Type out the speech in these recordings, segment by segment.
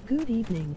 Good evening.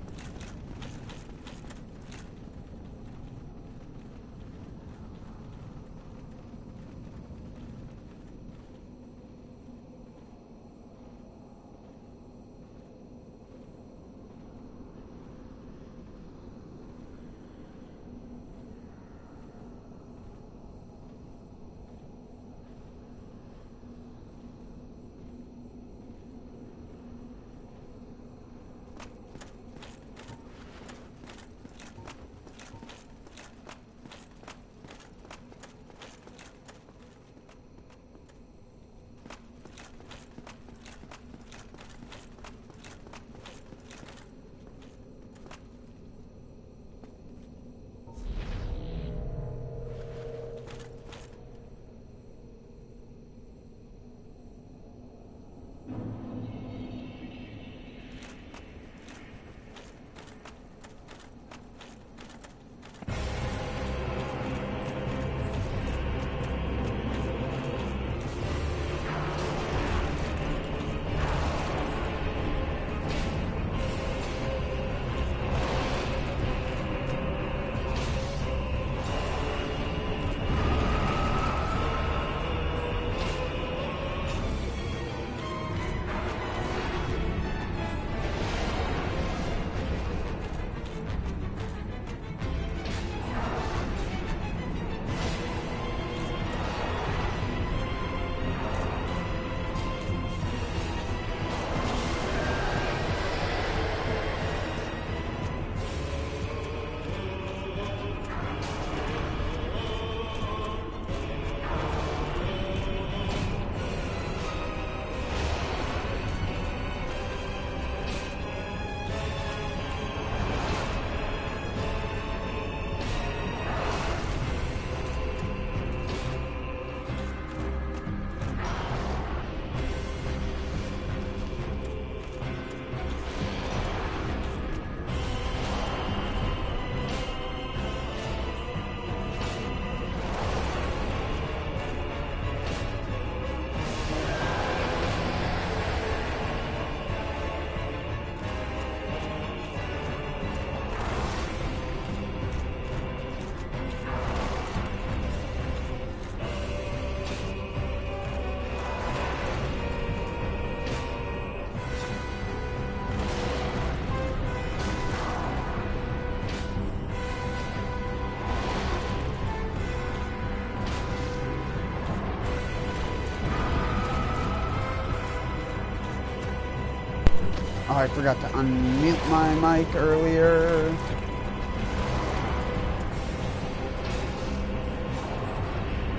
Oh, I forgot to unmute my mic earlier.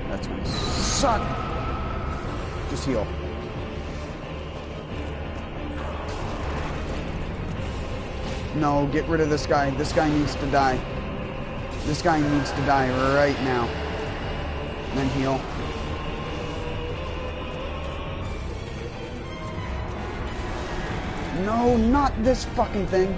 That's gonna suck. Just heal. No, get rid of this guy. This guy needs to die. This guy needs to die right now. Then heal. No, not this fucking thing.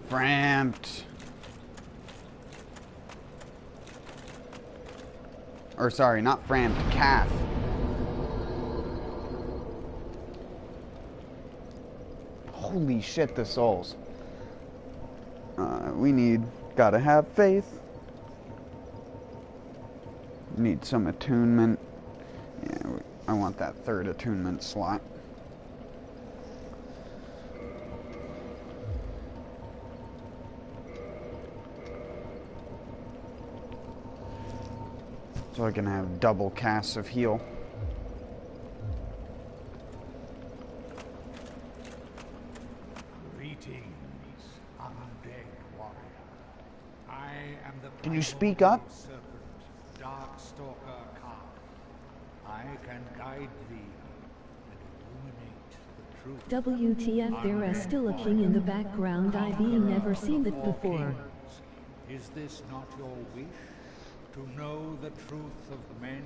Framped. Or sorry, not framped, calf. Holy shit, the souls. Gotta have faith. Need some attunement. Yeah, I want that third attunement slot. So I can have double casts of heal. Greetings. Can you speak up? Darkstalker Khan. I can guide thee and illuminate the truth. WTF, there is still a king in the background. I've never seen it before. Is this not your wish? To know the truth of men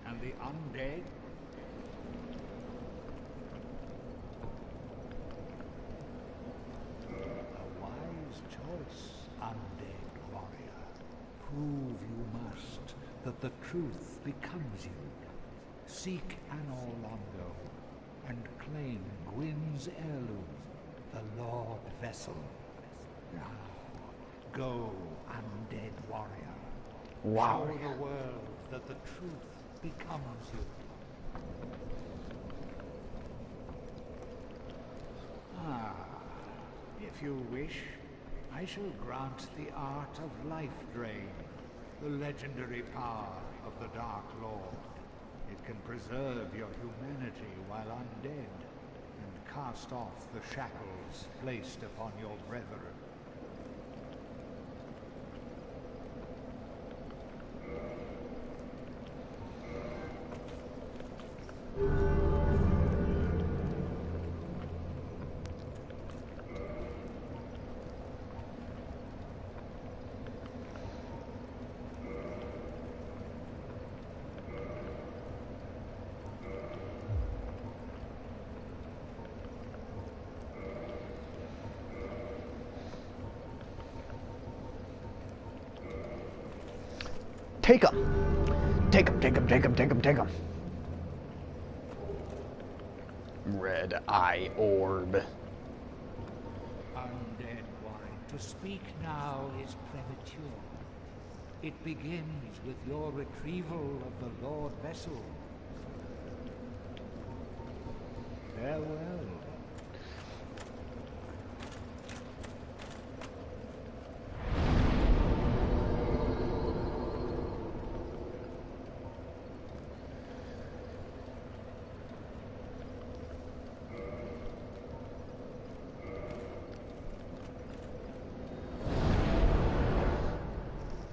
and the undead? A wise choice, undead warrior. Prove you must that the truth becomes you. Seek Anor Londo and claim Gwyn's heirloom, the Lord Vessel. Now, go, undead warrior. Wow. Show the world that the truth becomes you. If you wish, I shall grant the art of life drain, the legendary power of the Dark Lord. It can preserve your humanity while undead, and cast off the shackles placed upon your brethren. Take him. Take him, take him, take him, take him, take him. Red eye orb. Undead one, to speak now is premature. It begins with your retrieval of the Lord Vessel. Farewell.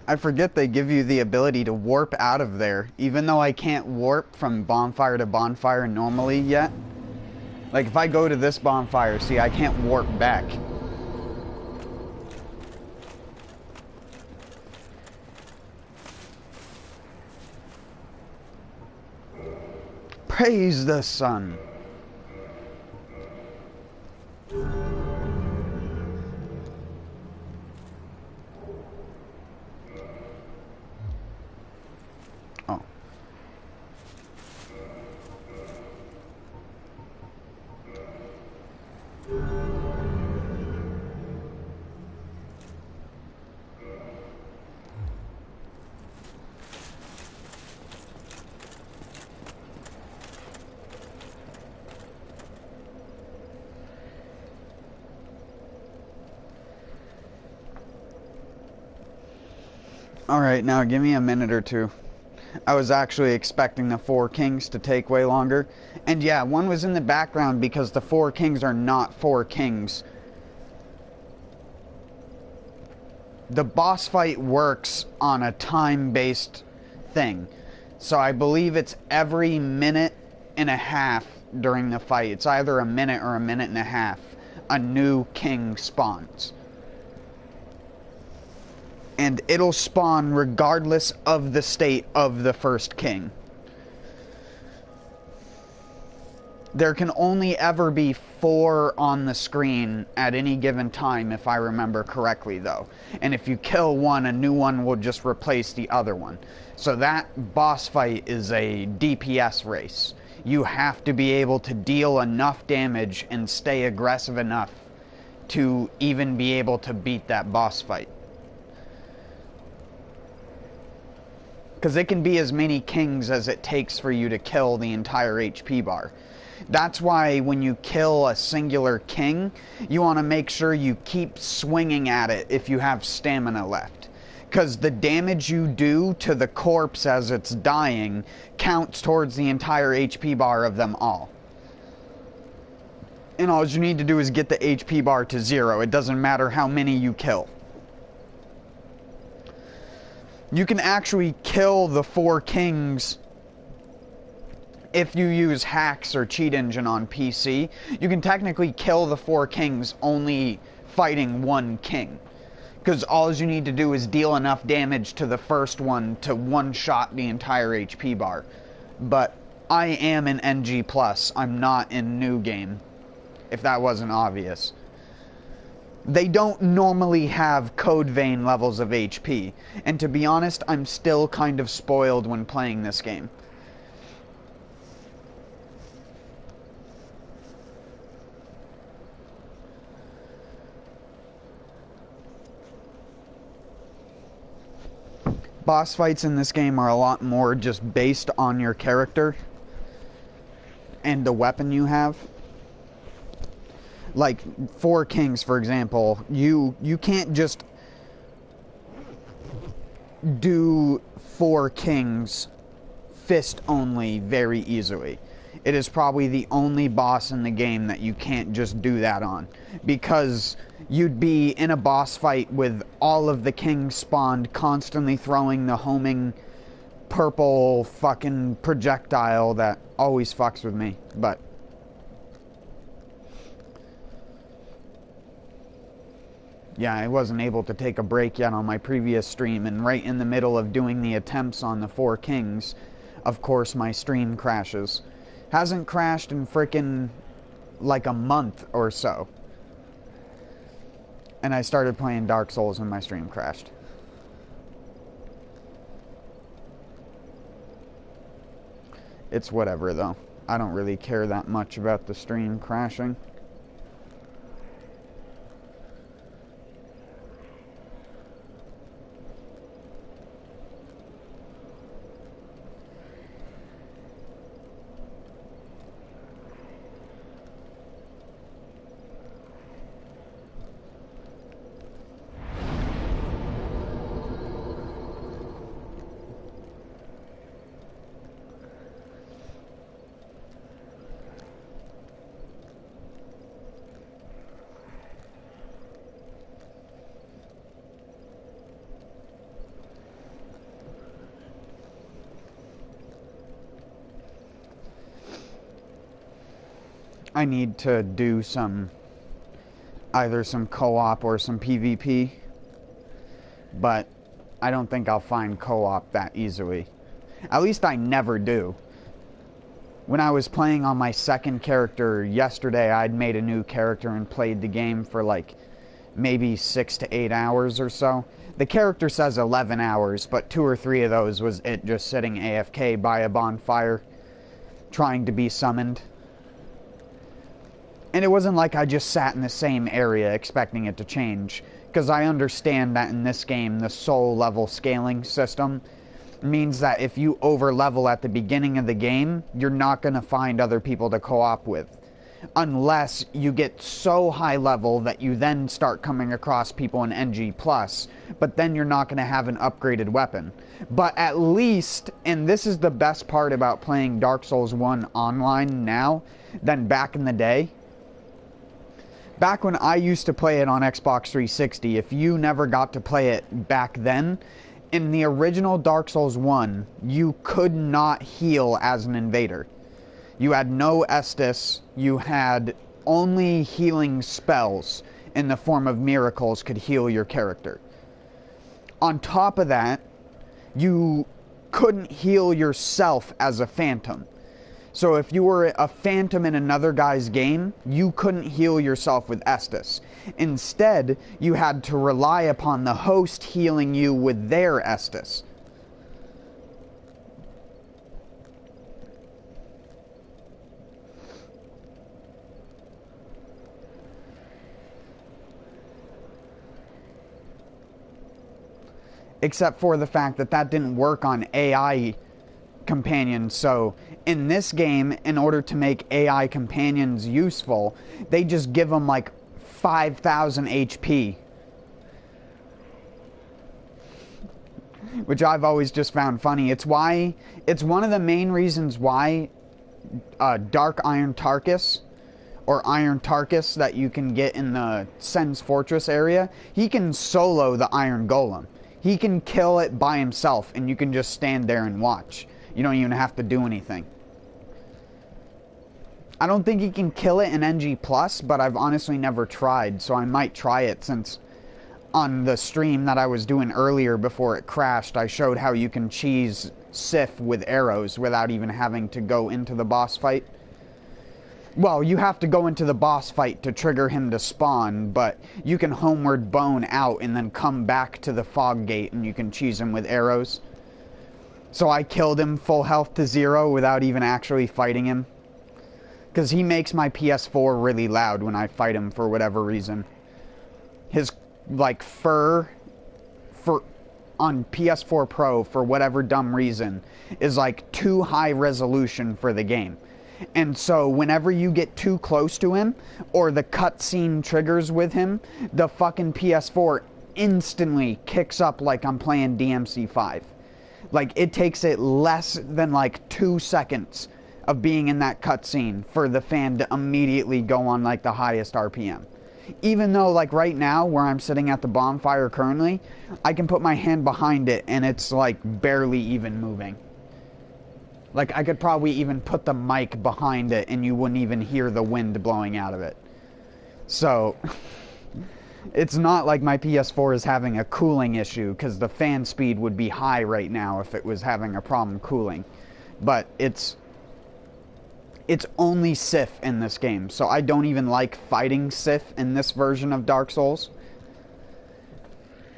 I forget they give you the ability to warp out of there, even though I can't warp from bonfire to bonfire normally yet. Like, if I go to this bonfire, see, I can't warp back. Praise the sun. Oh. Alright, now give me a minute or two. I was actually expecting the Four Kings to take way longer. And yeah, one was in the background because the Four Kings are not Four Kings. The boss fight works on a time-based thing. So I believe it's every minute and a half during the fight. It's either a minute or a minute and a half. A new king spawns. And it'll spawn regardless of the state of the first king. There can only ever be 4 on the screen at any given time, if I remember correctly, though. And if you kill one, a new one will just replace the other one. So that boss fight is a DPS race. You have to be able to deal enough damage and stay aggressive enough to even be able to beat that boss fight. Because it can be as many kings as it takes for you to kill the entire HP bar. That's why when you kill a singular king, you want to make sure you keep swinging at it if you have stamina left. Because the damage you do to the corpse as it's dying counts towards the entire HP bar of them all. And all you need to do is get the HP bar to 0. It doesn't matter how many you kill. You can actually kill the 4 kings if you use hacks or cheat engine on PC. You can technically kill the 4 kings only fighting 1 king. Because all you need to do is deal enough damage to the first one to one-shot the entire HP bar. But I am in NG+, I'm not in New Game, if that wasn't obvious. They don't normally have code vein levels of HP, and to be honest, I'm still kind of spoiled when playing this game. Boss fights in this game are a lot more just based on your character and the weapon you have. Like 4 kings, for example, you can't just do 4 kings fist only very easily. It is probably the only boss in the game that you can't just do that on, because you'd be in a boss fight with all of the kings spawned, constantly throwing the homing purple fucking projectile that always fucks with me. But yeah, I wasn't able to take a break yet on my previous stream, and right in the middle of doing the attempts on the 4 kings, of course my stream crashes. Hasn't crashed in frickin' like a month or so. And I started playing Dark Souls and my stream crashed. It's whatever though. I don't really care that much about the stream crashing. I need to do either some co-op or some PvP, but I don't think I'll find co-op that easily. At least I never do. When I was playing on my second character yesterday, I'd made a new character and played the game for like maybe 6 to 8 hours or so. The character says 11 hours, but 2 or 3 of those was it just sitting AFK by a bonfire, trying to be summoned. And it wasn't like I just sat in the same area expecting it to change, because I understand that in this game, the soul level scaling system means that if you over level at the beginning of the game, you're not going to find other people to co-op with. Unless you get so high level that you then start coming across people in NG+, but then you're not going to have an upgraded weapon. But at least, and this is the best part about playing Dark Souls 1 online now than back in the day, back when I used to play it on Xbox 360, if you never got to play it back then, in the original Dark Souls 1, you could not heal as an invader. You had no Estus, you had only healing spells in the form of miracles could heal your character. On top of that, you couldn't heal yourself as a phantom. So if you were a phantom in another guy's game, you couldn't heal yourself with Estus. Instead, you had to rely upon the host healing you with their Estus. Except for the fact that that didn't work on AI companions. So in this game, in order to make AI companions useful, they just give them like 5,000 HP. Which I've always just found funny. It's one of the main reasons why Dark Iron Tarkus, or Iron Tarkus, that you can get in the Sen's Fortress area, he can solo the Iron Golem. He can kill it by himself, and you can just stand there and watch. You don't even have to do anything. I don't think he can kill it in NG+, but I've honestly never tried, so I might try it, since on the stream that I was doing earlier before it crashed, I showed how you can cheese Sif with arrows without even having to go into the boss fight. Well, you have to go into the boss fight to trigger him to spawn, but you can homeward bone out and then come back to the fog gate and you can cheese him with arrows. So I killed him full health to 0 without even actually fighting him. Because he makes my PS4 really loud when I fight him for whatever reason. His, like, fur on PS4 Pro, for whatever dumb reason, is like too high resolution for the game. And so whenever you get too close to him, or the cutscene triggers with him, the fucking PS4 instantly kicks up like I'm playing DMC5. Like, it takes it less than like 2 seconds of being in that cutscene for the fan to immediately go on like the highest RPM. Even though, like, right now, where I'm sitting at the bonfire currently, I can put my hand behind it and it's like barely even moving. Like, I could probably even put the mic behind it and you wouldn't even hear the wind blowing out of it. So, it's not like my PS4 is having a cooling issue, because the fan speed would be high right now if it was having a problem cooling. But it's only Sif in this game, so I don't even like fighting Sif in this version of Dark Souls.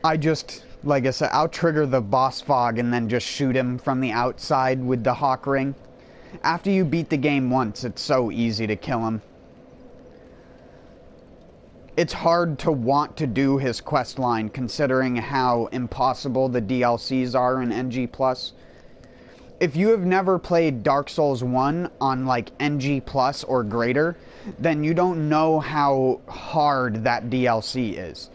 I just, like I said, I'll trigger the boss fog and then just shoot him from the outside with the hawk ring. After you beat the game once, it's so easy to kill him. It's hard to want to do his quest line, considering how impossible the DLCs are in NG+. If you have never played Dark Souls 1 on like NG+ or greater, then you don't know how hard that DLC is.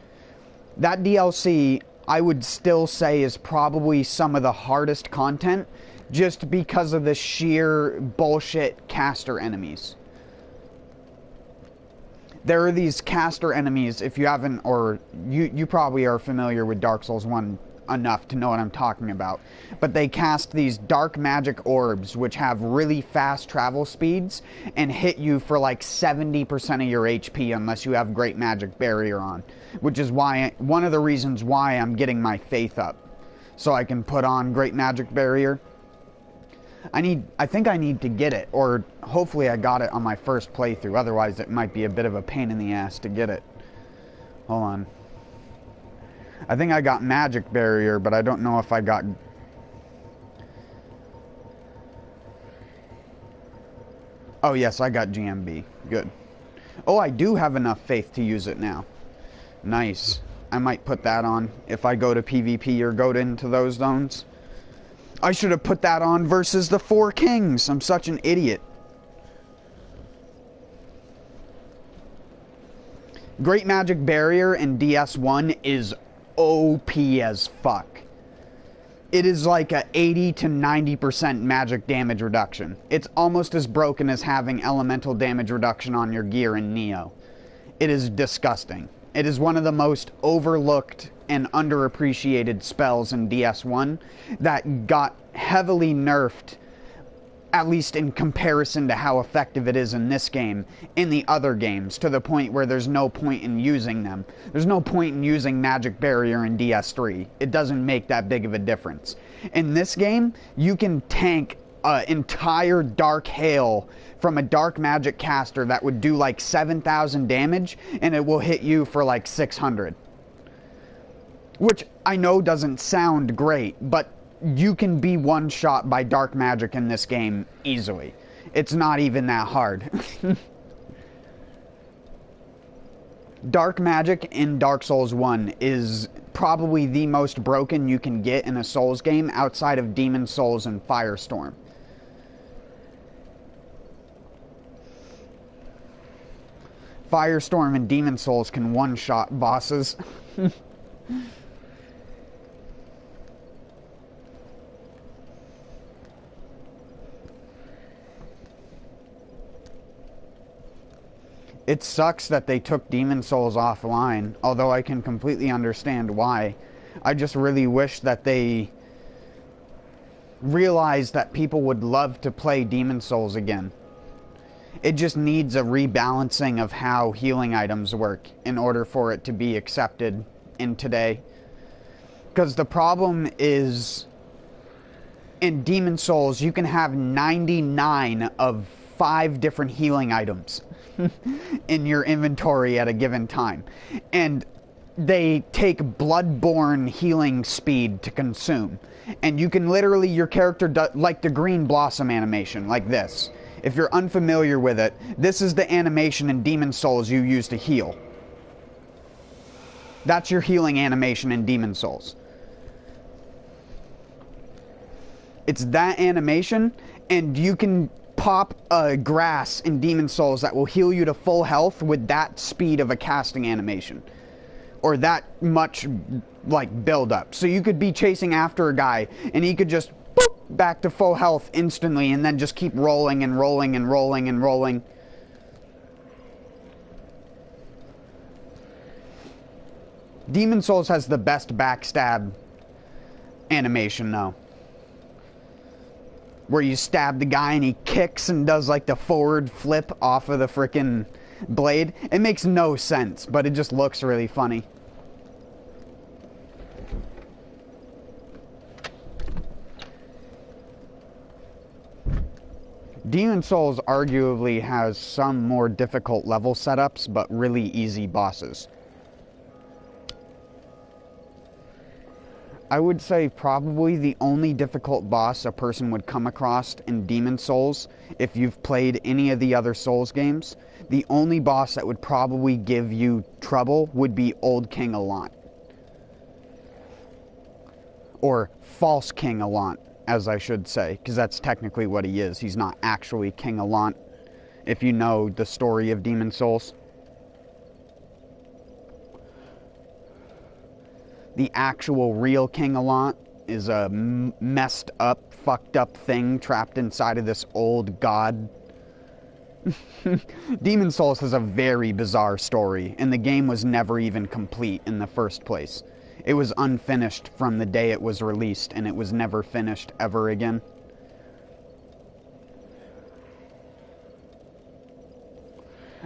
That DLC, I would still say, is probably some of the hardest content, just because of the sheer bullshit caster enemies. There are these caster enemies, if you haven't, or you probably are familiar with Dark Souls 1 enough to know what I'm talking about. But they cast these dark magic orbs, which have really fast travel speeds, and hit you for like 70% of your HP unless you have Great Magic Barrier on. Which is why, one of the reasons why I'm getting my faith up. So I can put on Great Magic Barrier. I think I need to get it, or hopefully I got it on my first playthrough, otherwise it might be a bit of a pain in the ass to get it. Hold on. I think I got Magic Barrier, but I don't know if I got... Oh yes, I got GMB. Good. Oh, I do have enough faith to use it now. Nice. I might put that on if I go to PvP or go into those zones. I should have put that on versus the 4 Kings. I'm such an idiot. Great Magic Barrier in DS1 is OP as fuck. It is like a 80 to 90% magic damage reduction. It's almost as broken as having elemental damage reduction on your gear in Neo. It is disgusting. It is one of the most overlooked and underappreciated spells in DS1 that got heavily nerfed, at least in comparison to how effective it is in this game, in the other games, to the point where there's no point in using them. There's no point in using Magic Barrier in DS3. It doesn't make that big of a difference. In this game, you can tank an entire Dark Hail from a Dark Magic caster that would do like 7,000 damage, and it will hit you for like 600. Which I know doesn't sound great, but you can be one-shot by dark magic in this game easily. It's not even that hard. Dark magic in Dark Souls 1 is probably the most broken you can get in a Souls game outside of Demon Souls and Firestorm. Firestorm and Demon Souls can one-shot bosses. It sucks that they took Demon Souls offline, although I can completely understand why. I just really wish that they realized that people would love to play Demon Souls again. It just needs a rebalancing of how healing items work in order for it to be accepted in today. Because the problem is, in Demon Souls, you can have 99 of 5 different healing items in your inventory at a given time. And they take Bloodborne healing speed to consume. And you can literally, your character, like the green blossom animation, like this. If you're unfamiliar with it, this is the animation in Demon Souls you use to heal. That's your healing animation in Demon Souls. It's that animation, and you can pop a grass in Demon Souls that will heal you to full health with that speed of a casting animation. Or that much, like, build up. So you could be chasing after a guy, and he could just boop, back to full health instantly, and then just keep rolling and rolling and rolling and rolling. Demon Souls has the best backstab animation, though. Where you stab the guy and he kicks and does like the forward flip off of the frickin' blade. It makes no sense, but it just looks really funny. Demon Souls arguably has some more difficult level setups, but really easy bosses. I would say probably the only difficult boss a person would come across in Demon Souls, if you've played any of the other Souls games, the only boss that would probably give you trouble would be Old King Allant. Or False King Allant, as I should say, because that's technically what he is. He's not actually King Allant, if you know the story of Demon Souls. The actual real King Allant is a messed up, fucked up thing trapped inside of this old god. Demon Souls has a very bizarre story, and the game was never even complete in the first place. It was unfinished from the day it was released, and it was never finished ever again.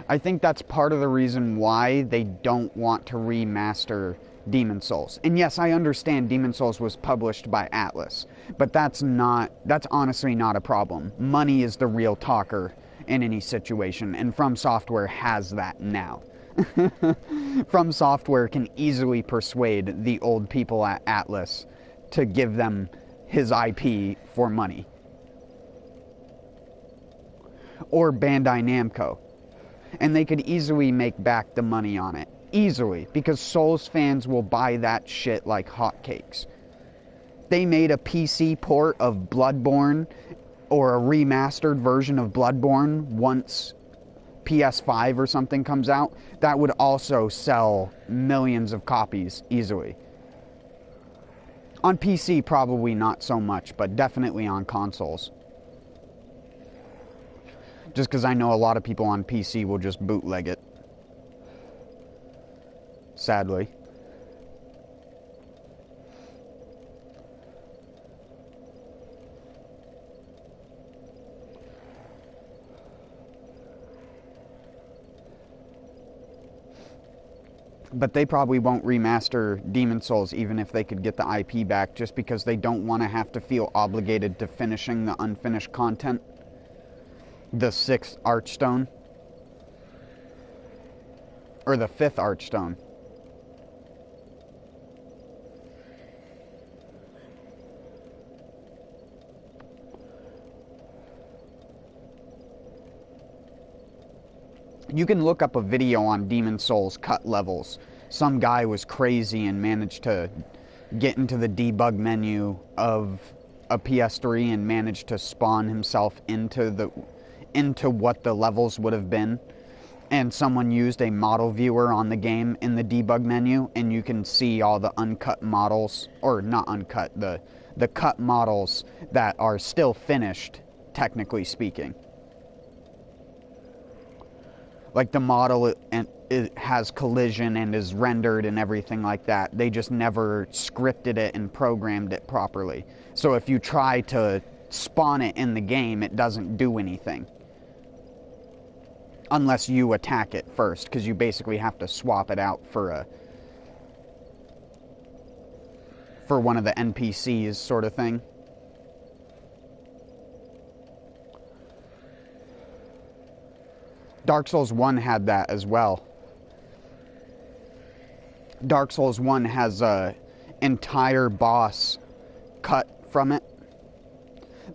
I think that's part of the reason why they don't want to remaster Demon Souls. And yes, I understand Demon Souls was published by Atlas, but that's honestly not a problem. Money is the real talker in any situation, and From Software has that now. From Software can easily persuade the old people at Atlas to give them his IP for money. Or Bandai Namco. And they could easily make back the money on it. Easily, because Souls fans will buy that shit like hotcakes. They made a PC port of Bloodborne, or a remastered version of Bloodborne once PS5 or something comes out, that would also sell millions of copies easily. On PC, probably not so much, but definitely on consoles. Just because I know a lot of people on PC will just bootleg it. Sadly. But they probably won't remaster Demon Souls even if they could get the IP back, just because they don't want to have to feel obligated to finishing the unfinished content. The 6th Archstone. Or the 5th Archstone. You can look up a video on Demon Souls cut levels. Some guy was crazy and managed to get into the debug menu of a PS3 and managed to spawn himself into what the levels would have been. And someone used a model viewer on the game in the debug menu, and you can see all the uncut models, or not uncut, the cut models that are still finished, technically speaking. Like the model and it has collision and is rendered and everything like that. They just never scripted it and programmed it properly. So if you try to spawn it in the game, it doesn't do anything. Unless you attack it first, because you basically have to swap it out for one of the NPCs sort of thing. Dark Souls 1 had that as well. Dark Souls 1 has a entire boss cut from it.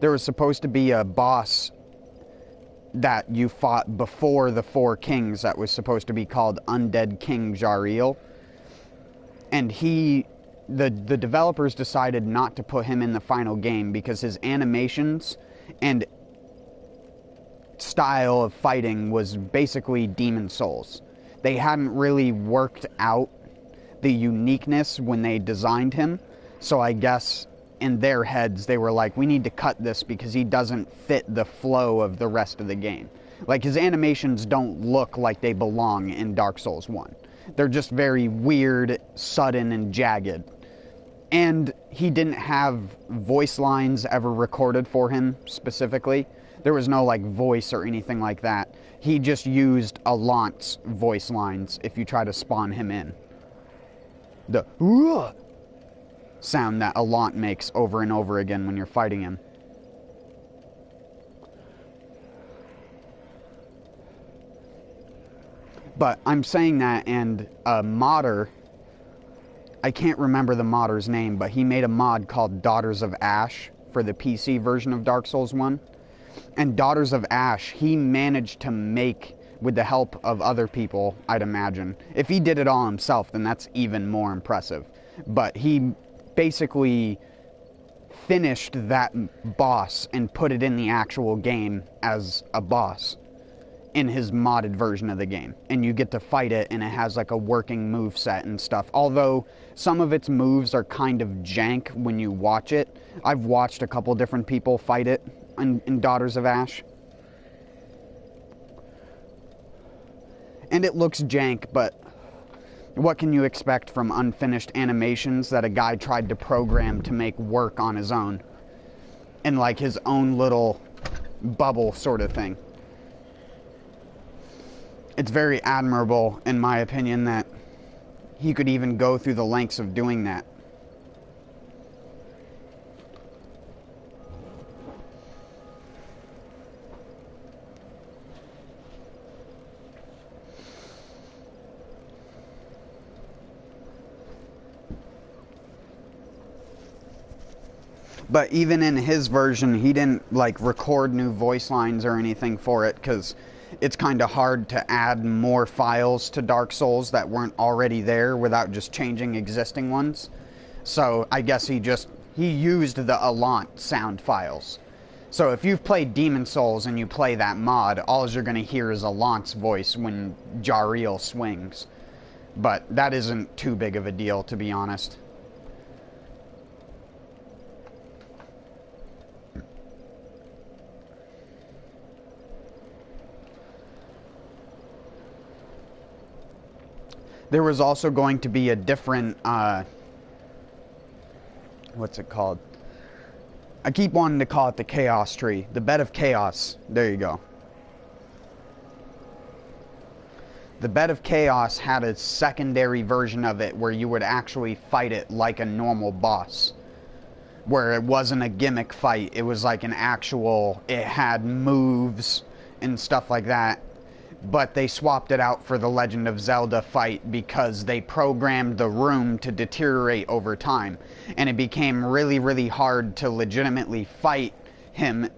There was supposed to be a boss that you fought before the Four Kings that was supposed to be called Undead King Jariel. And the developers decided not to put him in the final game because his animations and style of fighting was basically Demon Souls. They hadn't really worked out the uniqueness when they designed him, so I guess in their heads they were like, we need to cut this because he doesn't fit the flow of the rest of the game. Like, his animations don't look like they belong in Dark Souls 1. They're just very weird, sudden, and jagged. And he didn't have voice lines ever recorded for him specifically. There was no, like, voice or anything like that. He just used Alant's voice lines if you try to spawn him in. The sound that Alant makes over and over again when you're fighting him. But I'm saying that, and a modder, I can't remember the modder's name, but he made a mod called Daughters of Ash for the PC version of Dark Souls 1. And Daughters of Ash, he managed to make, with the help of other people, I'd imagine. If he did it all himself, then that's even more impressive. But he basically finished that boss and put it in the actual game as a boss in his modded version of the game. And you get to fight it, and it has like a working move set and stuff. Although some of its moves are kind of jank when you watch it. I've watched a couple different people fight it in Daughters of Ash. And it looks jank, but what can you expect from unfinished animations that a guy tried to program to make work on his own? In like his own little bubble sort of thing. It's very admirable, in my opinion, that he could even go through the lengths of doing that. But even in his version, he didn't like record new voice lines or anything for it, because it's kind of hard to add more files to Dark Souls that weren't already there without just changing existing ones. So I guess he used the Alant sound files. So if you've played Demon Souls and you play that mod, all you're going to hear is Alant's voice when Jariel swings. But that isn't too big of a deal, to be honest. There was also going to be a different, what's it called? I keep wanting to call it the Chaos Tree. The Bed of Chaos. There you go. The Bed of Chaos had a secondary version of it where you would actually fight it like a normal boss. Where it wasn't a gimmick fight. It was like an actual, it had moves and stuff like that. But they swapped it out for the Legend of Zelda fight because they programmed the room to deteriorate over time. And it became really, really hard to legitimately fight him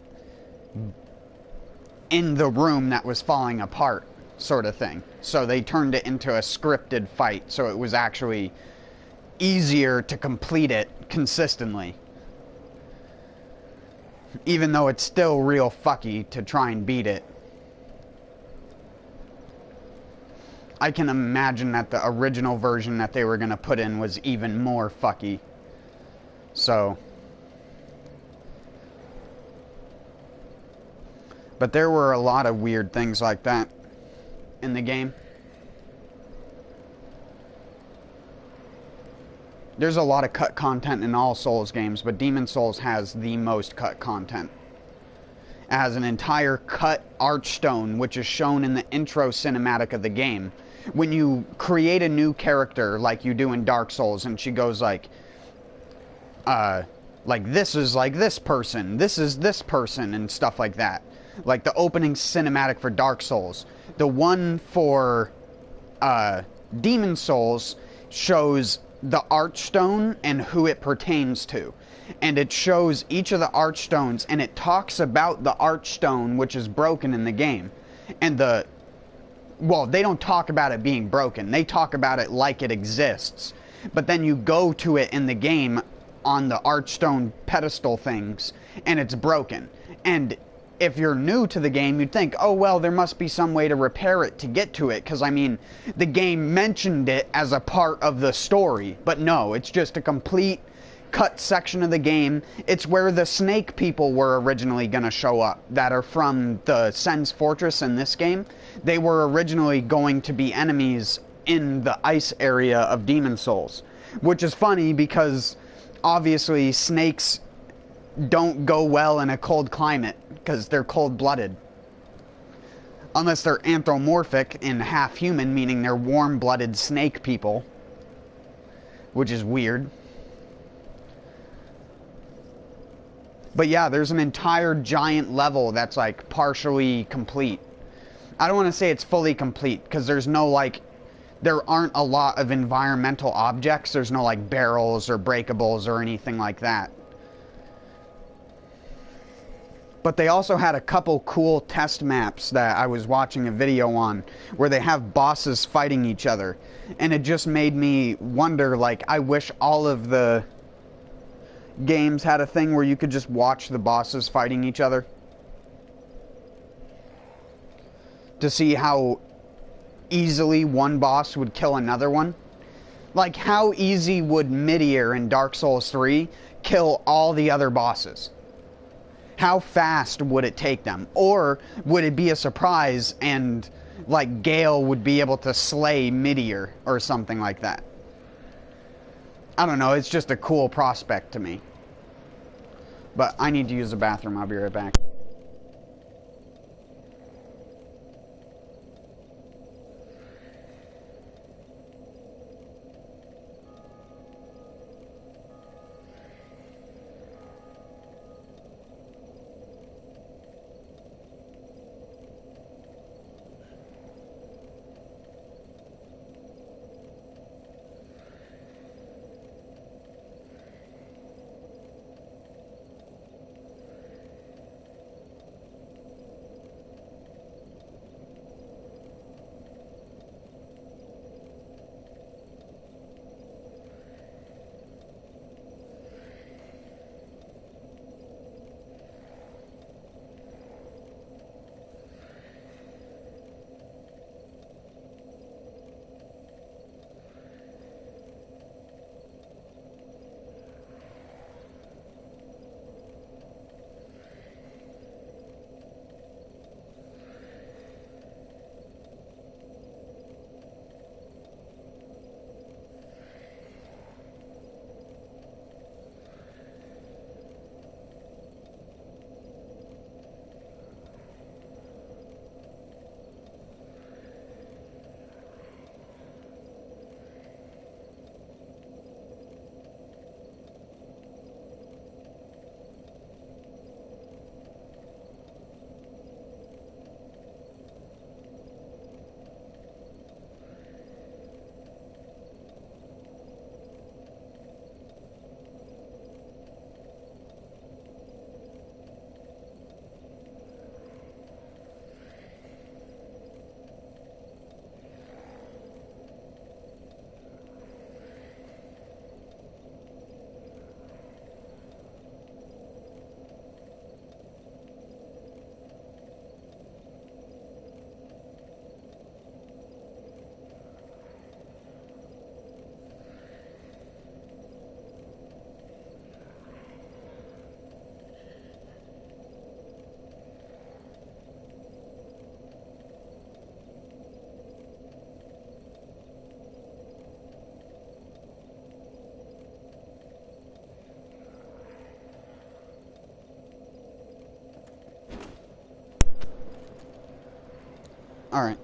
in the room that was falling apart, sort of thing. So they turned it into a scripted fight, so it was actually easier to complete it consistently. Even though it's still real fucky to try and beat it. I can imagine that the original version that they were going to put in was even more fucky. So. But there were a lot of weird things like that. in the game. There's a lot of cut content in all Souls games, but Demon Souls has the most cut content. It has an entire cut archstone, which is shown in the intro cinematic of the game. When you create a new character, like you do in Dark Souls, and she goes like, this is like this person, this is this person, and stuff like that. Like the opening cinematic for Dark Souls. The one for Demon Souls shows the archstone and who it pertains to. And it shows each of the archstones, and it talks about the archstone which is broken in the game. And well, they don't talk about it being broken. They talk about it like it exists. But then you go to it in the game on the archstone pedestal things, and it's broken. And if you're new to the game, you'd think, oh, well, there must be some way to repair it to get to it, because, I mean, the game mentioned it as a part of the story. But no, it's just a complete cut section of the game. It's where the snake people were originally going to show up, that are from the Sen's Fortress in this game. They were originally going to be enemies in the ice area of Demon Souls, which is funny because, obviously, snakes don't go well in a cold climate because they're cold-blooded. Unless they're anthropomorphic and half-human, meaning they're warm-blooded snake people, which is weird. But yeah, there's an entire giant level that's like partially complete. I don't want to say it's fully complete because there's no like, there aren't a lot of environmental objects. There's no like barrels or breakables or anything like that. But they also had a couple cool test maps that I was watching a video on where they have bosses fighting each other. And it just made me wonder, like, I wish all of the games had a thing where you could just watch the bosses fighting each other. To see how easily one boss would kill another one. Like, how easy would Midir in Dark Souls 3 kill all the other bosses? How fast would it take them? Or would it be a surprise and, like, Gale would be able to slay Midir or something like that? I don't know, it's just a cool prospect to me. But I need to use the bathroom, I'll be right back. Alright.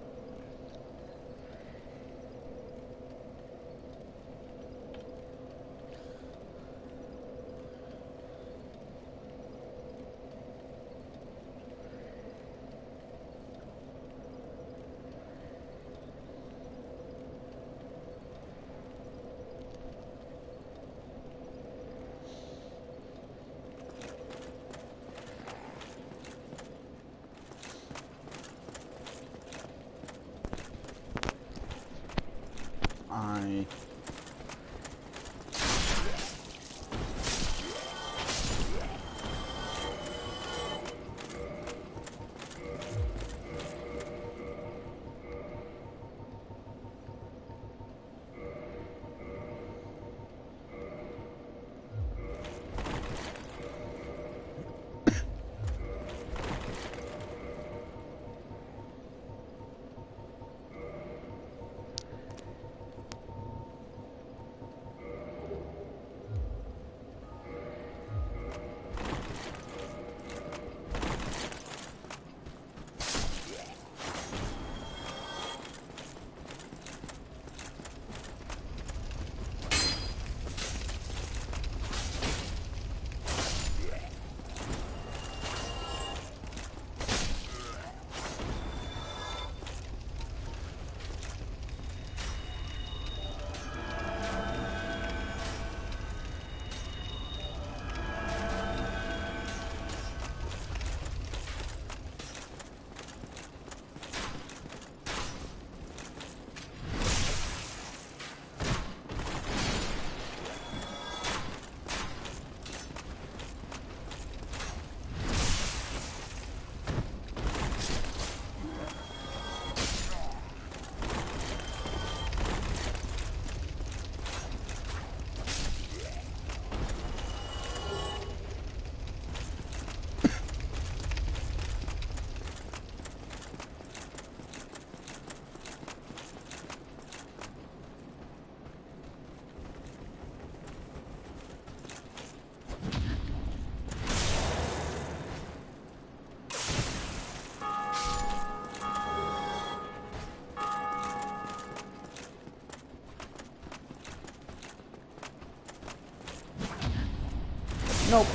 Nope.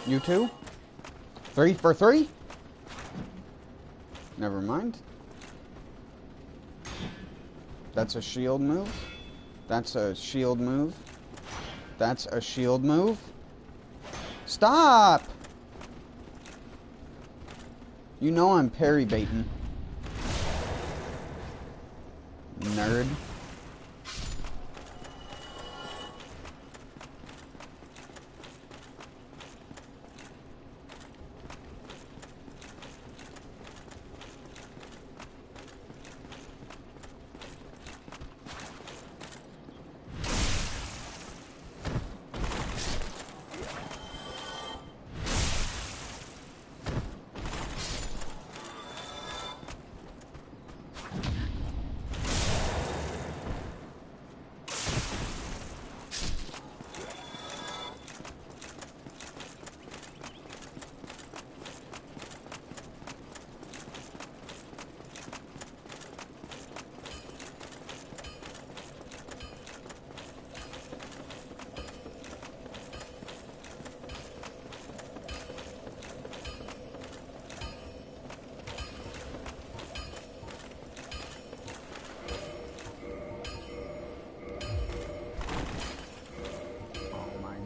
You too? 3 for 3? Never mind. That's a shield move. That's a shield move. That's a shield move. Stop! You know I'm parry baiting. Nerd.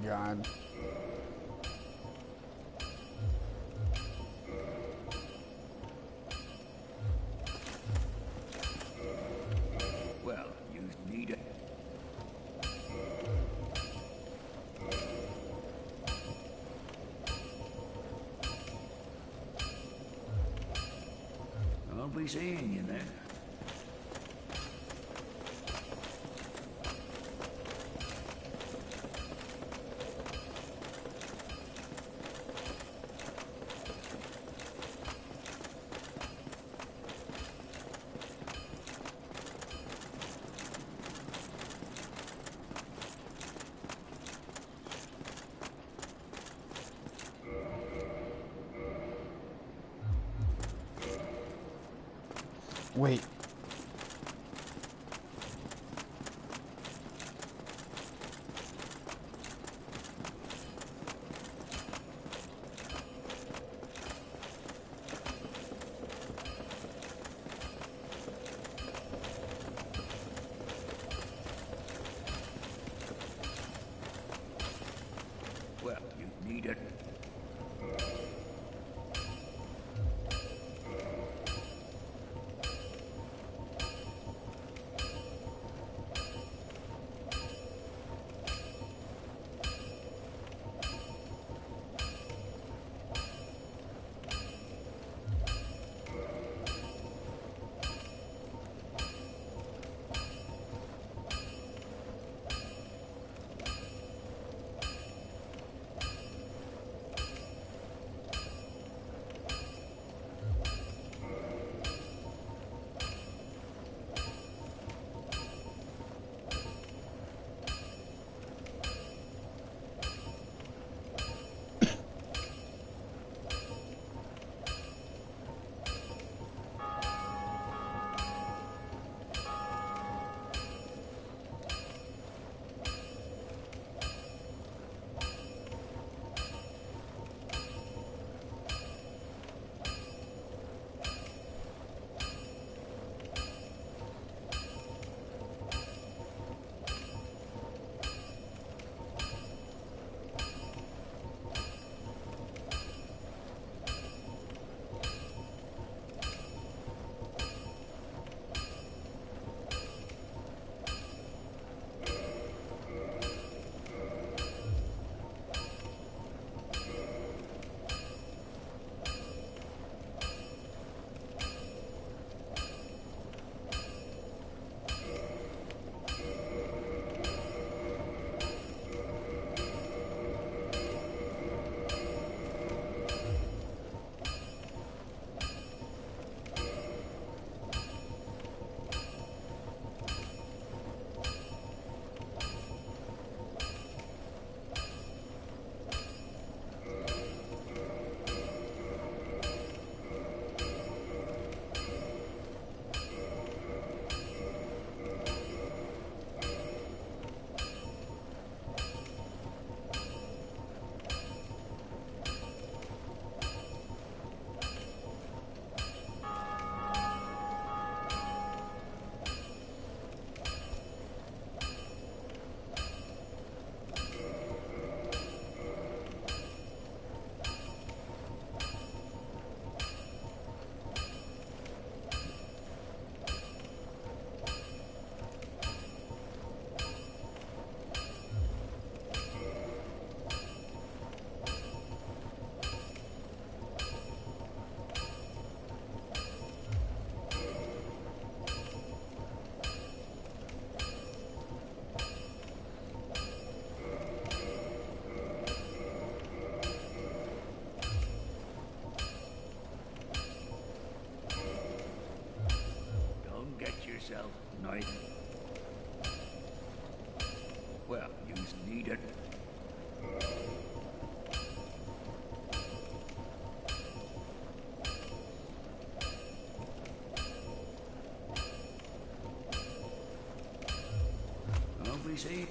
God. Well, you need it. I'll be seeing you then. Wait. Well, you need it. yourself, knight. Well, yous need it. Don't we see?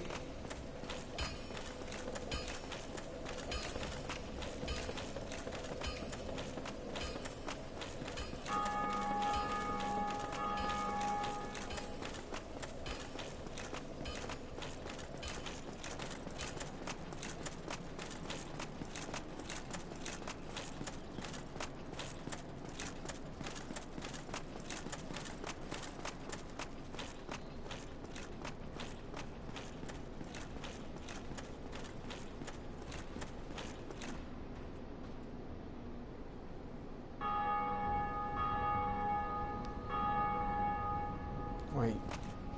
Wait,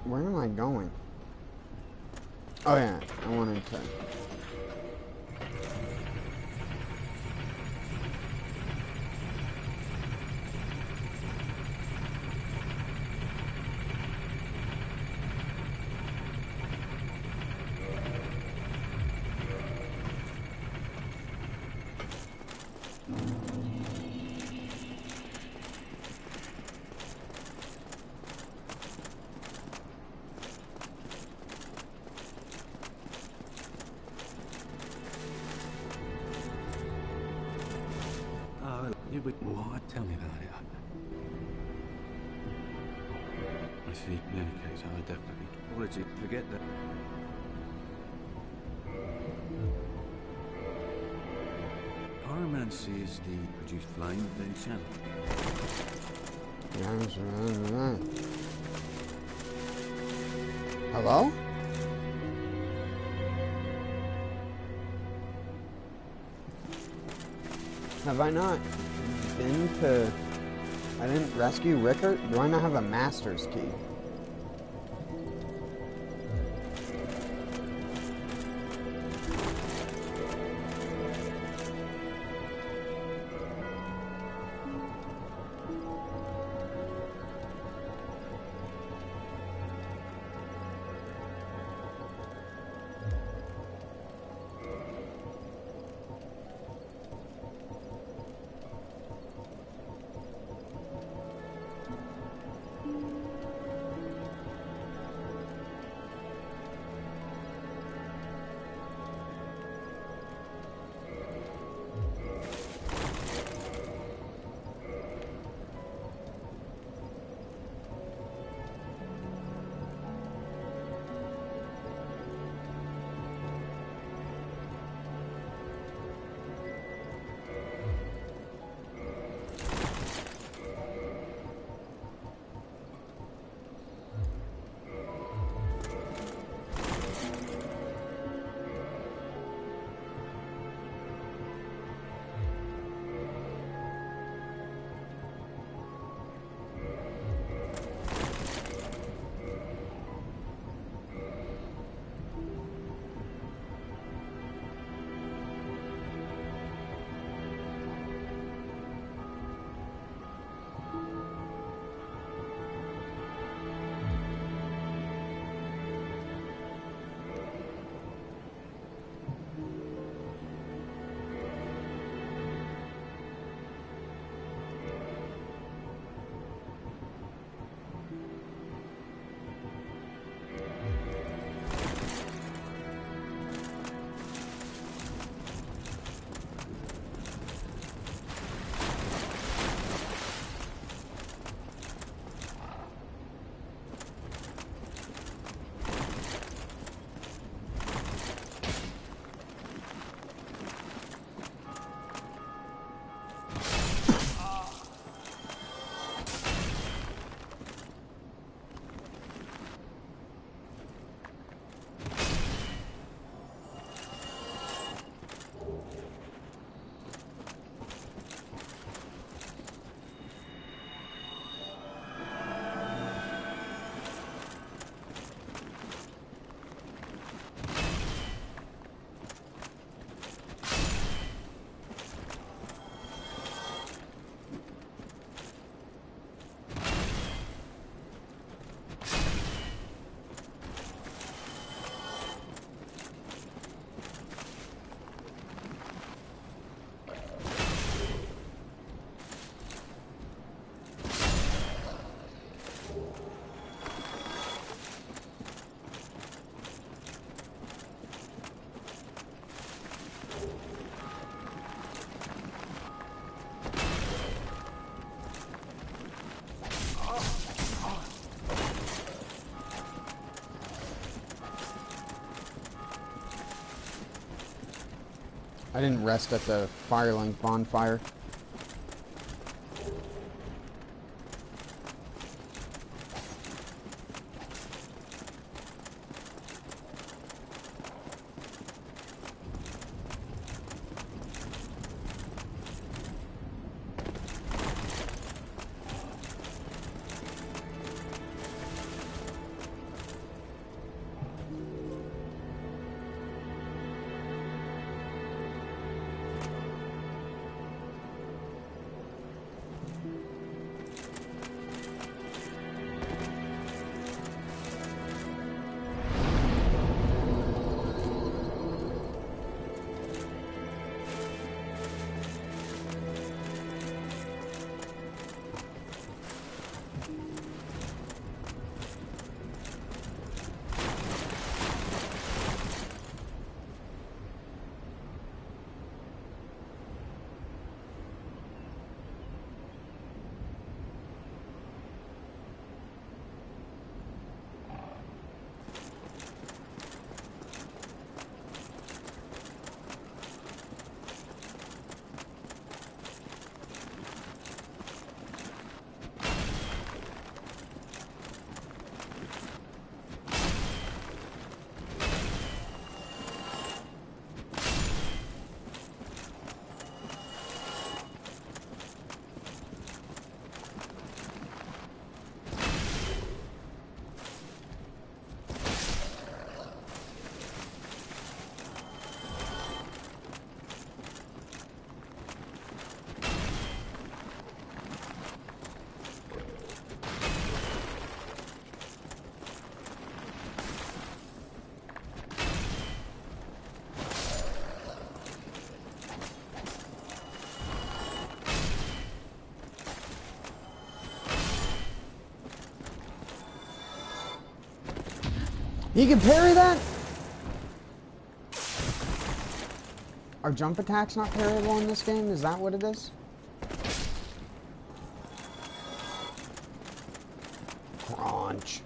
where am I going? Oh yeah, I wanted to... did we... What? Tell me about it. I see. In any case, I definitely... What did you forget that? Pyromancy is the produce flame, then channel. Hello? Have I not been to... I didn't rescue Rickert? Do I not have a master's key? I didn't rest at the Firelink bonfire. He can parry that? Are jump attacks not parryable in this game? Is that what it is? Crunch.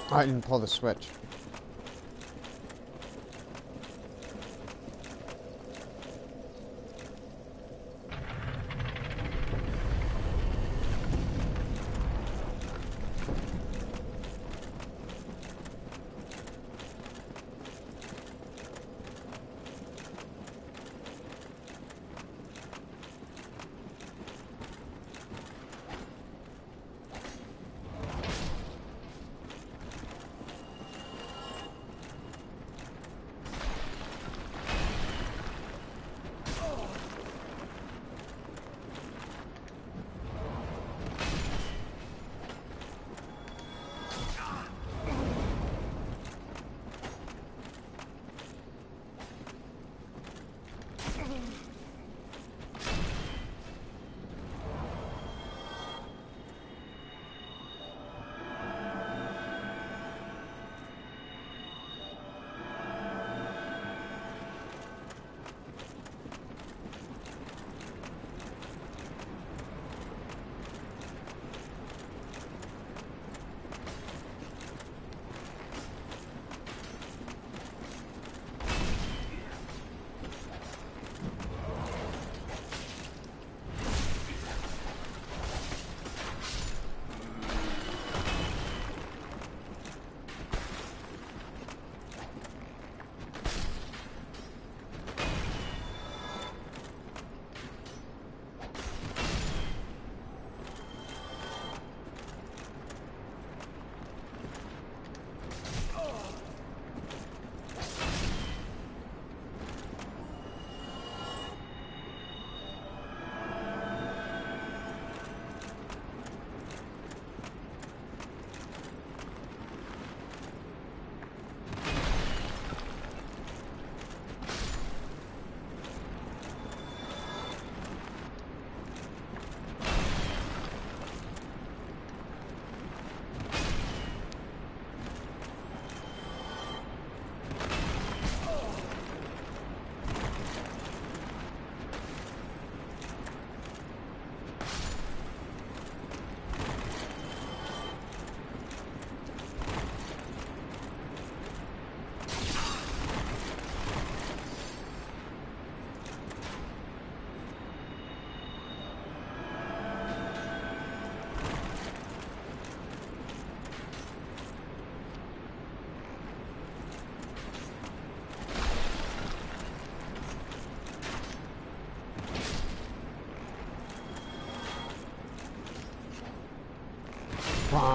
I didn't pull the switch.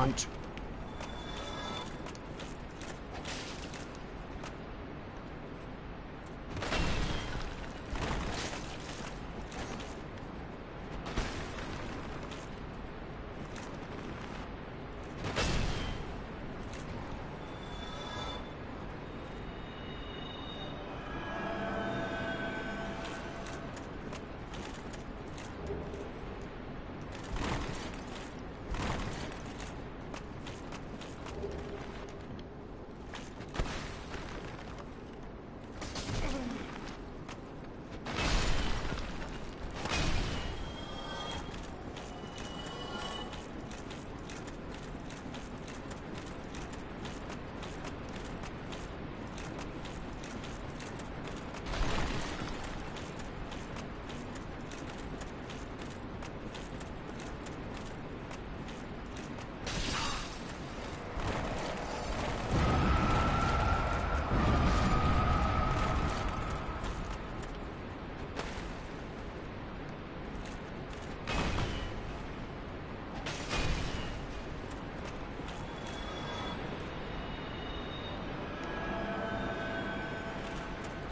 Crunch.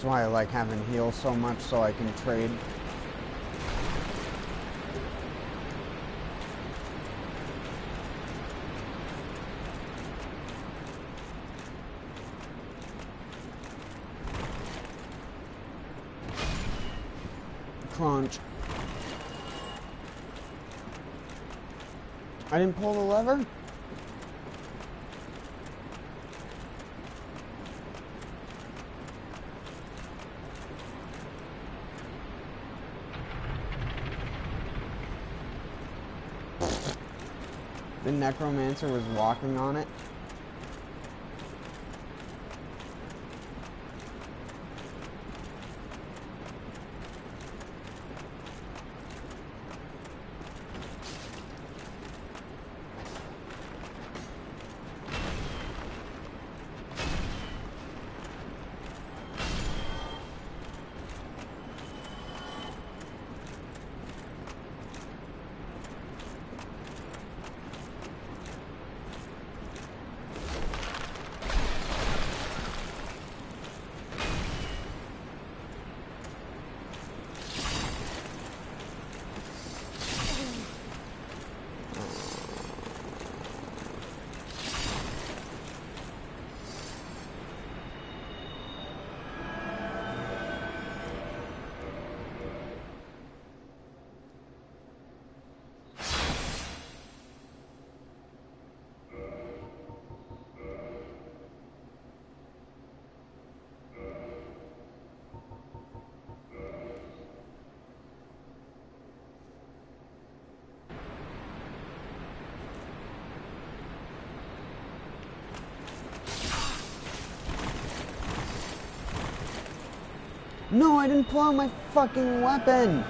That's why I like having heals so much, so I can trade. Crunch. I didn't pull the lever? The necromancer was walking on it. No, I didn't pull out my fucking weapon!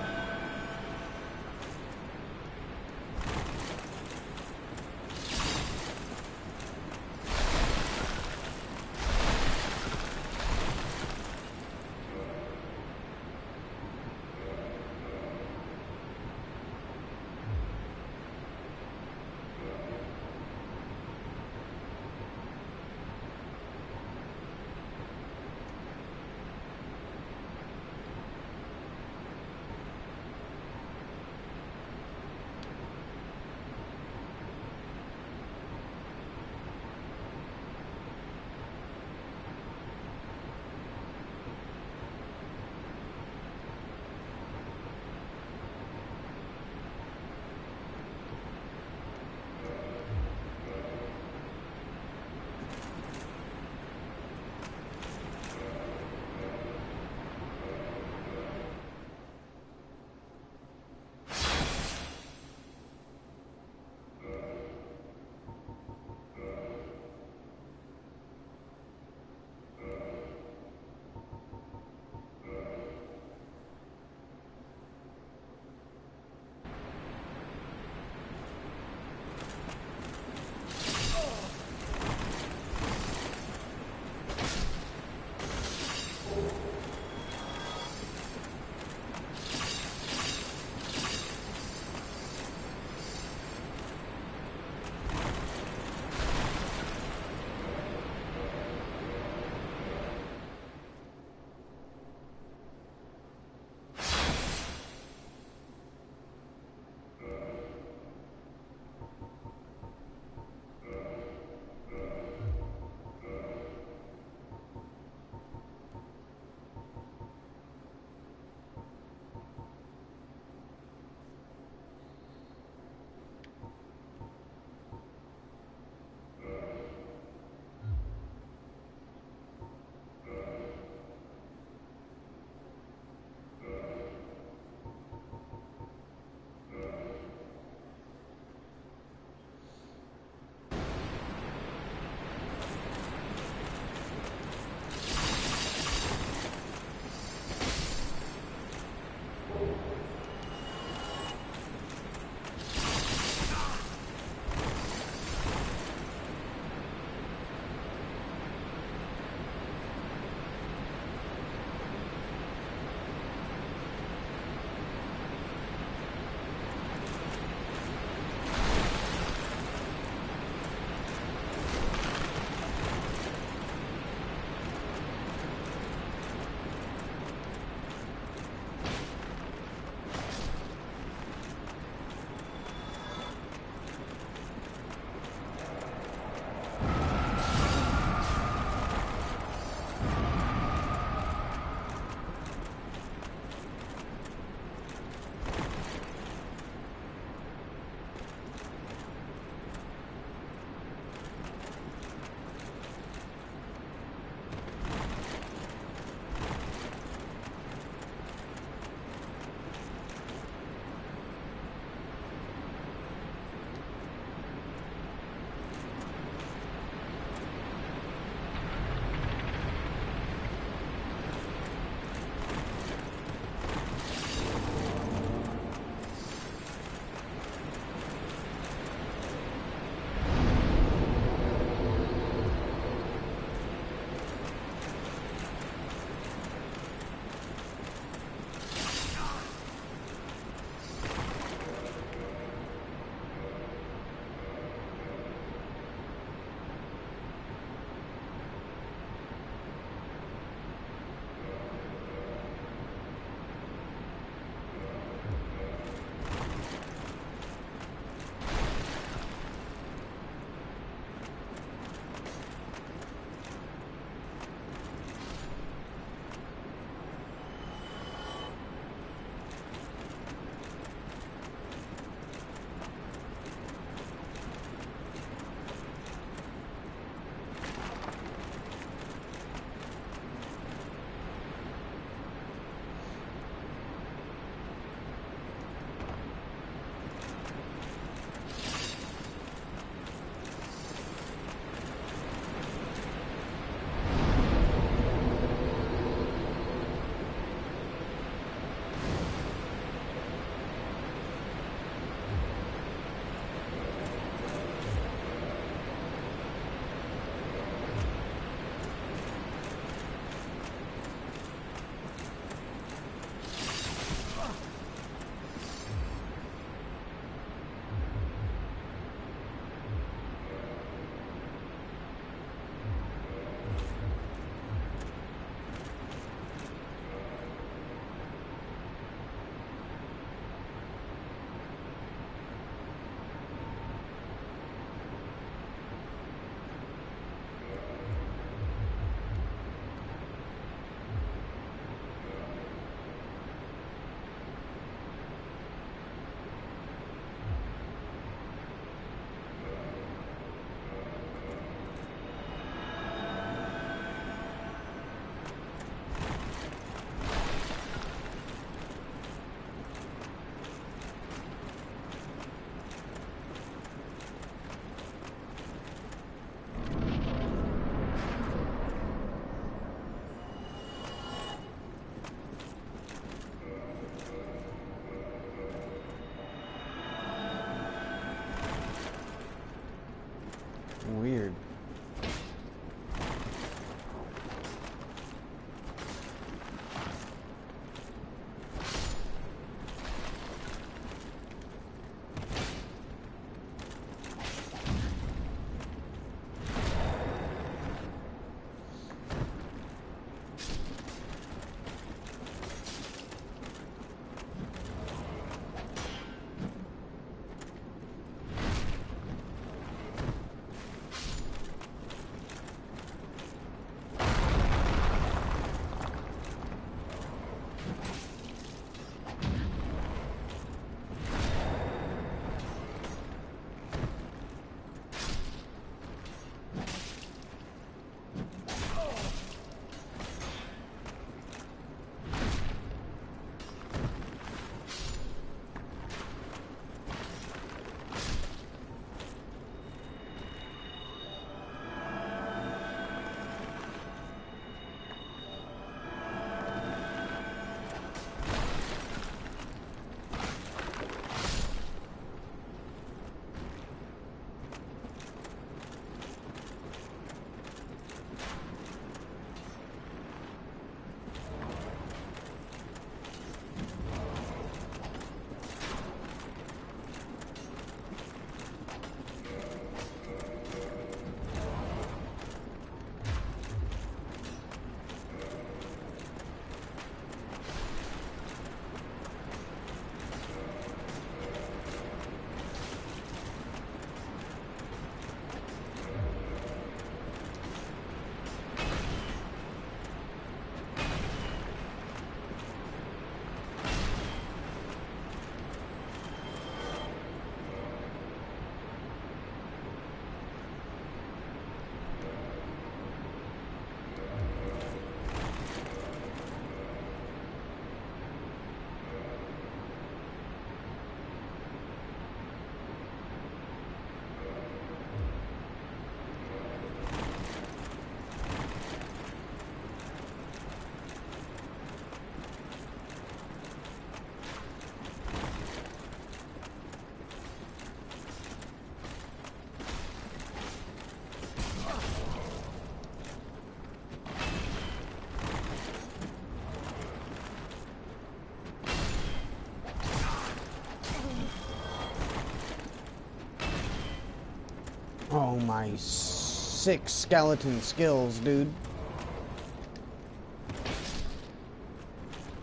my 6 skeleton skills, dude.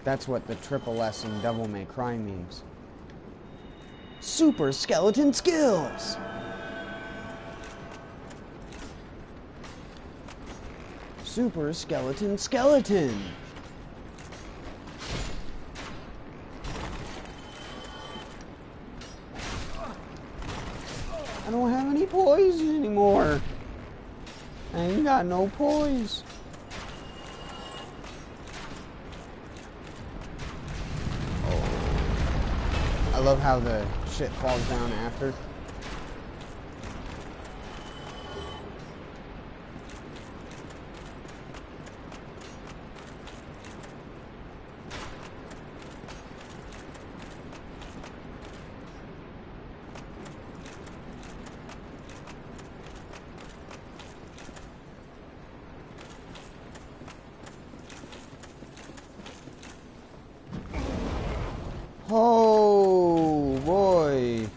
That's what the triple S in Devil May Cry means. Super skeleton skills! Super skeleton skeleton! I don't have any poise anymore. I ain't got no poise. Oh. I love how the shit falls down after. Oh boy.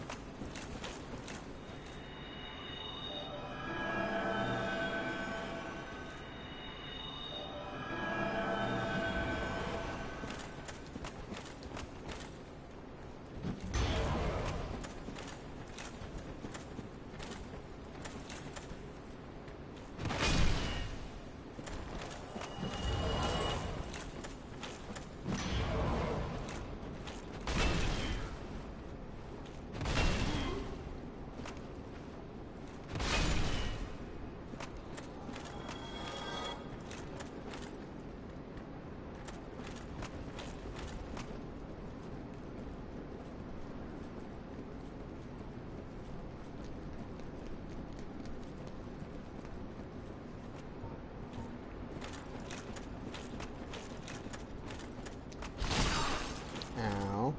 Ow.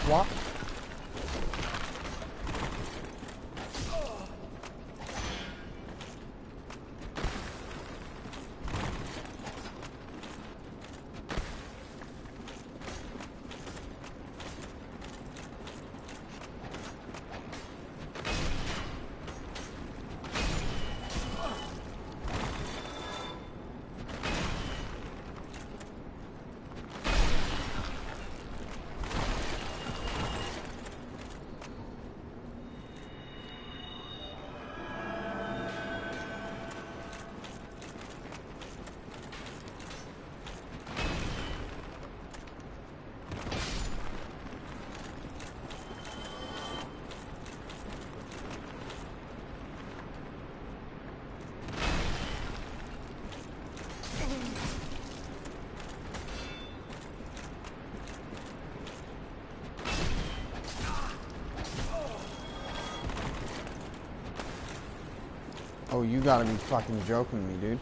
What? Oh, you gotta be fucking joking me, dude.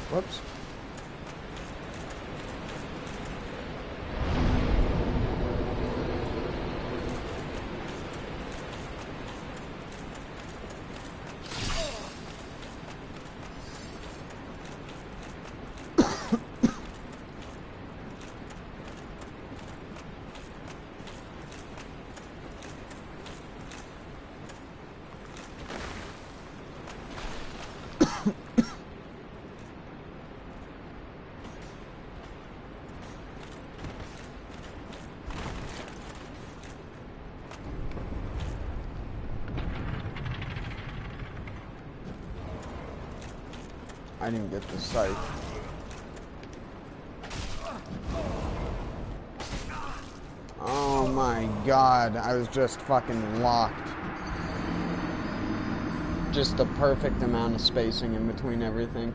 Whoops. I didn't get the scythe. Oh my god, I was just fucking locked. Just the perfect amount of spacing in between everything.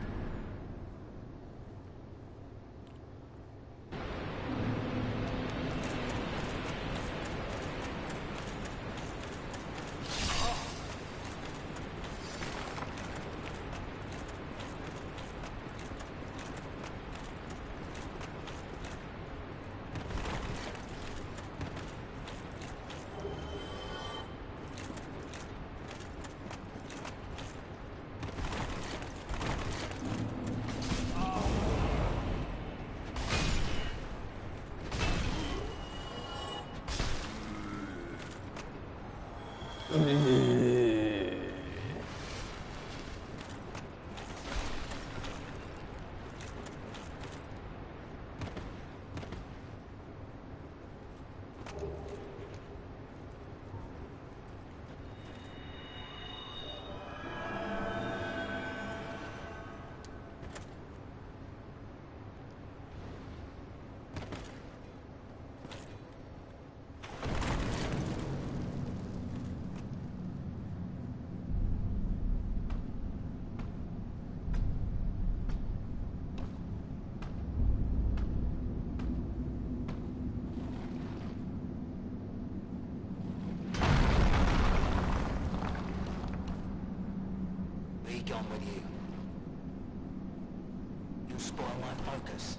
Gone with you. You spoil my focus.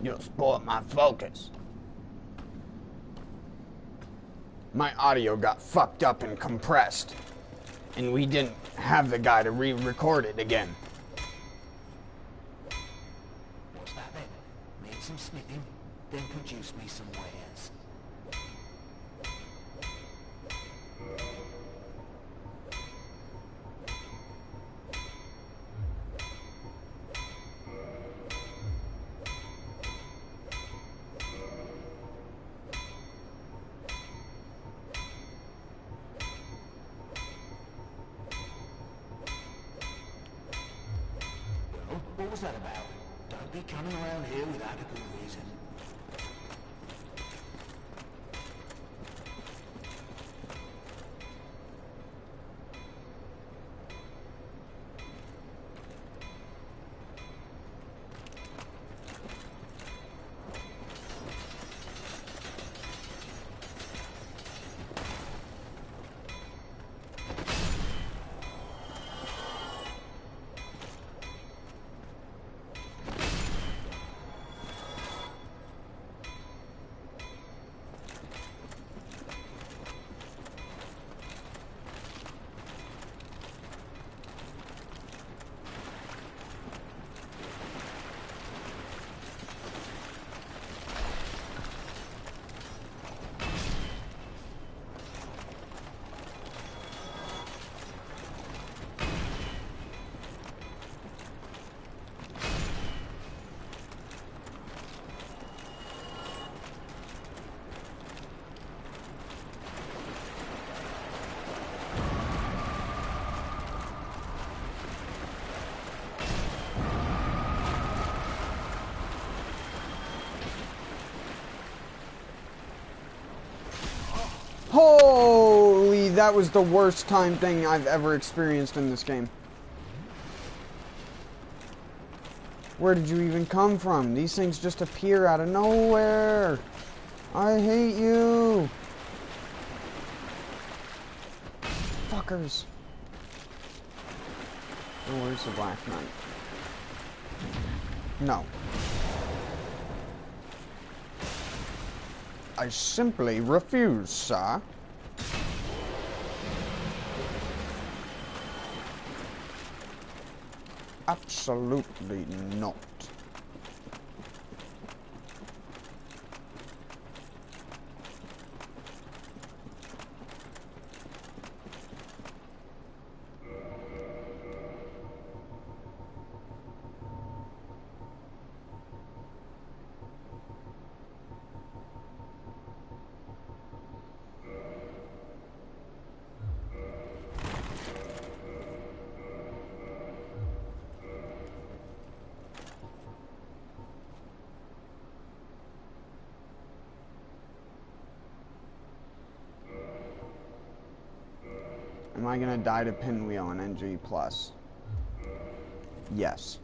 You spoiled my focus. My audio got fucked up and compressed. And we didn't have the guy to re-record it again. What's that then? Need some snipping? Then produce me some wares. What was that about? Don't be coming around here without a good reason. Holy, that was the worst time thing I've ever experienced in this game. Where did you even come from? These things just appear out of nowhere. I hate you. Fuckers. Oh, where's the Black Knight? No. I simply refuse, sir. Absolutely not. I gonna die to Pinwheel and NG+? Yes.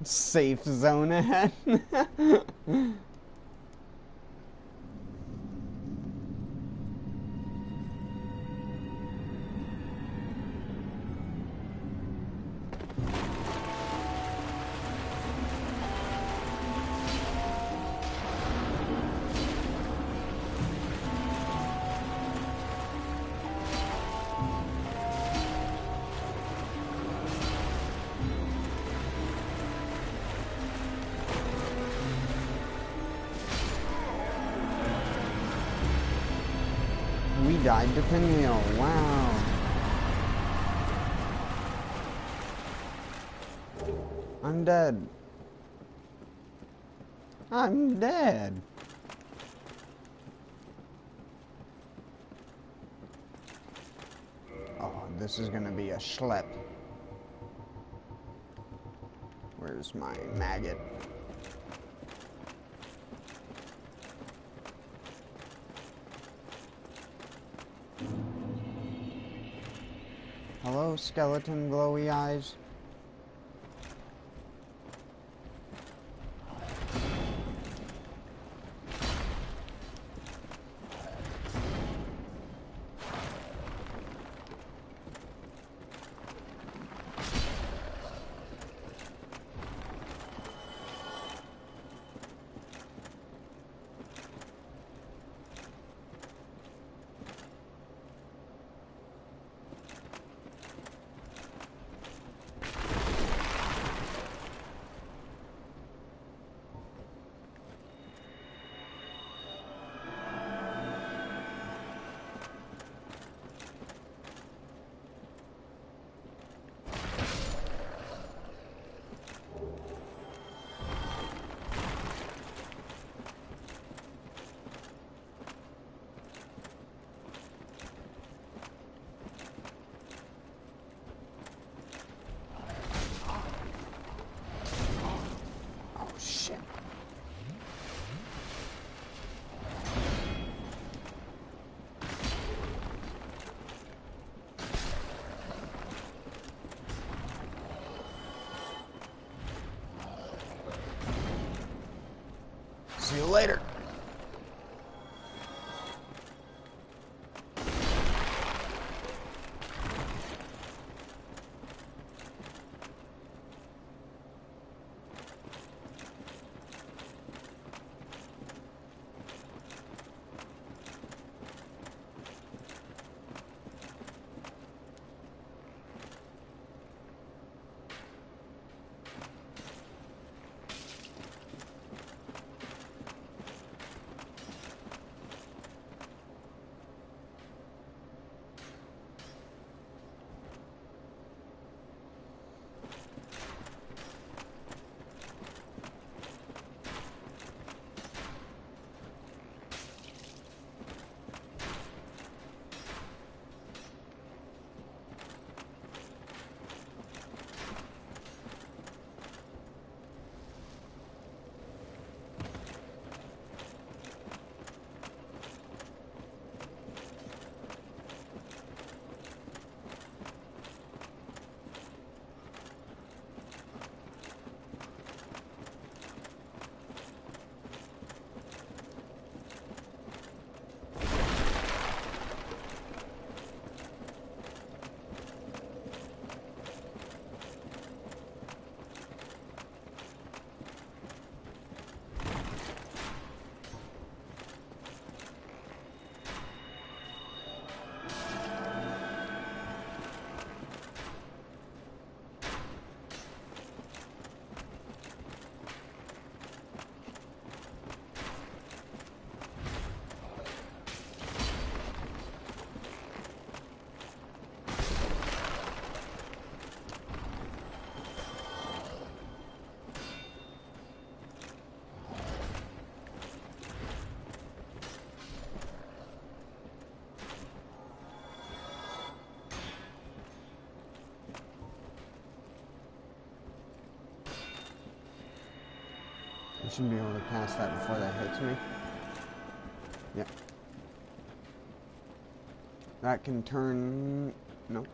Safe zone ahead. We died to Pinwheel. Wow. I'm dead. I'm dead. Oh, this is gonna be a schlep. Where's my maggot? Hello, skeleton glowy eyes. See you later. should be able to pass that before that hits me. Yep. That can turn... No.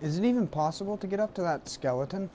Is it even possible to get up to that skeleton?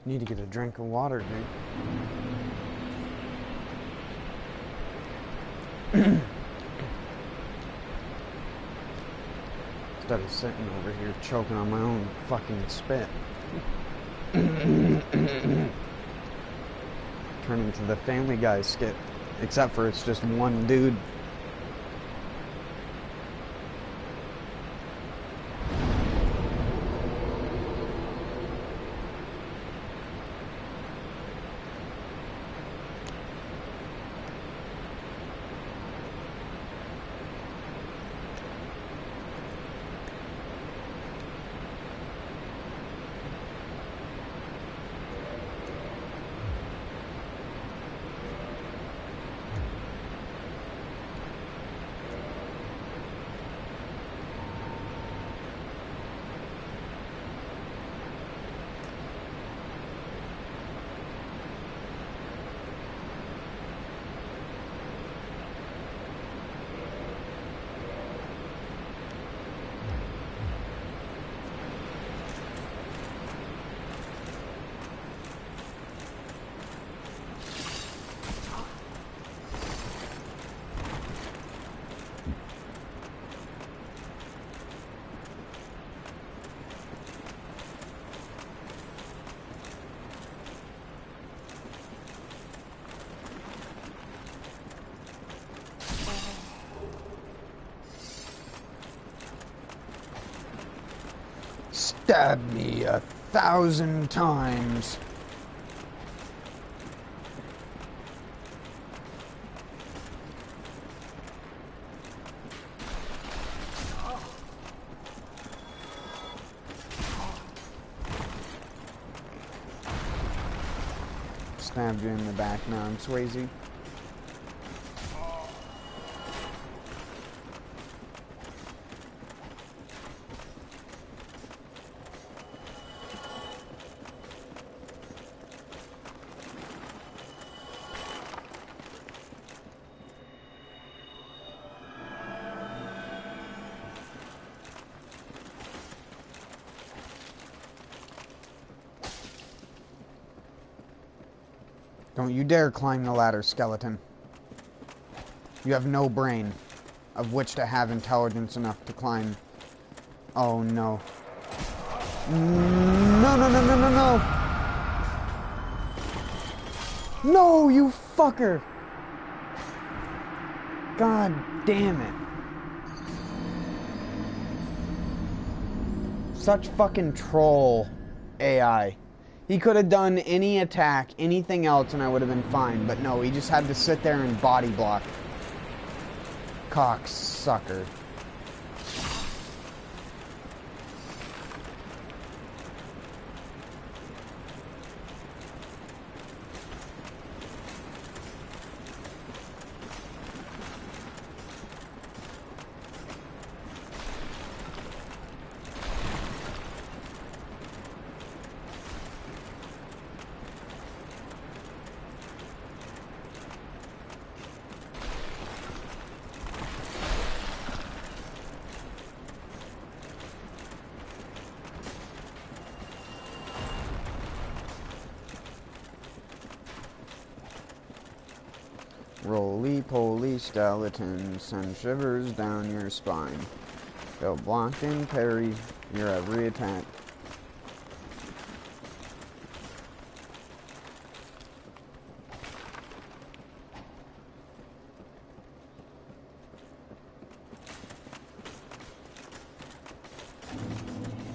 Need to get a drink of water, dude. Instead of sitting over here choking on my own fucking spit. Turning into the Family Guy skit. Except for it's just one dude. Stabbed me 1,000 times. Stabbed you in the back now, I'm Swayze. Don't you dare climb the ladder, skeleton. You have no brain of which to have intelligence enough to climb. Oh, no. No, no, no, no, no, no! No, you fucker! God damn it. Such fucking troll AI. He could have done any attack, anything else, and I would have been fine. But no, he just had to sit there and body block. Cocksucker. Roly-poly skeleton, send shivers down your spine. They'll block and parry your every attack.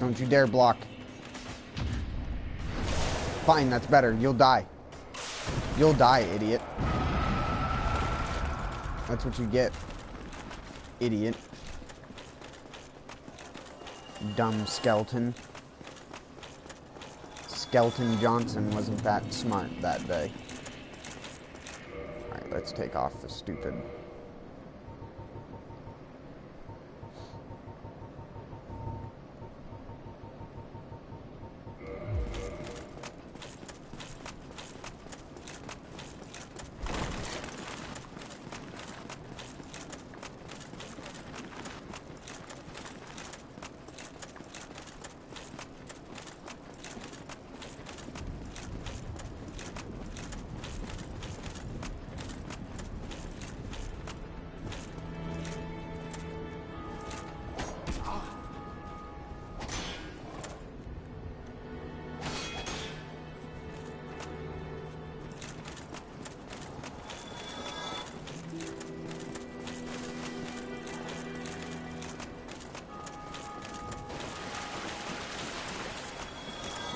Don't you dare block. Fine, that's better. You'll die. You'll die, idiot. That's what you get, idiot. Dumb skeleton. Skeleton Johnson wasn't that smart that day. Alright, let's take off the stupid...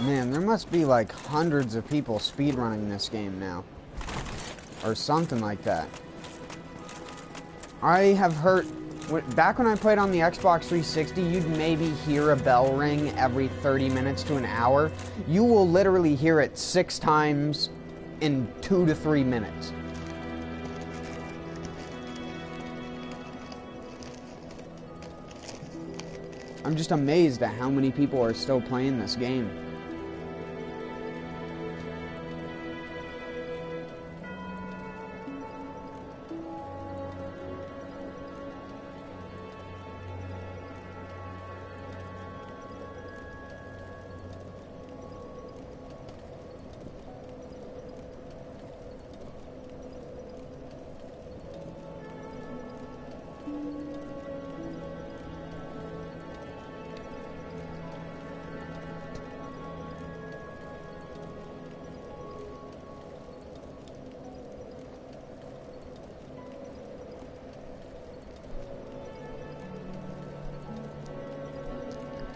Man, there must be like hundreds of people speedrunning this game now. Or something like that. I have heard... Back when I played on the Xbox 360, you'd maybe hear a bell ring every 30 minutes to an hour. You will literally hear it 6 times in 2 to 3 minutes. I'm just amazed at how many people are still playing this game.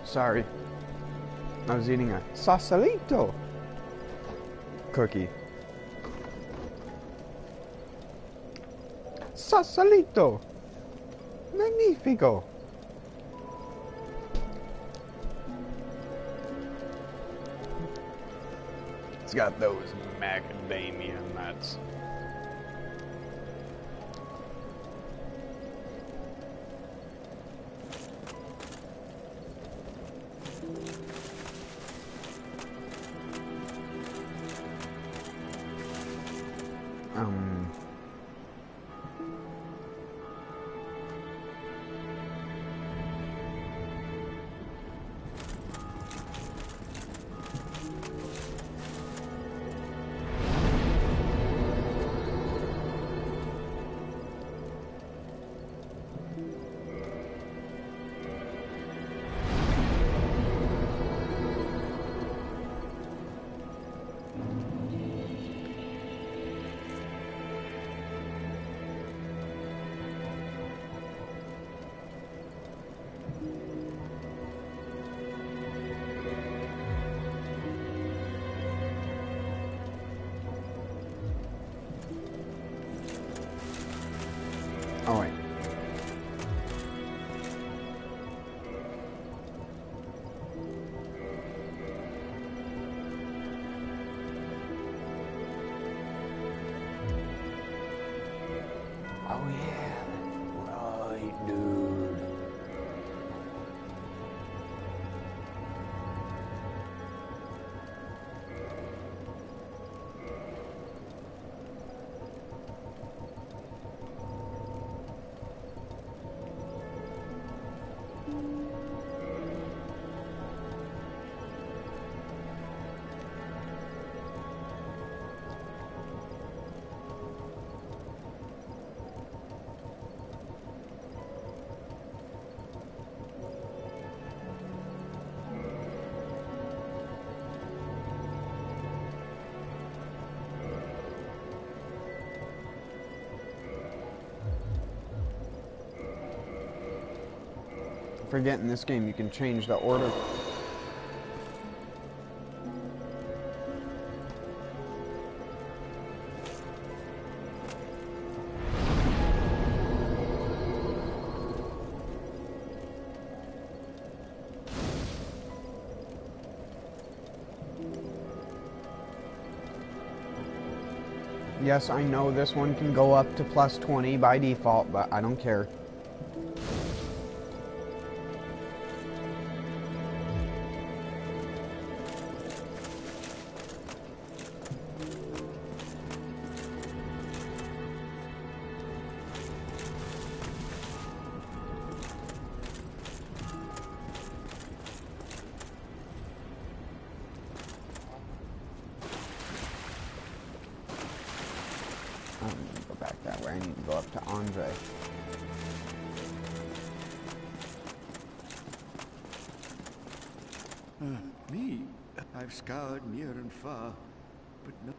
Sorry. I was eating a Sausalito cookie. Sausalito. Magnifico. It's got those macadamia nuts. forget in this game you can change the order. Yes, I know this one can go up to plus 20 by default, but I don't care. I need to go up to Andre. Me? I've scoured near and far, but no.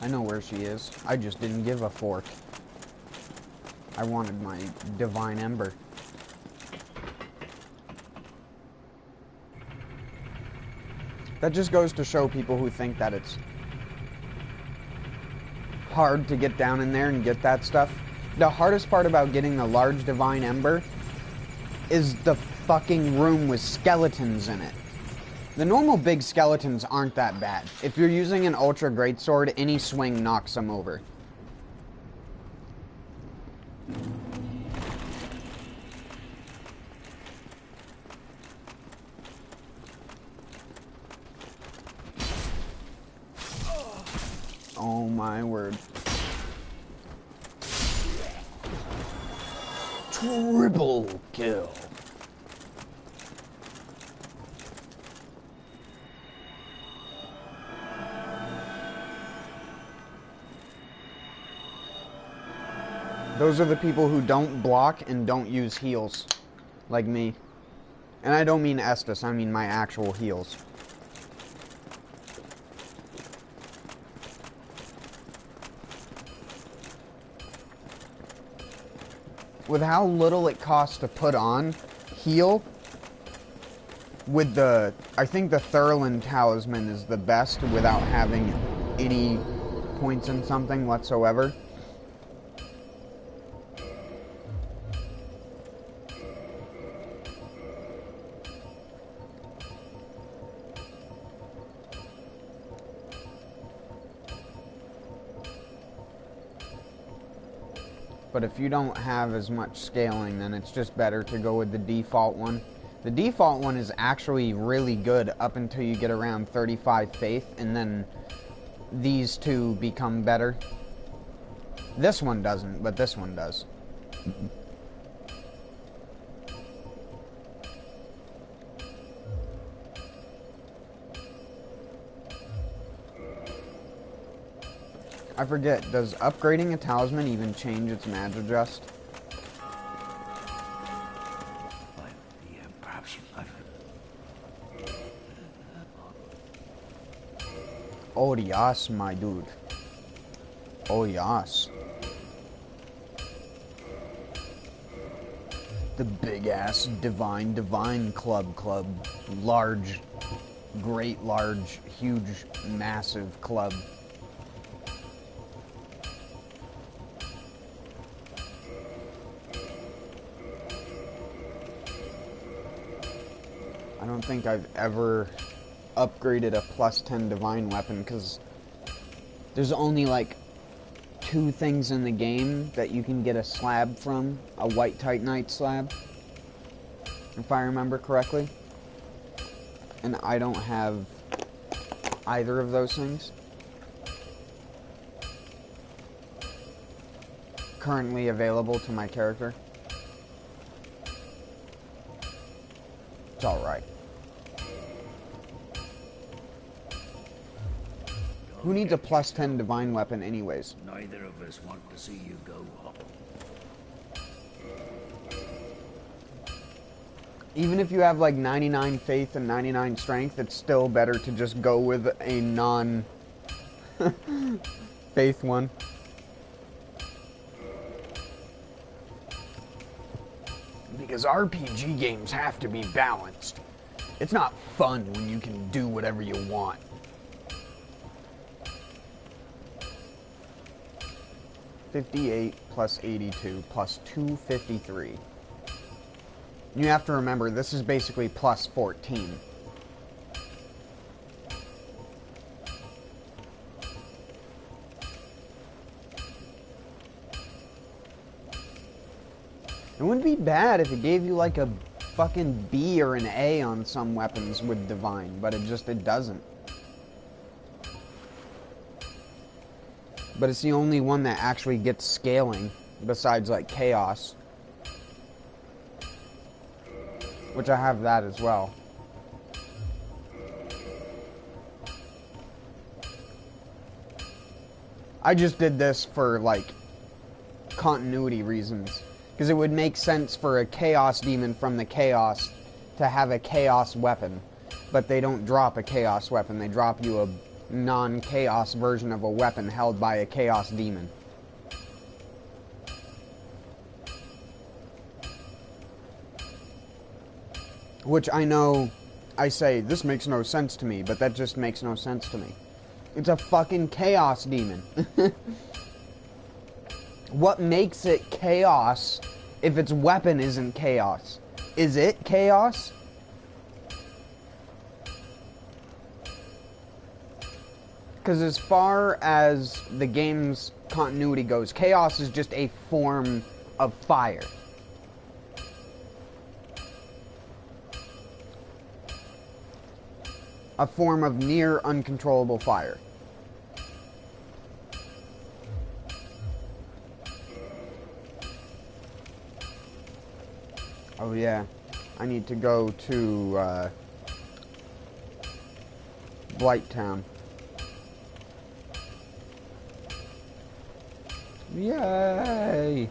I know where she is. I just didn't give a fork. I wanted my divine ember. That just goes to show people who think that it's hard to get down in there and get that stuff. The hardest part about getting the large divine ember is the fucking room with skeletons in it. The normal big skeletons aren't that bad. If you're using an ultra greatsword, any swing knocks them over. Oh my word. Triple kill. Those are the people who don't block and don't use heals, like me. And I don't mean Estus, I mean my actual heals. With how little it costs to put on heal, with the, I think the Thurland Talisman is the best without having any points in something whatsoever. But if you don't have as much scaling, then it's just better to go with the default one. The default one is actually really good up until you get around 35 faith, and then these two become better. This one doesn't, but this one does. I forget, does upgrading a talisman even change its mag adjust? Yeah, perhaps you might. Oh yes, my dude. Oh yes. The big ass divine club. Large, great large, huge, massive club. I don't think I've ever upgraded a plus 10 divine weapon because there's only like 2 things in the game that you can get a slab from, a white titanite slab, if I remember correctly. And I don't have either of those things currently available to my character. It's alright. Who needs a plus 10 divine weapon anyways? Neither of us want to see you go home. Even if you have like 99 faith and 99 strength, it's still better to just go with a non-faith one. because RPG games have to be balanced. It's not fun when you can do whatever you want. $58 plus 82 plus 253. You have to remember, this is basically plus 14. It wouldn't be bad if it gave you like a fucking B or an A on some weapons with Divine, but it doesn't. But it's the only one that actually gets scaling, besides like Chaos. Which I have that as well. I just did this for like continuity reasons. Because it would make sense for a Chaos Demon from the Chaos to have a Chaos weapon. But they don't drop a Chaos weapon, they drop you a non-Chaos version of a weapon held by a Chaos Demon. Which I know, I say, this makes no sense to me, but that just makes no sense to me. It's a fucking Chaos Demon. What makes it Chaos if its weapon isn't Chaos? Is it Chaos? Because as far as the game's continuity goes, Chaos is just a form of fire. A form of near uncontrollable fire. Oh yeah, I need to go to Blighttown. Yay!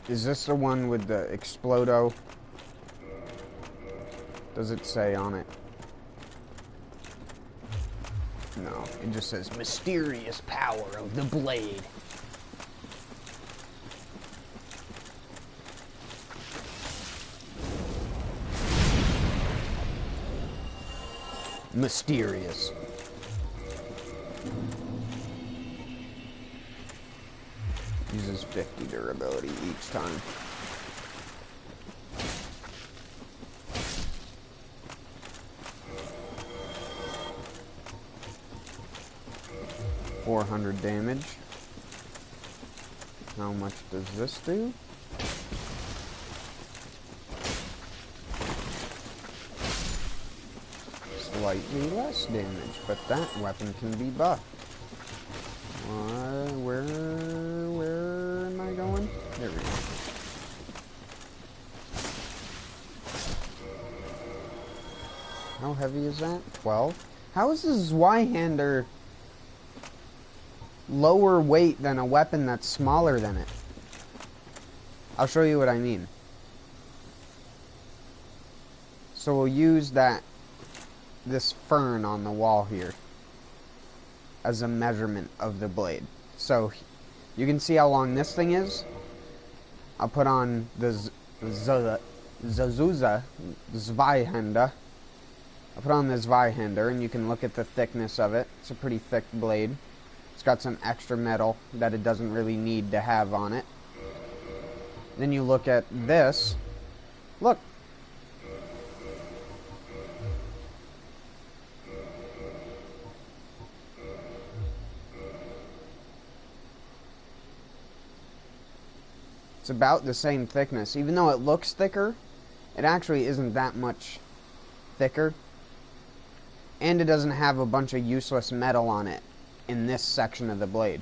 Is this the one with the Explodo? Does it say on it? No, it just says mysterious power of the blade. Mysterious. Uses 50 durability each time. $400 damage. How much does this do? Slightly less damage, but that weapon can be buffed. Where am I going? There we go. How heavy is that? 12? How is this Zweihander lower weight than a weapon that's smaller than it? I'll show you what I mean. So we'll use this fern on the wall here as a measurement of the blade. So you can see how long this thing is. I'll put on the Zweihander. I'll put on the Zweihander and you can look at the thickness of it. It's a pretty thick blade. It's got some extra metal that it doesn't really need to have on it. Then you look at this. Look, It's about the same thickness. Even though it looks thicker, it actually isn't that much thicker. And it doesn't have a bunch of useless metal on it in this section of the blade.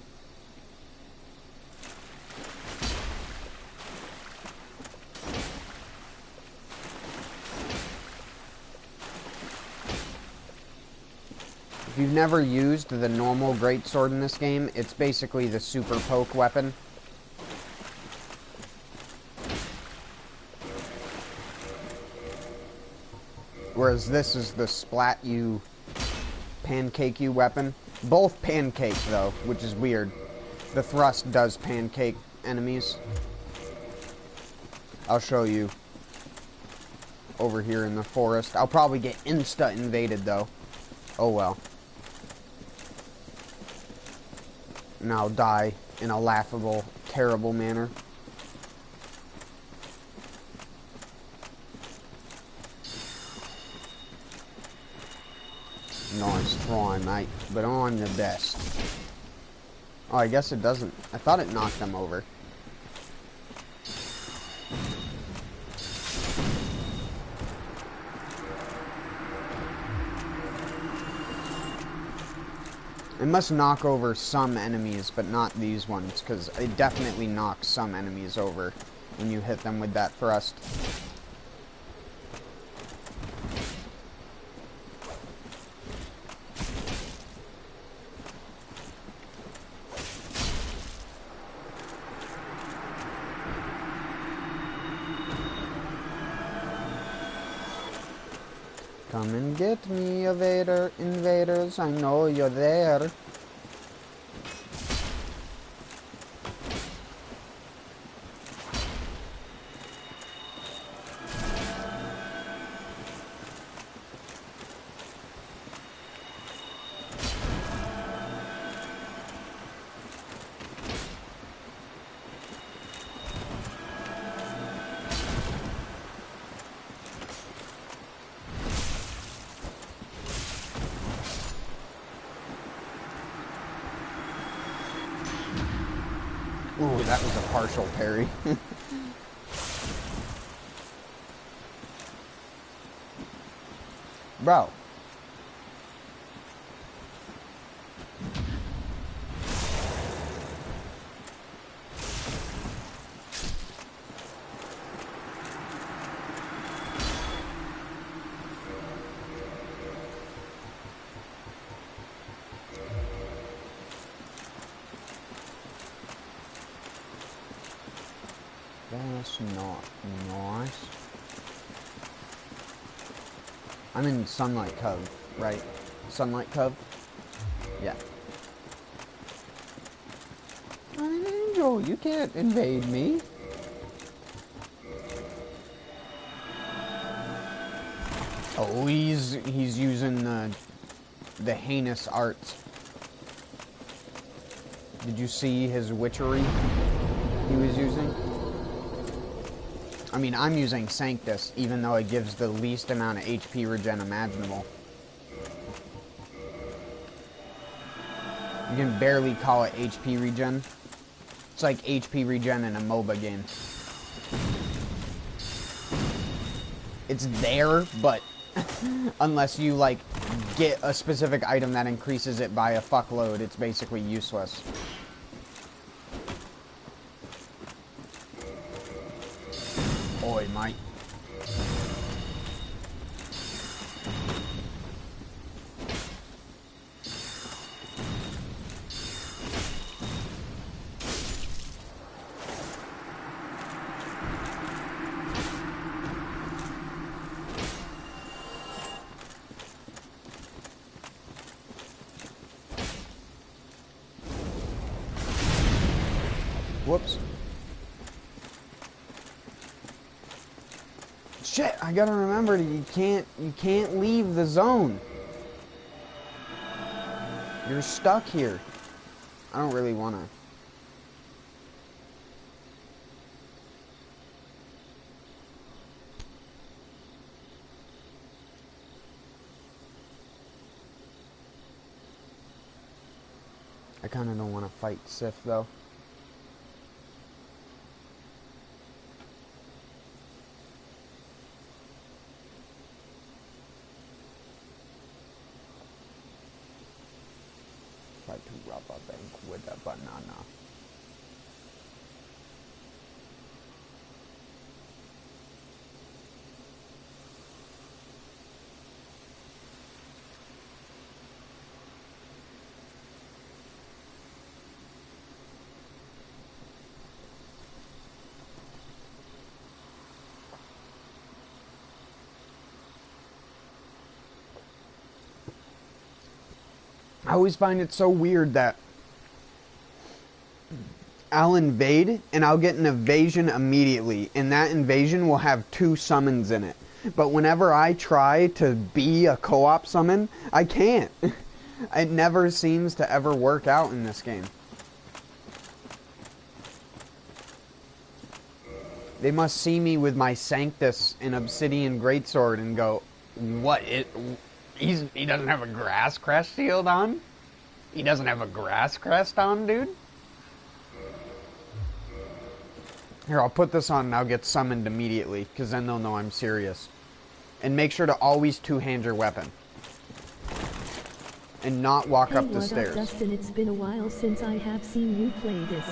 If you've never used the normal greatsword in this game, it's basically the super poke weapon. Whereas this is the splat you, pancake you weapon. Both pancake though, which is weird. The thrust does pancake enemies. I'll show you over here in the forest. I'll probably get insta invaded though. Oh well. And I'll die in a laughable, terrible manner. Nice try, mate, but I'm the best. Oh, I guess it doesn't. I thought it knocked them over. It must knock over some enemies, but not these ones, because it definitely knocks some enemies over when you hit them with that thrust. Come and get me, invaders, I know you're there. Ooh, that was a partial parry. Bro. That's not nice. I'm in Sunlight Cove, right? Sunlight Cove? Yeah. I'm an angel, you can't invade me. Oh, he's using the heinous arts. Did you see his witchery he was using? I mean, I'm using Sanctus, even though it gives the least amount of HP regen imaginable. You can barely call it HP regen. It's like HP regen in a MOBA game. It's there, but unless you, like, get a specific item that increases it by a fuckload, it's basically useless. Oi, mate. Whoops. Shit, I gotta remember that you can't leave the zone. You're stuck here. I don't really wanna. I kinda don't wanna fight Sif though. Try to rob a bank with a banana. I always find it so weird that I'll invade and I'll get an evasion immediately, and that invasion will have 2 summons in it. But whenever I try to be a co-op summon, I can't. It never seems to ever work out in this game. They must see me with my Sanctus and Obsidian Greatsword and go, what? He doesn't have a grass crest shield on? He doesn't have a grass crest on, dude? Here, I'll put this on and I'll get summoned immediately, because then they'll know I'm serious. And make sure to always two-hand your weapon. And not walk up the stairs. What up, Dustin? It's been a while since I have seen you play this.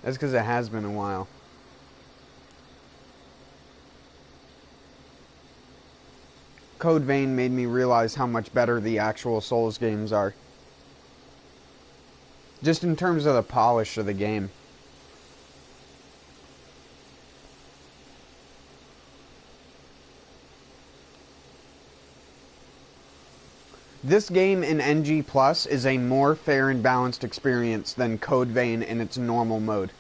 That's because it has been a while. Code Vein made me realize how much better the actual Souls games are. Just in terms of the polish of the game. This game in NG Plus is a more fair and balanced experience than Code Vein in its normal mode.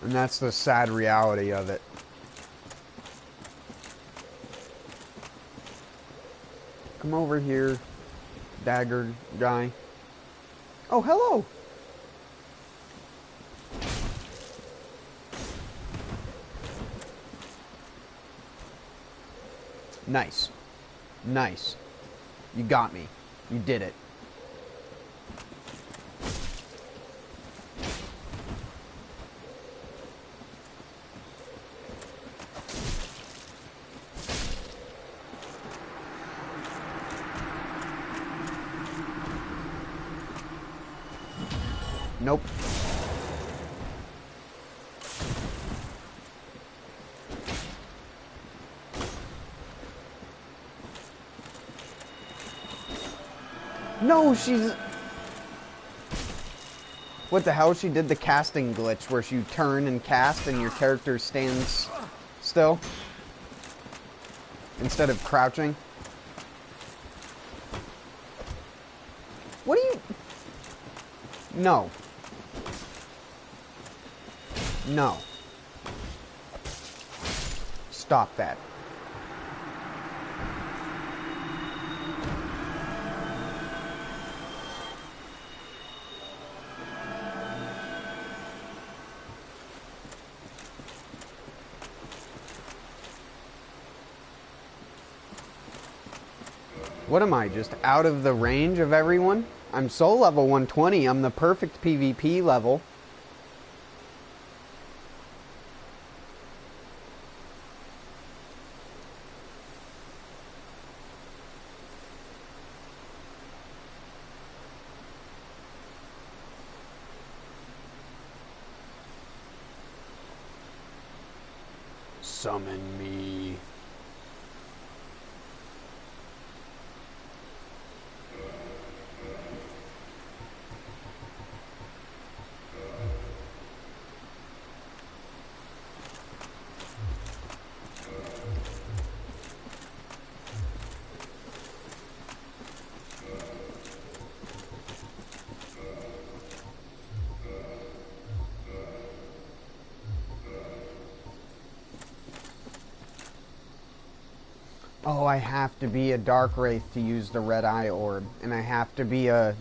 And that's the sad reality of it. Come over here, dagger guy. Oh, hello! Nice. Nice. You got me. You did it. Nope. No, she's... What the hell? She did the casting glitch where you turn and cast and your character stands still instead of crouching. What do you... No. No. Stop that. What am I, just out of the range of everyone? I'm soul level 120. I'm the perfect PvP level. Summon me. Oh, I have to be a Dark Wraith to use the Red Eye Orb, and I have to be a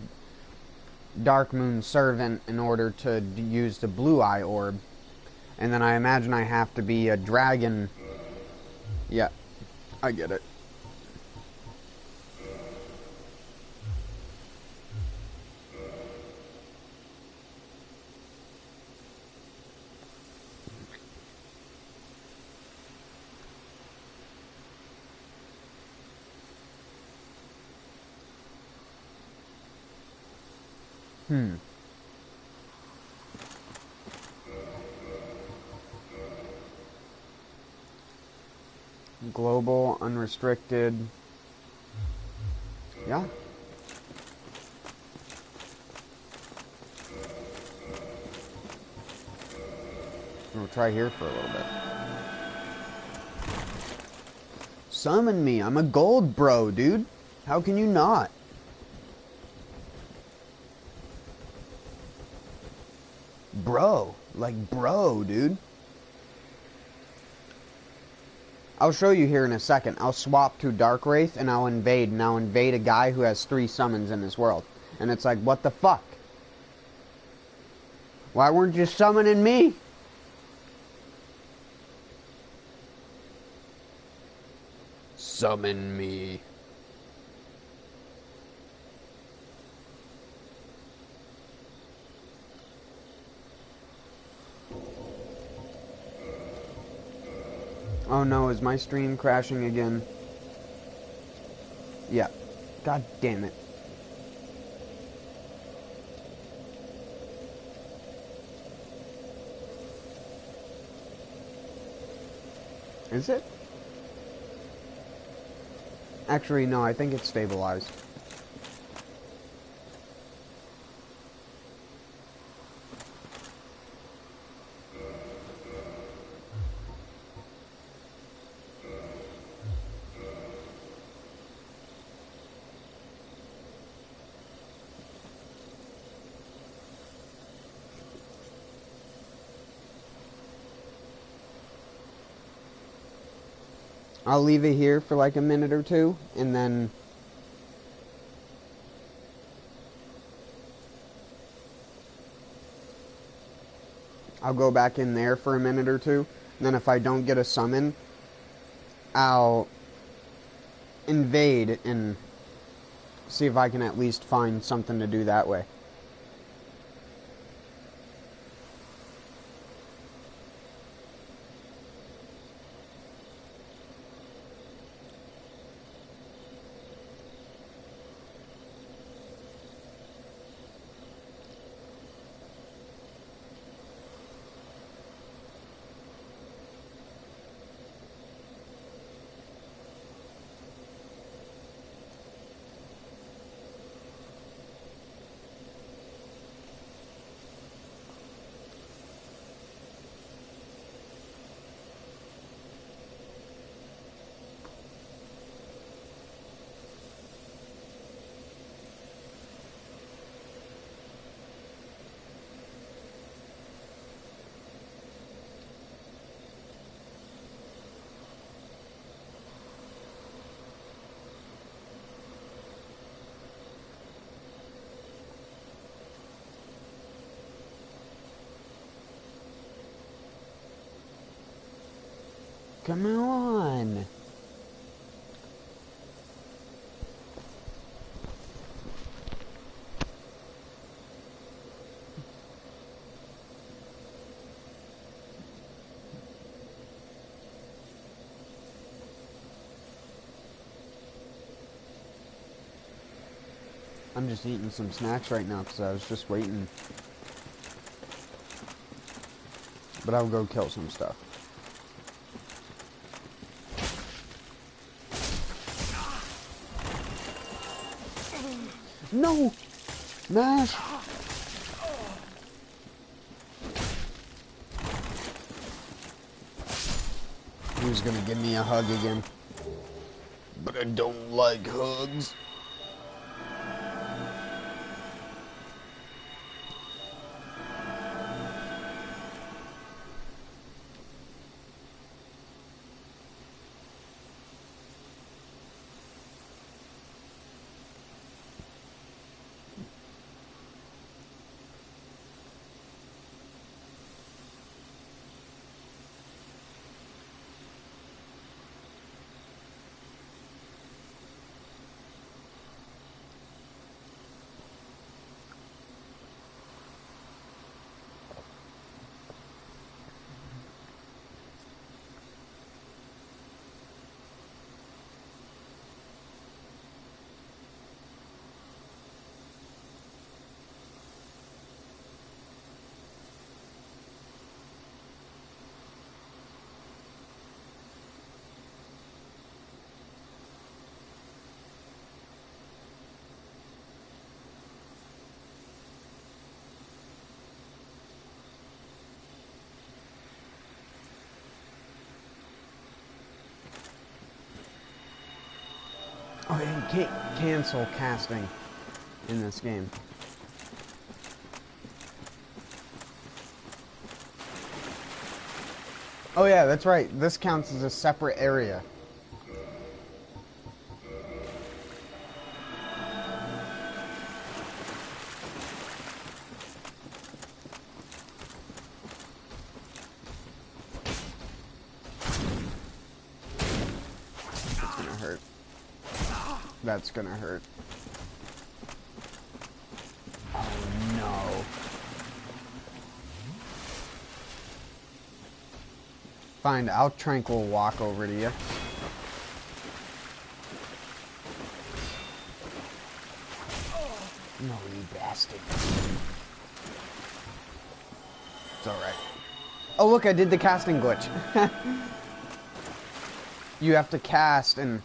Dark Moon Servant in order to use the Blue Eye Orb. And then I imagine I have to be a Dragon. Yeah, I get it. Global, unrestricted. Yeah. We'll try here for a little bit. Summon me. I'm a gold bro, dude. How can you not? Bro. Like, bro, dude. I'll show you here in a second. I'll swap to Dark Wraith and I'll invade. And I'll invade a guy who has 3 summons in his world. And it's like, what the fuck? Why weren't you summoning me? Summon me. Oh no, is my stream crashing again? Yeah. God damn it. Is it? Actually, no, I think it's stabilized. I'll leave it here for like a minute or two, and then I'll go back in there for a minute or two. And then if I don't get a summon, I'll invade and see if I can at least find something to do that way. Come on. I'm just eating some snacks right now because I was just waiting. But I'll go kill some stuff. No! Mash! Who's gonna give me a hug again? But I don't like hugs. can't cancel casting in this game. Oh yeah, that's right. This counts as a separate area. That's gonna hurt. That's gonna hurt. Oh no. Fine, I'll tranquil walk over to you. No, you bastard. It's alright. Oh look, I did the casting glitch. You have to cast and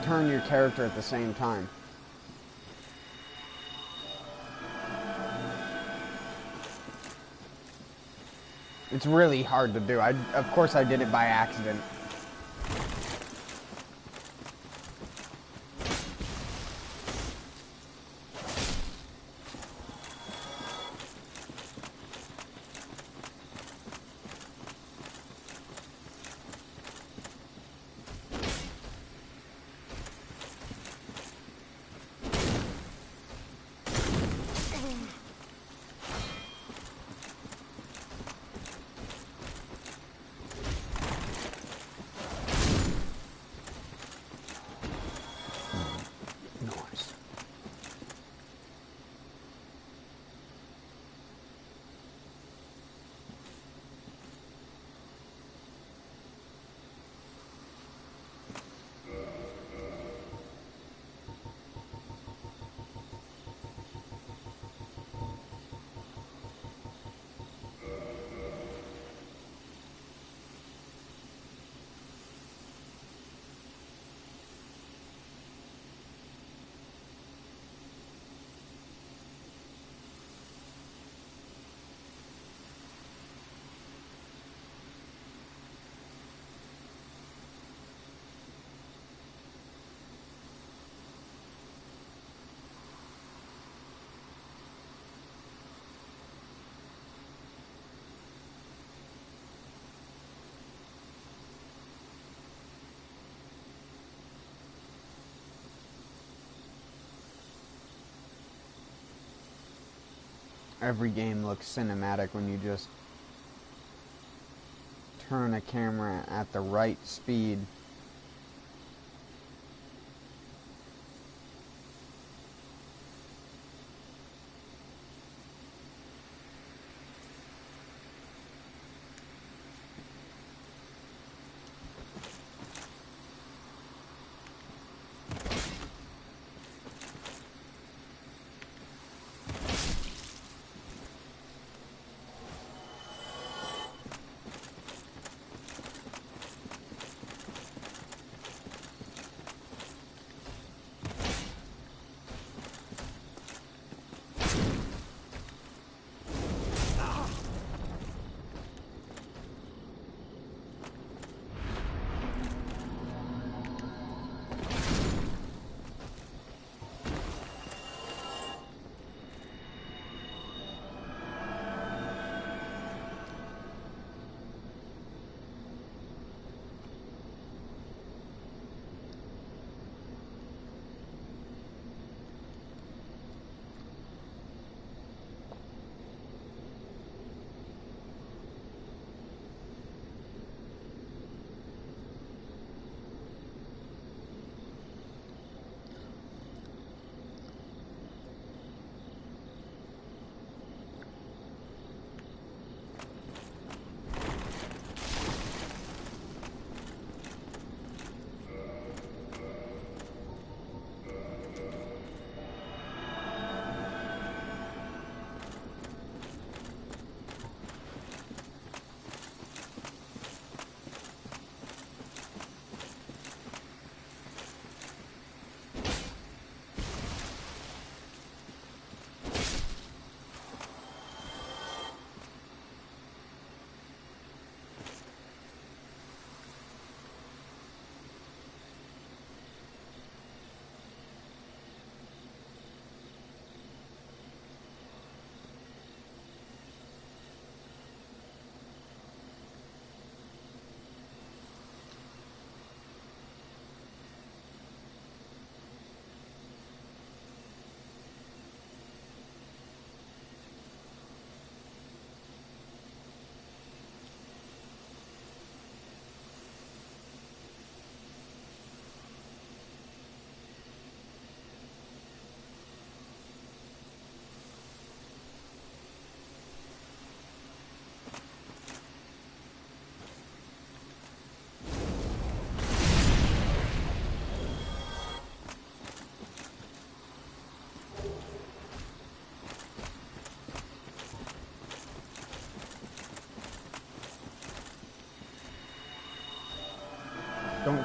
turn your character at the same time. It's really hard to do. Of course I did it by accident. Nice. Every game looks cinematic when you just turn a camera at the right speed.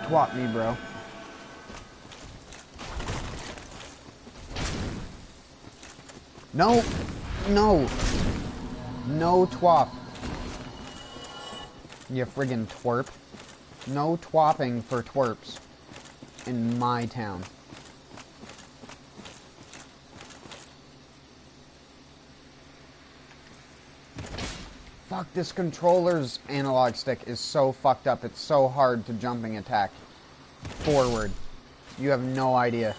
Twop me, bro. No! No! No twop. You friggin' twerp. No twopping for twerps in my town. Fuck, this controller's analog stick is so fucked up. It's so hard to jumping attack forward. You have no idea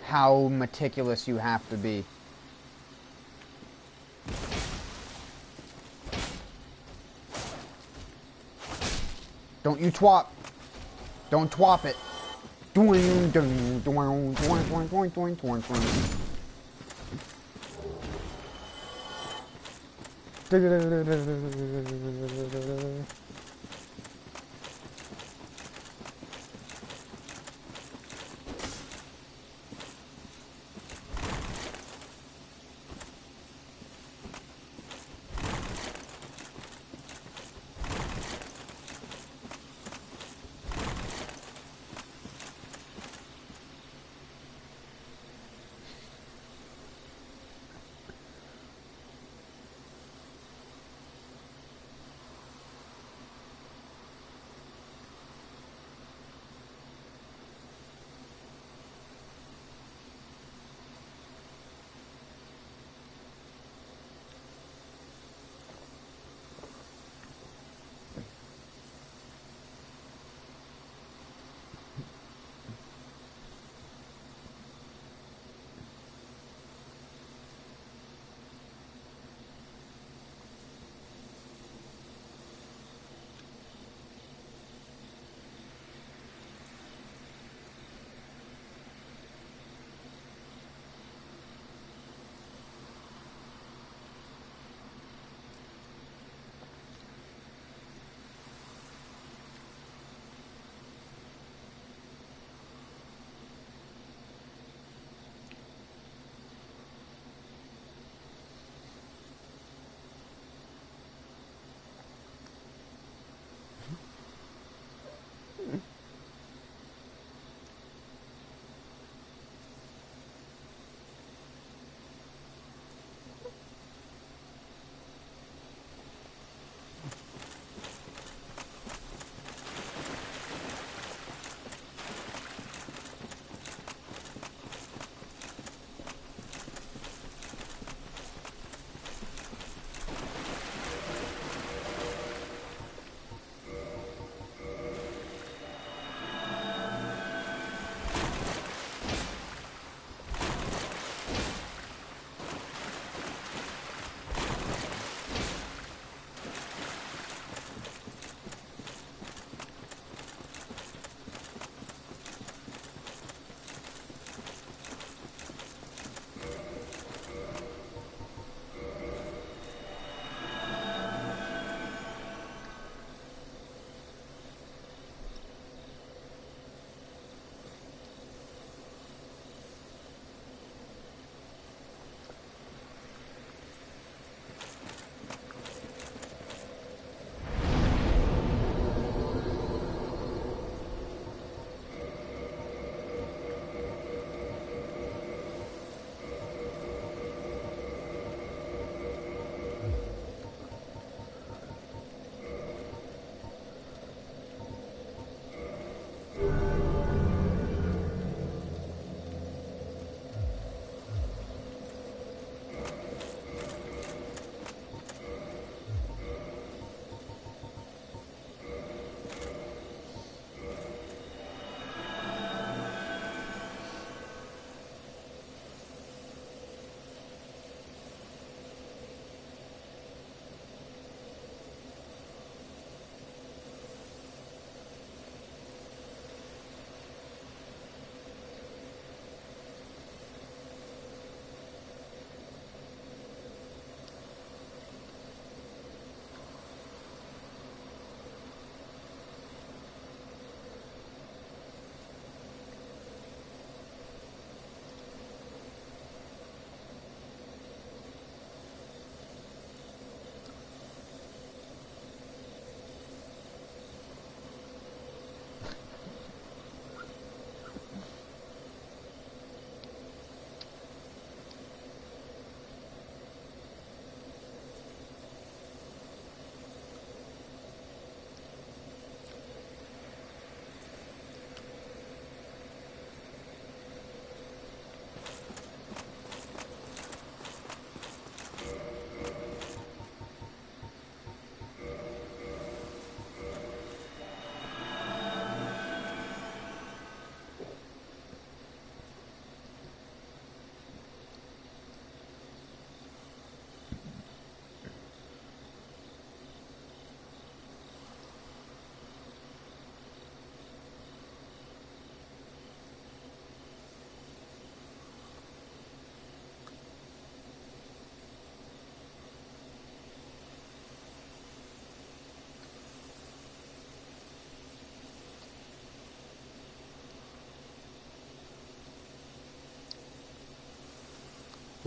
how meticulous you have to be. Don't you twop. Don't twop it.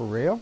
For real?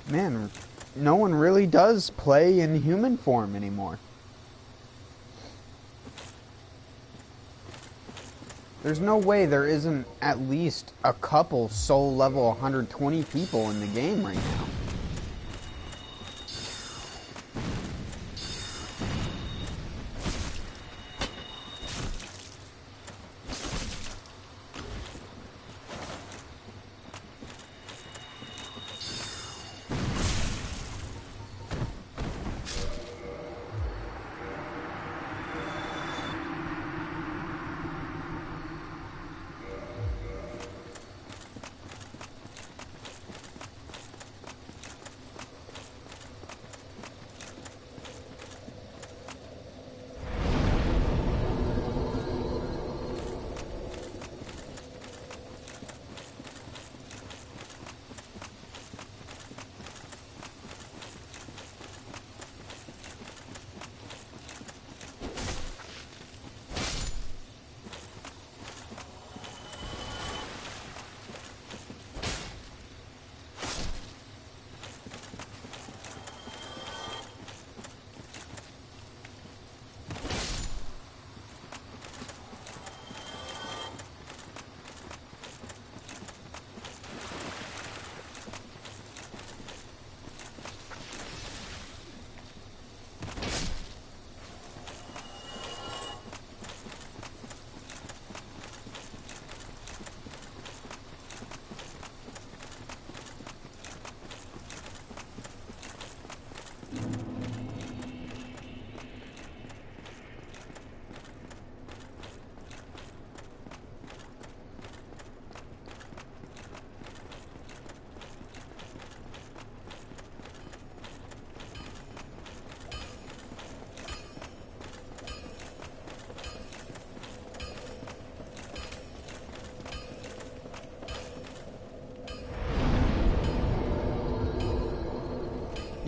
Man, no one really does play in human form anymore. There's no way there isn't at least a couple soul level 120 people in the game right now.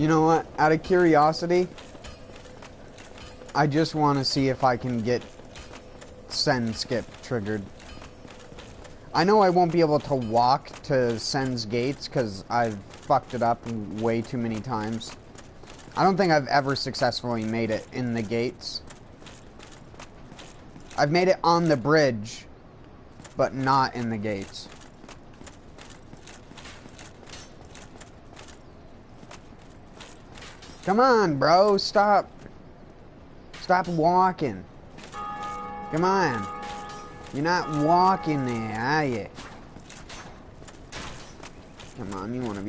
You know what? Out of curiosity, I just want to see if I can get send skip triggered. I know I won't be able to walk to Sen's gates because I've fucked it up way too many times. I don't think I've ever successfully made it in the gates. I've made it on the bridge, but not in the gates. Come on, bro, stop. Stop walking. Come on. You're not walking there, are you? Come on, you wanna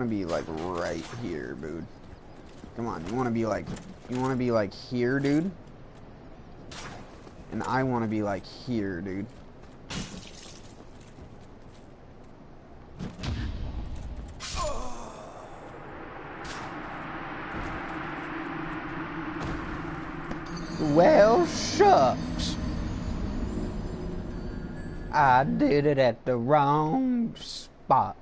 be like right here, dude. Come on, you wanna be like here, dude? And I wanna be like here, dude. Well, shucks. I did it at the wrong spot.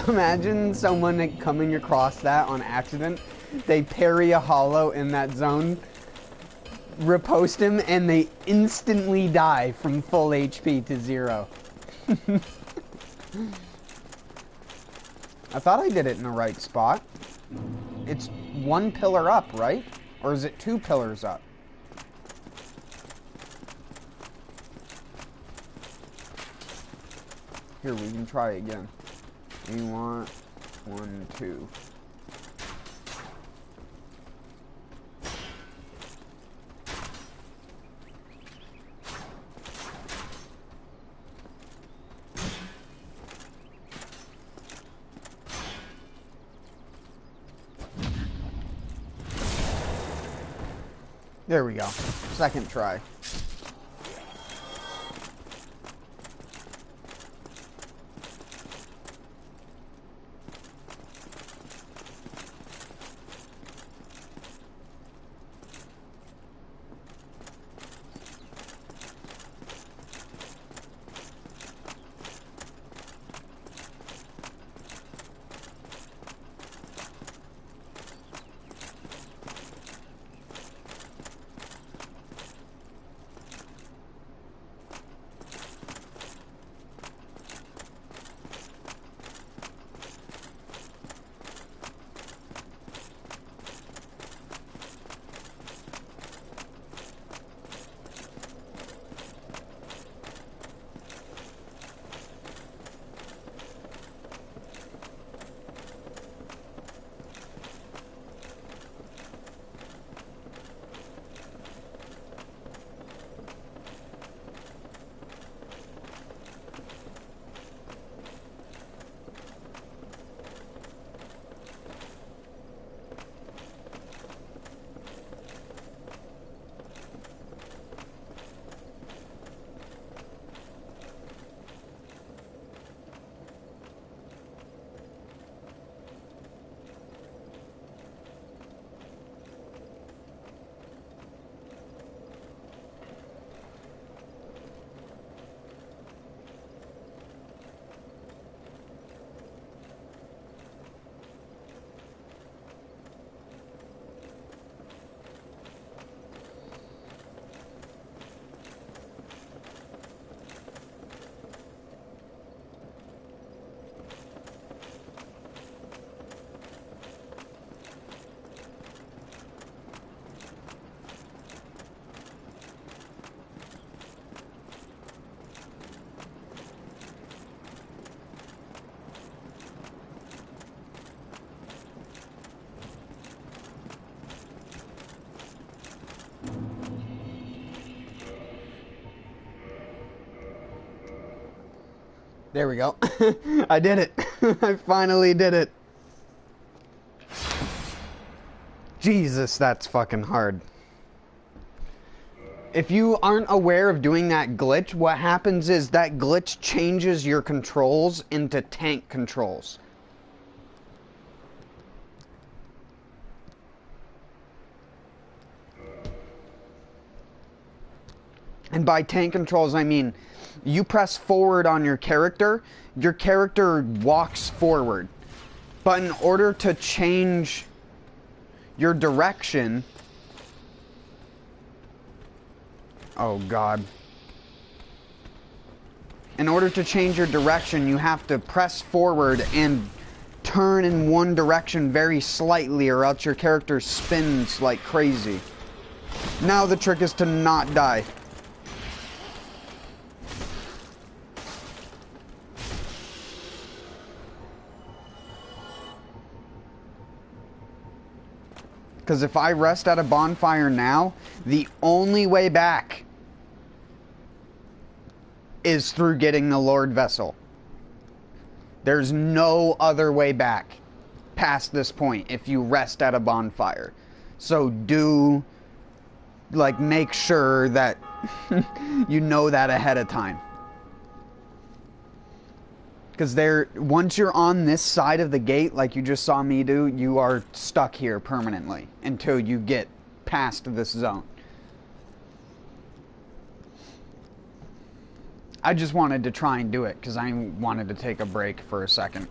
Imagine someone coming across that on accident. They parry a hollow in that zone, riposte him, and they instantly die from full HP to 0. I thought I did it in the right spot. It's 1 pillar up, right? Or is it 2 pillars up? Here, we can try again. We want 1, 2. There we go. Second try. There we go. I did it. I finally did it. Jesus, that's fucking hard. If you aren't aware of doing that glitch, what happens is that glitch changes your controls into tank controls. And by tank controls, I mean you press forward on your character walks forward. But in order to change your direction... Oh, God. In order to change your direction, you have to press forward and turn in one direction very slightly, or else your character spins like crazy. Now the trick is to not die. Because if I rest at a bonfire now, the only way back is through getting the Lord Vessel. There's no other way back past this point if you rest at a bonfire. So do, like, make sure that you know that ahead of time. Because once you're on this side of the gate, like you just saw me do, you are stuck here permanently until you get past this zone. I just wanted to try and do it because I wanted to take a break for a second.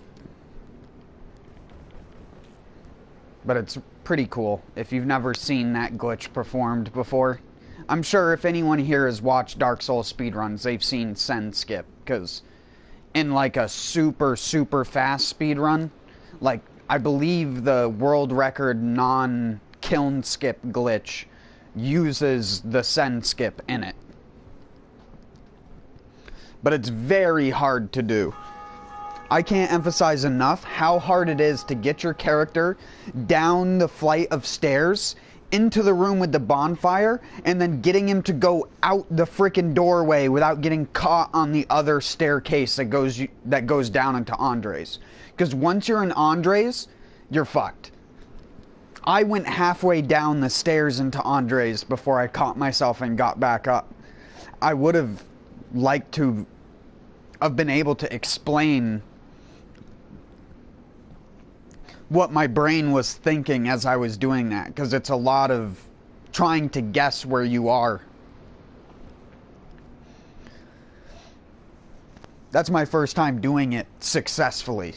But it's pretty cool if you've never seen that glitch performed before. I'm sure if anyone here has watched Dark Souls speedruns, they've seen Sen skip, because in like a super fast speedrun, like I believe the world record non-kiln skip glitch uses the Sen skip in it. But it's very hard to do. I can't emphasize enough how hard it is to get your character down the flight of stairs into the room with the bonfire, and then getting him to go out the frickin' doorway without getting caught on the other staircase that goes down into Andre's. Because once you're in Andre's, you're fucked. I went halfway down the stairs into Andre's before I caught myself and got back up. I would have liked to have been able to explain what my brain was thinking as I was doing that, because it's a lot of trying to guess where you are. That's my first time doing it successfully.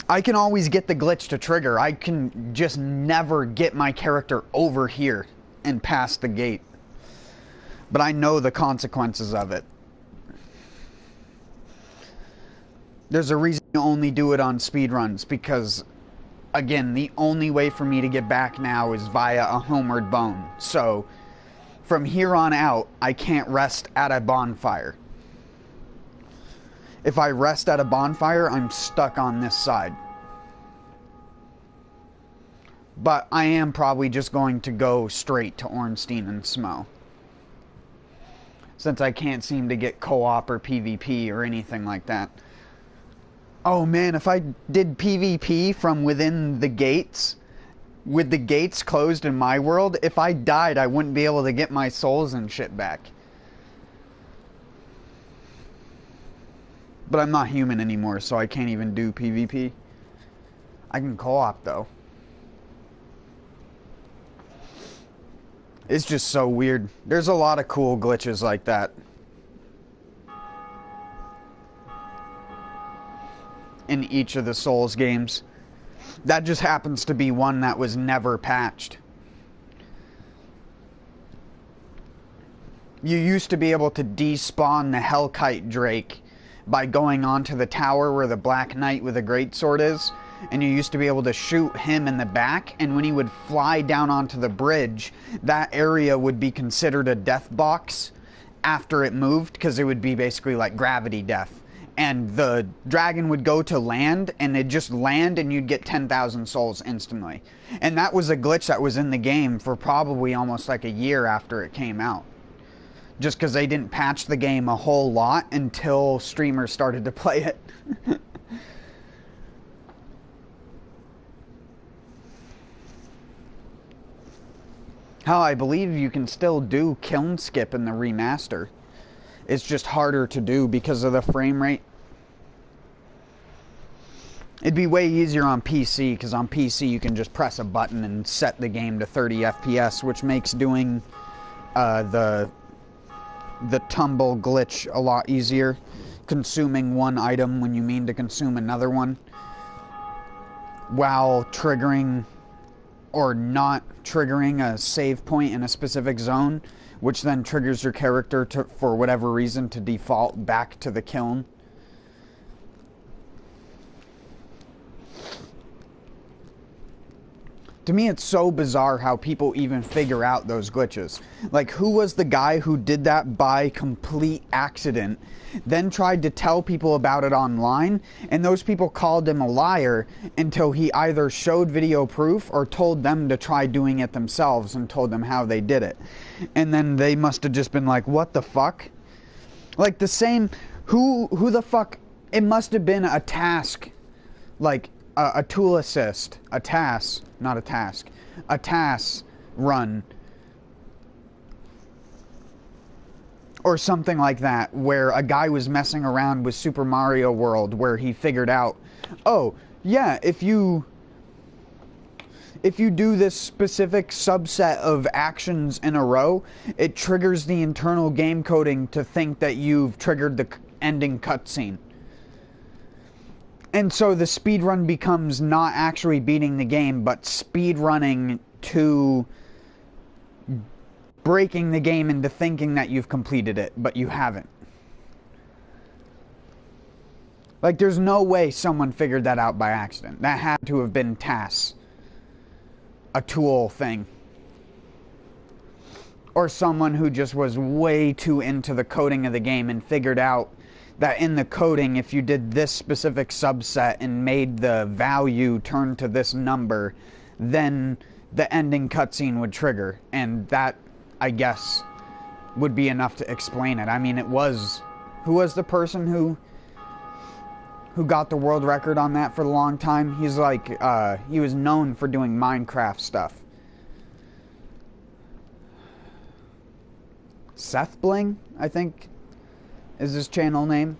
I can always get the glitch to trigger. I can just never get my character over here and past the gate. But I know the consequences of it. There's a reason you only do it on speedruns, because, again, the only way for me to get back now is via a homeward bone. So, from here on out, I can't rest at a bonfire. If I rest at a bonfire, I'm stuck on this side. But I am probably just going to go straight to Ornstein and Smo, since I can't seem to get co-op or PvP or anything like that. Oh man, if I did PvP from within the gates, with the gates closed in my world, if I died, I wouldn't be able to get my souls and shit back. But I'm not human anymore, so I can't even do PvP. I can co-op though. It's just so weird. There's a lot of cool glitches like that in each of the Souls games. That just happens to be one that was never patched. You used to be able to despawn the Hellkite Drake by going onto the tower where the Black Knight with a greatsword is, and you used to be able to shoot him in the back, and when he would fly down onto the bridge, that area would be considered a death box after it moved, because it would be basically like gravity death. And the dragon would go to land, and it'd just land, and you'd get 10,000 souls instantly. And that was a glitch that was in the game for probably almost like a year after it came out. Just because they didn't patch the game a whole lot until streamers started to play it. How I believe you can still do kiln skip in the remaster. It's just harder to do because of the frame rate. It'd be way easier on PC, because on PC you can just press a button and set the game to 30 FPS, which makes doing the tumble glitch a lot easier. Consuming one item when you mean to consume another one, while triggering or not triggering a save point in a specific zone, which then triggers your character to, for whatever reason, to default back to the kiln. To me, it's so bizarre how people even figure out those glitches. Like, who was the guy who did that by complete accident, then tried to tell people about it online, and those people called him a liar until he either showed video proof or told them to try doing it themselves and told them how they did it. And then they must have just been like, what the fuck? Like, the same, who the fuck, it must have been a task, like, a tool assist, a task, not a task, a task run, or something like that, where a guy was messing around with Super Mario World, where he figured out, oh, yeah, if you do this specific subset of actions in a row, it triggers the internal game coding to think that you've triggered the ending cutscene. And so the speedrun becomes not actually beating the game, but speedrunning to breaking the game into thinking that you've completed it, but you haven't. Like, there's no way someone figured that out by accident. That had to have been tasks. A tool thing. Or someone who just was way too into the coding of the game and figured out that in the coding, if you did this specific subset and made the value turn to this number, then the ending cutscene would trigger. And that, I guess, would be enough to explain it. I mean, it was... Who was the person who got the world record on that for a long time? He's like, he was known for doing Minecraft stuff. Seth Bling, I think, is his channel name.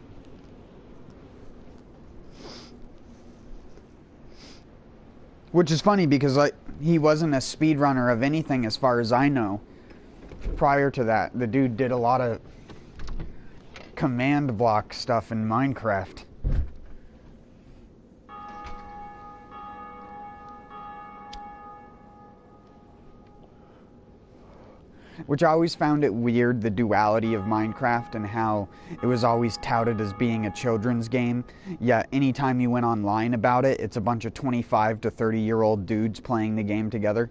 Which is funny because, like, he wasn't a speedrunner of anything as far as I know. Prior to that, the dude did a lot of command block stuff in Minecraft. Which I always found it weird, the duality of Minecraft and how it was always touted as being a children's game. Yet anytime you went online about it, it's a bunch of 25 to 30-year-old dudes playing the game together.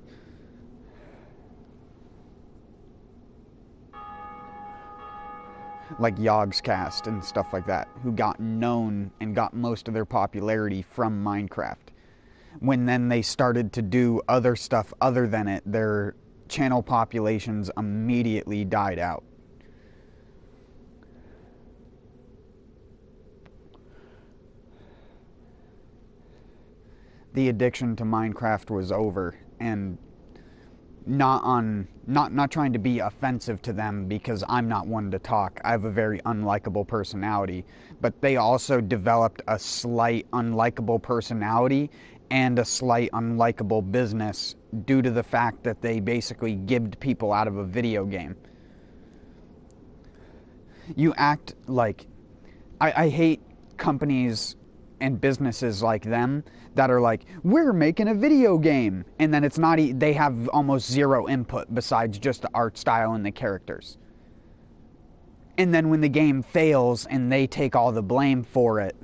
Like Yogscast and stuff like that, who got known and got most of their popularity from Minecraft. When then they started to do other stuff other than it, their channel populations immediately died out. The addiction to Minecraft was over, and not trying to be offensive to them because I'm not one to talk. I have a very unlikable personality, but they also developed a slight unlikable personality and a slight unlikable business due to the fact that they basically gibbed people out of a video game. You act like... I hate companies and businesses like them that are like, we're making a video game, and then it's not... they have almost zero input besides just the art style and the characters. And then when the game fails and they take all the blame for it,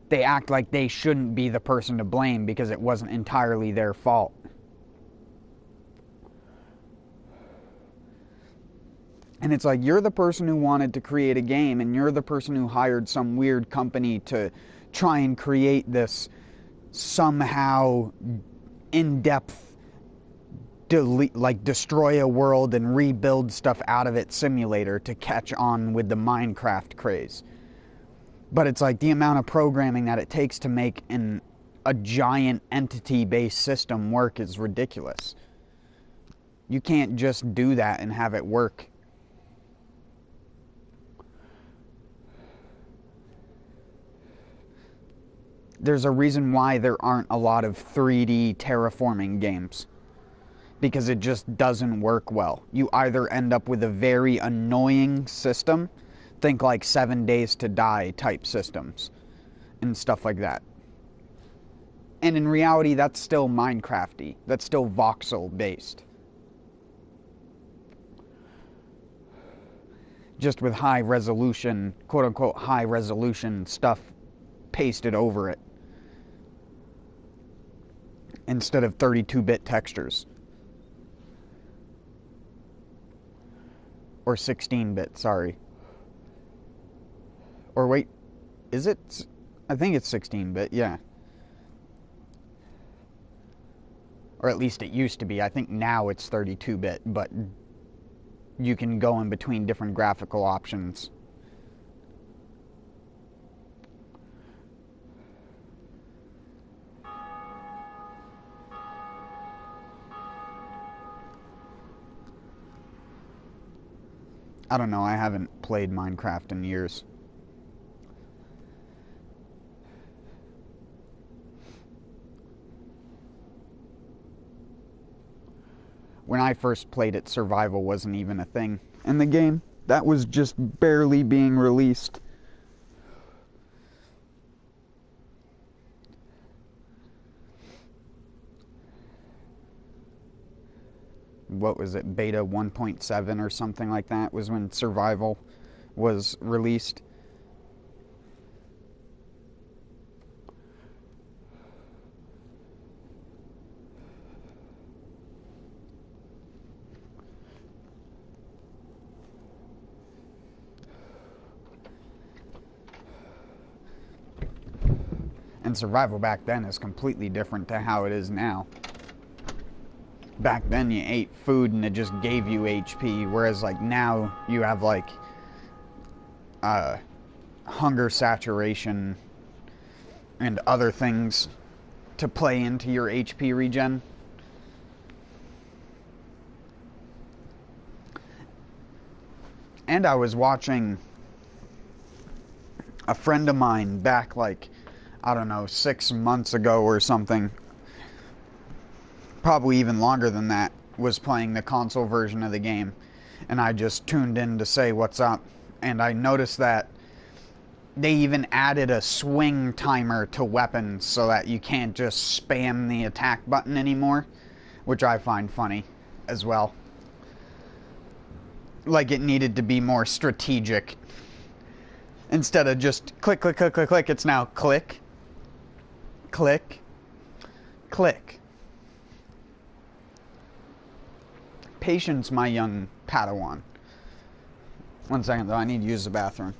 they act like they shouldn't be the person to blame because it wasn't entirely their fault. And it's like, you're the person who wanted to create a game, and you're the person who hired some weird company to try and create this somehow in-depth, destroy a world and rebuild stuff out of it simulator to catch on with the Minecraft craze. But it's like the amount of programming that it takes to make a giant entity-based system work is ridiculous. You can't just do that and have it work. There's a reason why there aren't a lot of 3D terraforming games. Because it just doesn't work well. You either end up with a very annoying system, think like 7 Days to Die type systems and stuff like that. And in reality, that's still Minecraft-y. That's still voxel based. Just with high resolution, quote unquote high resolution stuff pasted over it. instead of 32-bit textures. Or 16-bit, sorry. Or wait, is it? I think it's 16-bit, yeah. Or at least it used to be. I think now it's 32-bit, but you can go in between different graphical options. I don't know, I haven't played Minecraft in years. When I first played it, survival wasn't even a thing in the game. That was just barely being released. What was it, beta 1.7 or something like that was when survival was released. And survival back then is completely different to how it is now. Back then you ate food and it just gave you HP, whereas like now you have like hunger saturation and other things to play into your HP regen. And I was watching a friend of mine back like, I don't know, 6 months ago or something, probably even longer than that, was playing the console version of the game, and I just tuned in to say what's up, and I noticed that they even added a swing timer to weapons so that you can't just spam the attack button anymore, which I find funny as well. Like it needed to be more strategic. Instead of just click, click, click, click, click, it's now click, click, click. Patience, my young Padawan. 1 second though, I need to use the bathroom.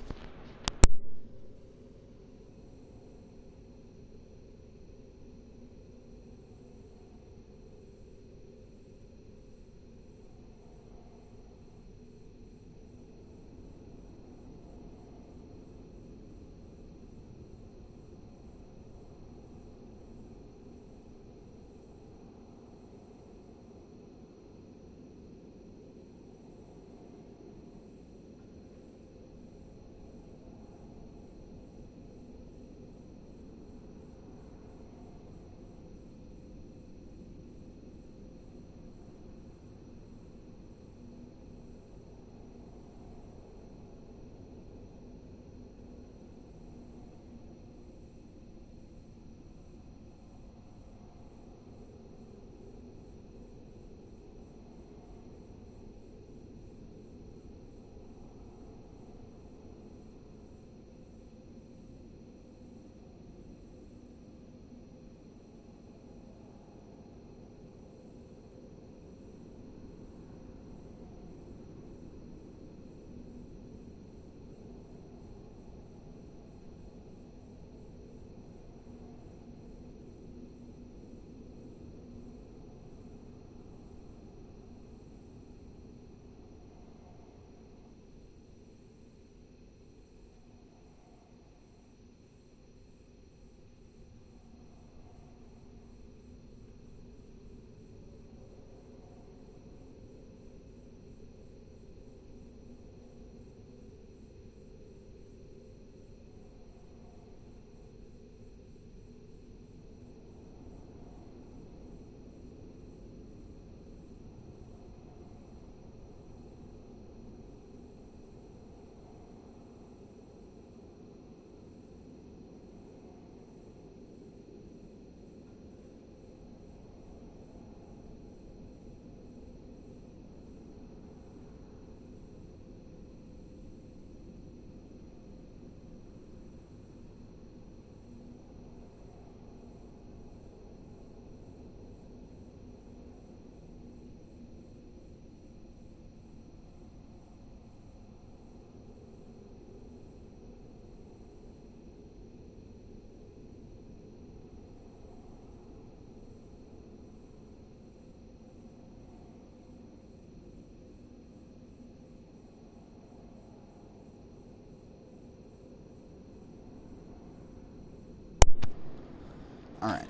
Alright.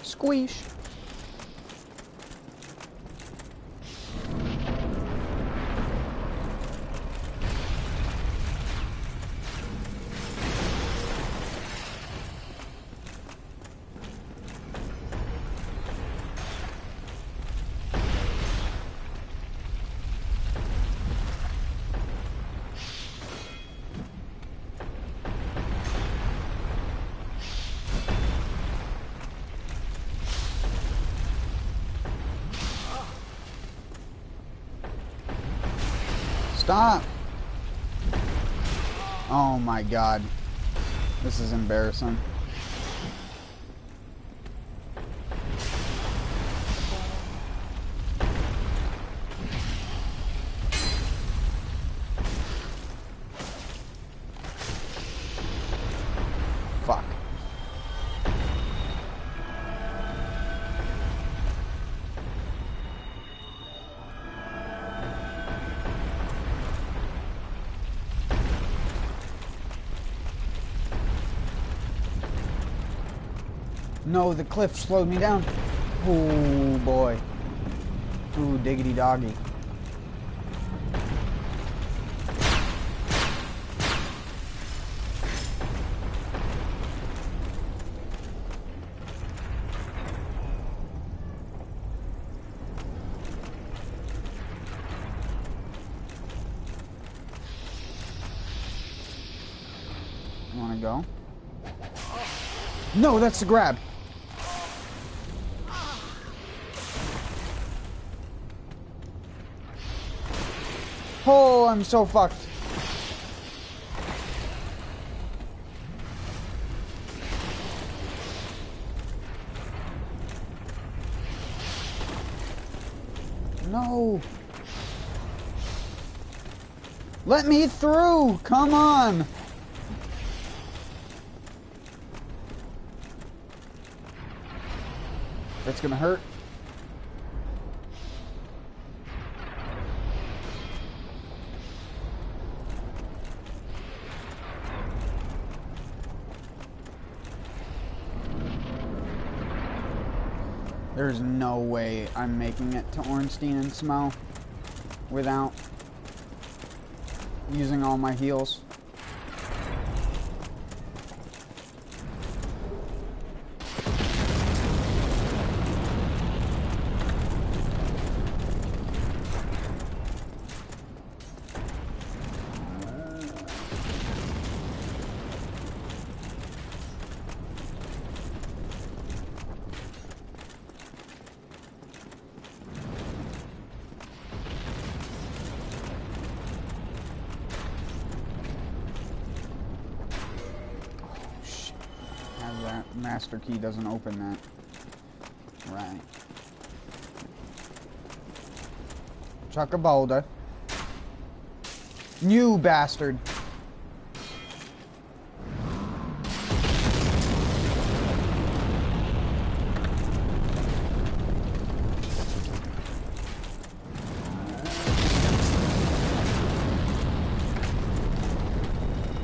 Squeeze. Stop! Oh my god. This is embarrassing. Fuck. No, the cliff slowed me down. Oh boy. Ooh, diggity doggy. You wanna go? No, that's the grab. Oh, I'm so fucked. No. Let me through. Come on. That's gonna hurt. There's no way I'm making it to Ornstein and Smo without using all my heals. Master key doesn't open that. Right. Chuck a boulder. You bastard.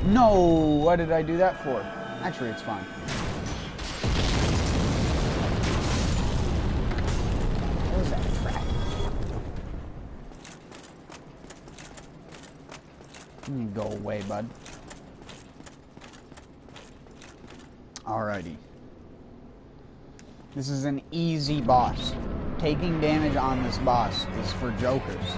No, what did I do that for? Actually, it's fine. You go away, bud. Alrighty. This is an easy boss. Taking damage on this boss is for jokers.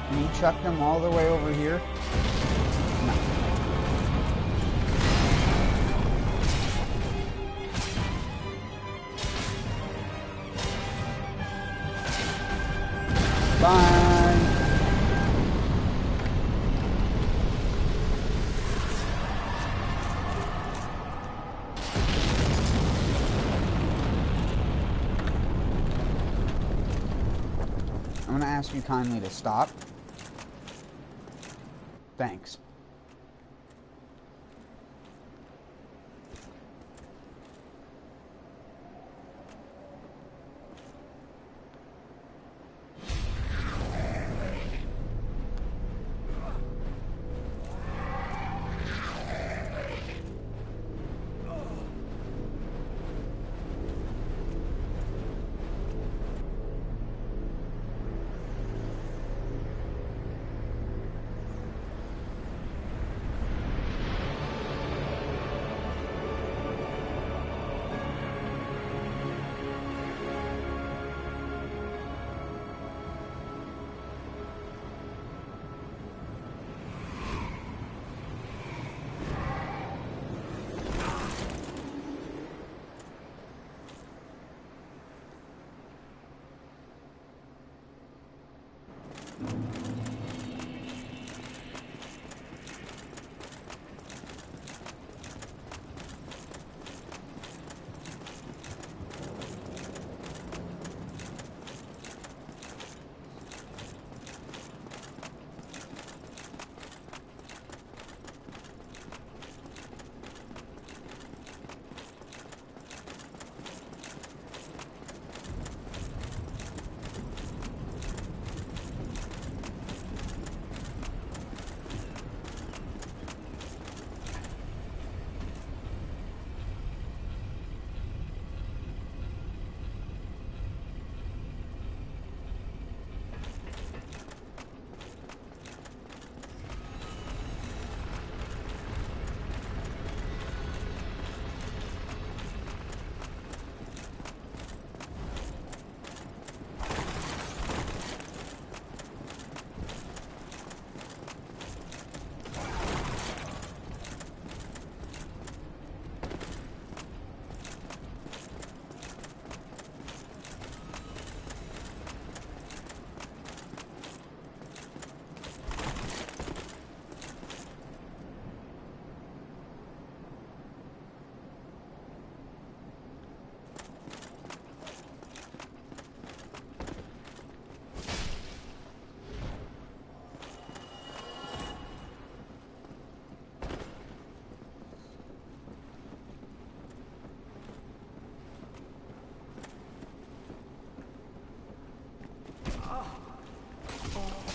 Can you chuck them all the way over here? No. Bye. I'm going to ask you kindly to stop. Thanks.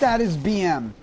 That is BM.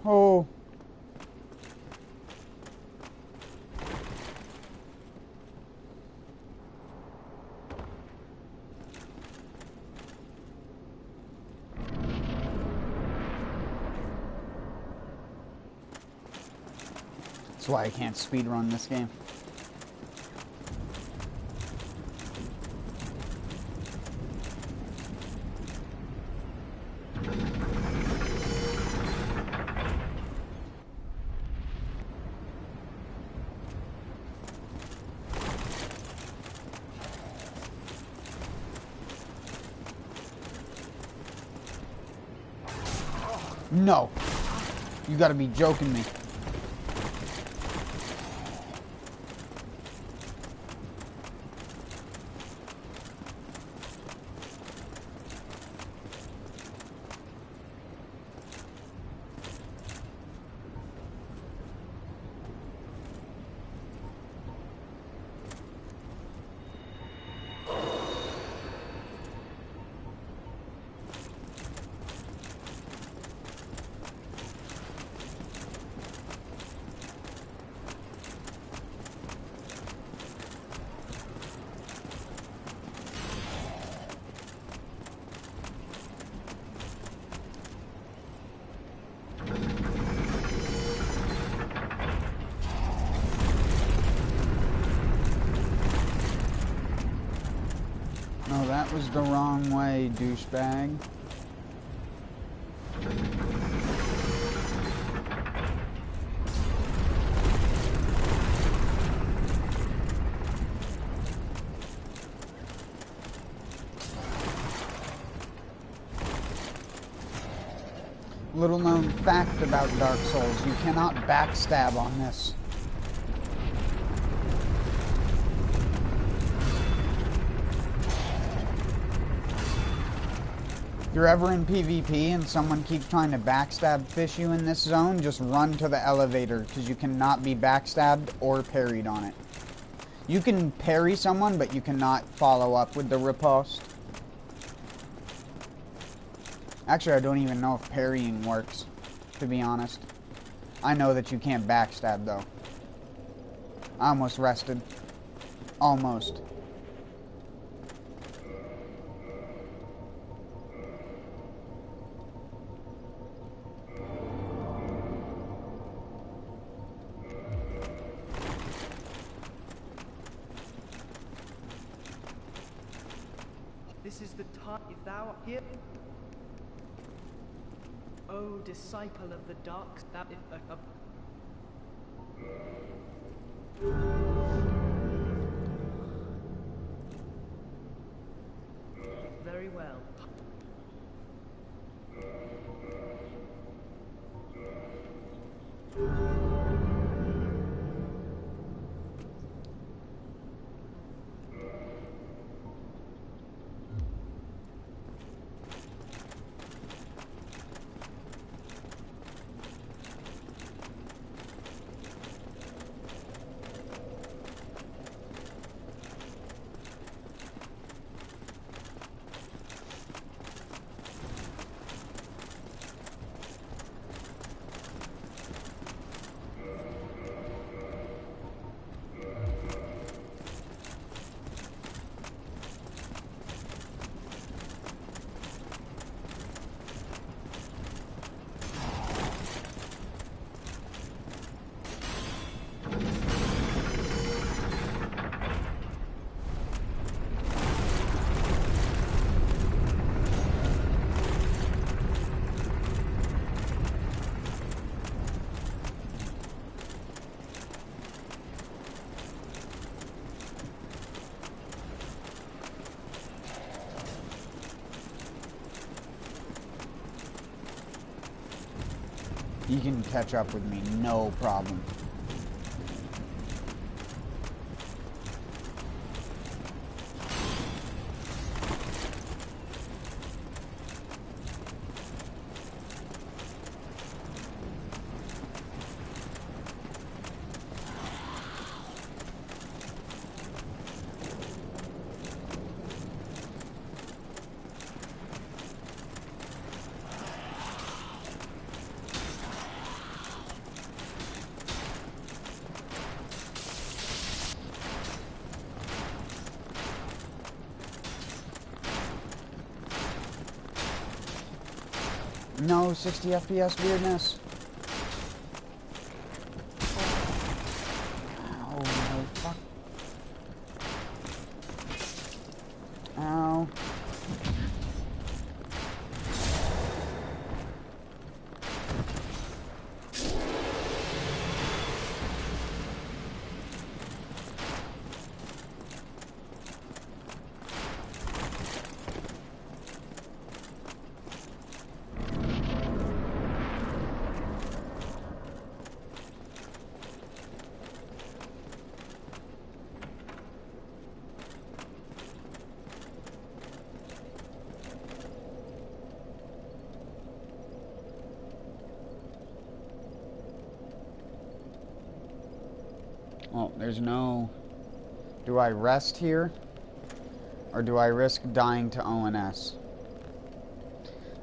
Oh. That's why I can't speedrun this game. No. You gotta be joking me. No, that was the wrong way, douchebag. Little known fact about Dark Souls, you cannot backstab on this. If you're ever in PvP and someone keeps trying to backstab fish you in this zone, just run to the elevator, because you cannot be backstabbed or parried on it. You can parry someone, but you cannot follow up with the riposte. Actually, I don't even know if parrying works, to be honest. I know that you can't backstab, though. I almost rested. Almost. This is the time, if thou here, O disciple of the dark, that if very well. You can catch up with me, no problem. No 60 FPS weirdness. Ow, no, fuck. Ow. Oh, there's no... Do I rest here? Or do I risk dying to ONS?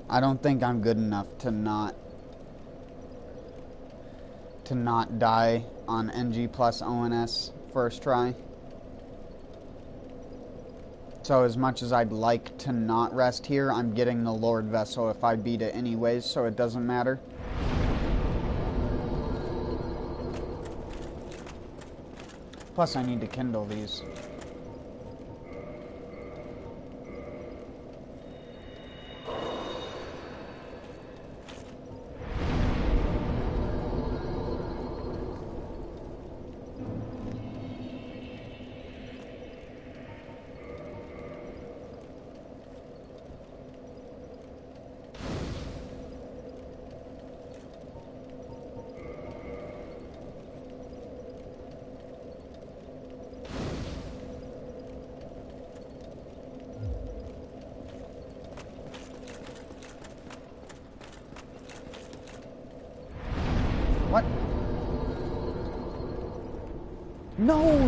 I don't think I'm good enough to not die on NG plus ONS first try. So as much as I'd like to not rest here, I'm getting the Lord Vessel if I beat it anyways, so it doesn't matter. Plus I need to kindle these. What? No,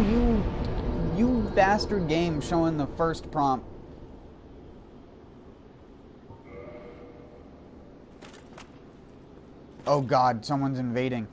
you bastard game showing the first prompt. Oh god, someone's invading.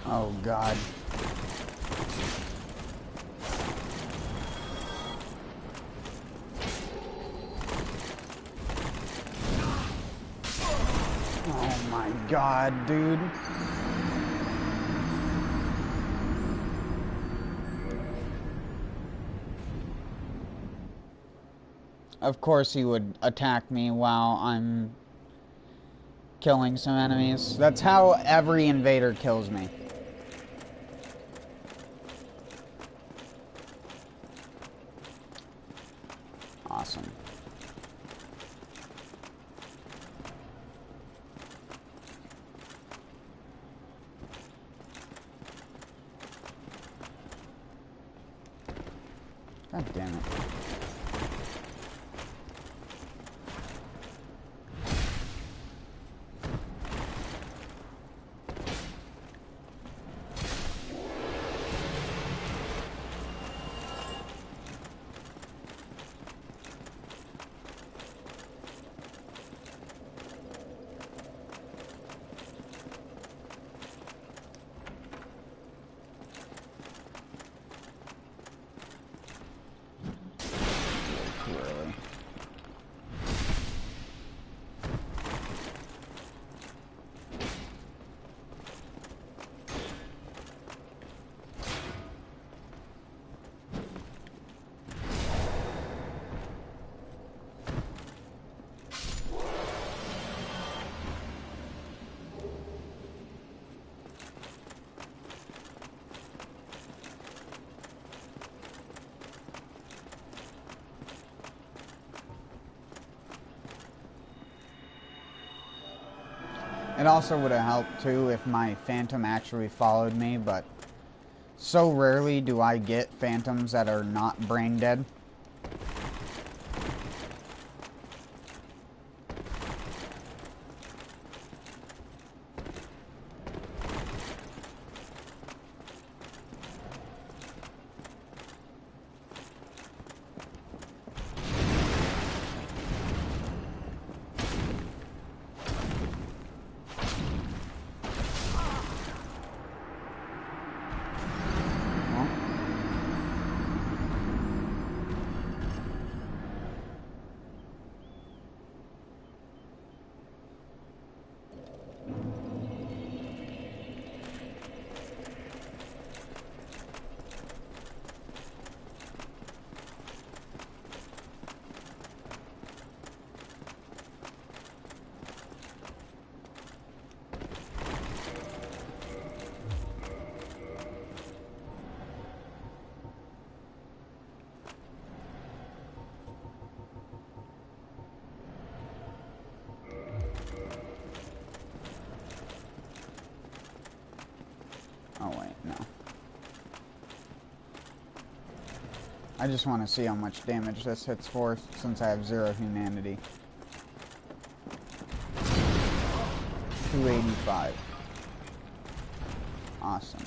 Oh god. God, dude. Of course he would attack me while I'm killing some enemies. That's how every invader kills me. Awesome. God damn it. Too early. It also would have helped too if my phantom actually followed me, but so rarely do I get phantoms that are not brain dead. Oh wait, no. I just want to see how much damage this hits for, since I have 0 humanity. 285. Awesome.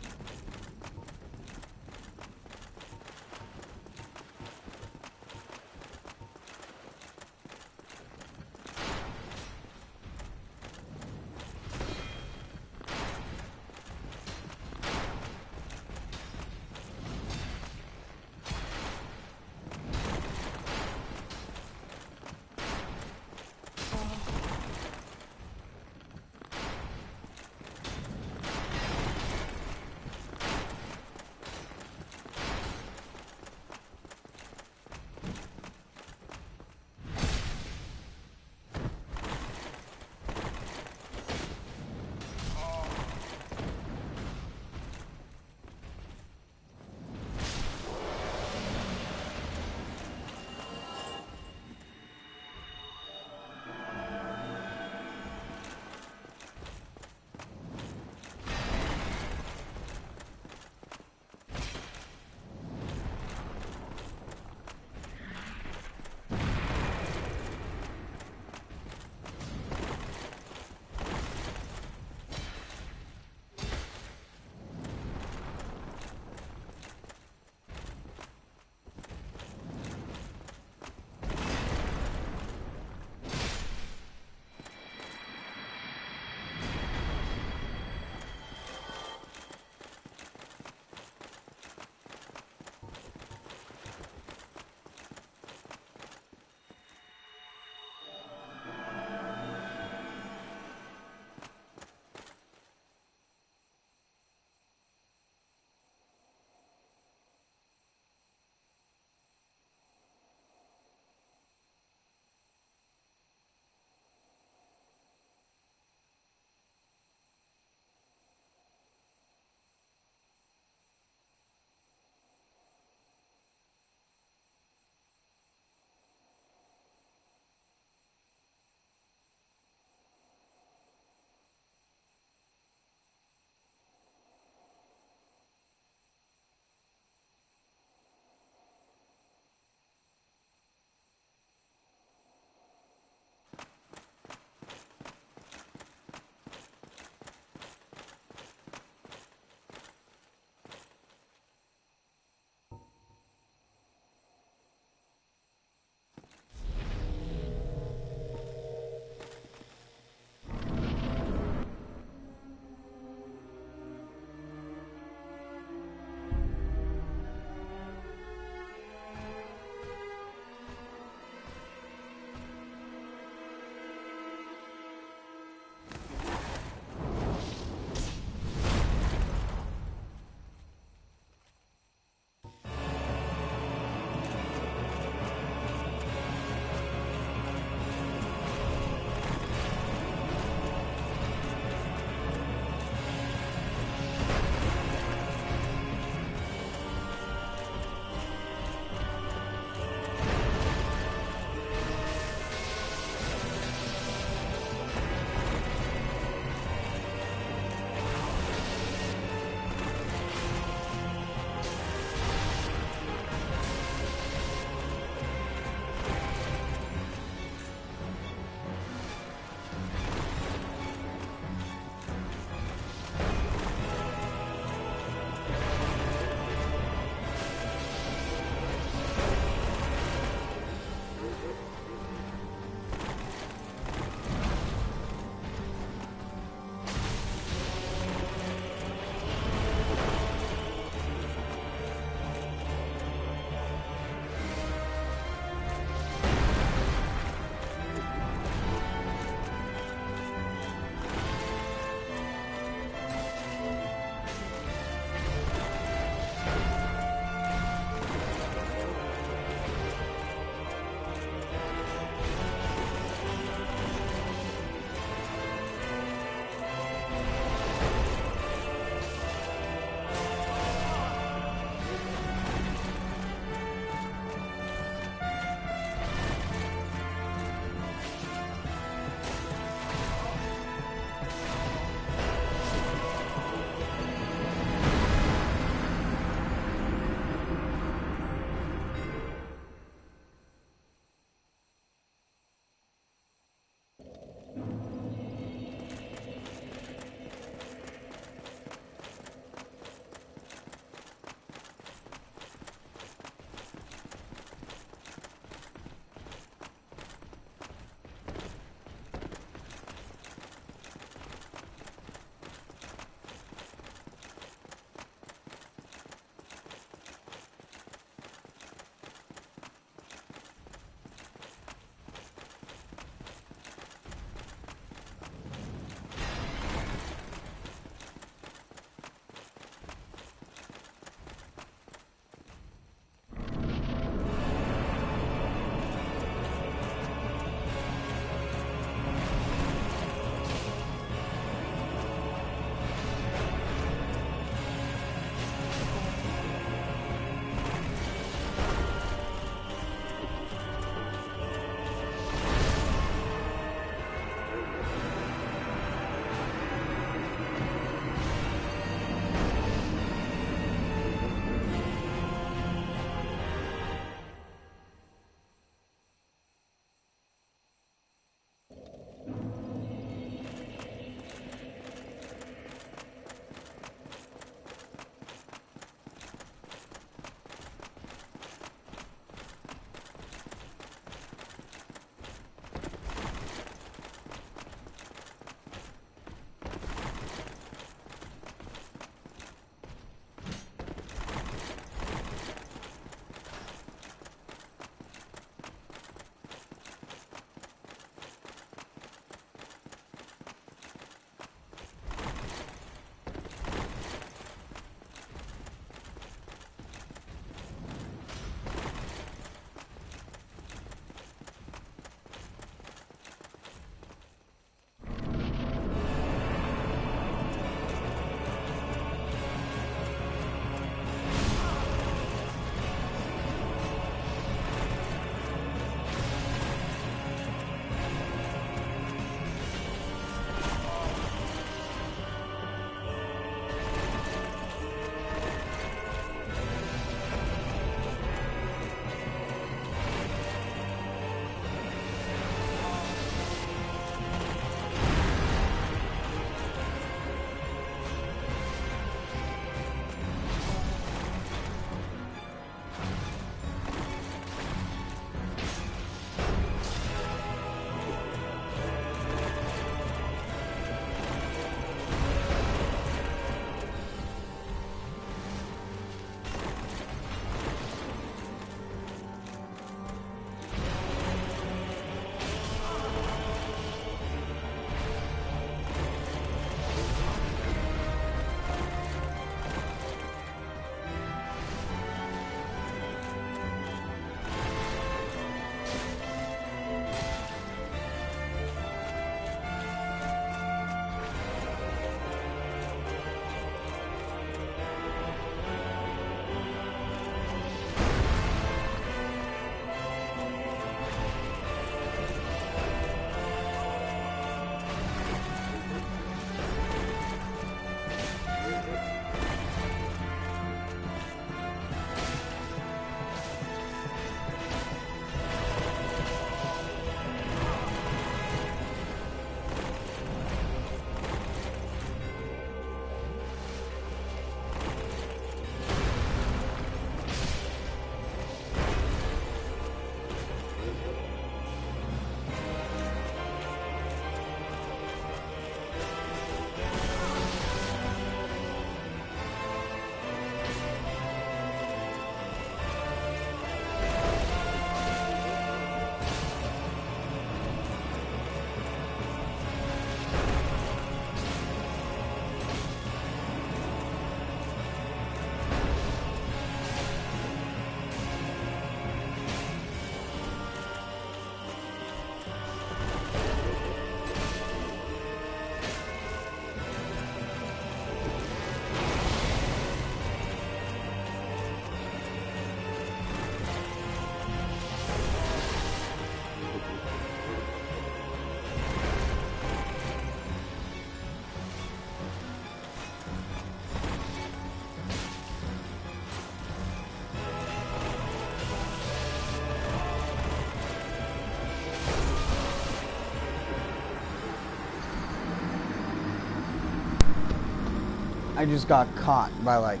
I just got caught by like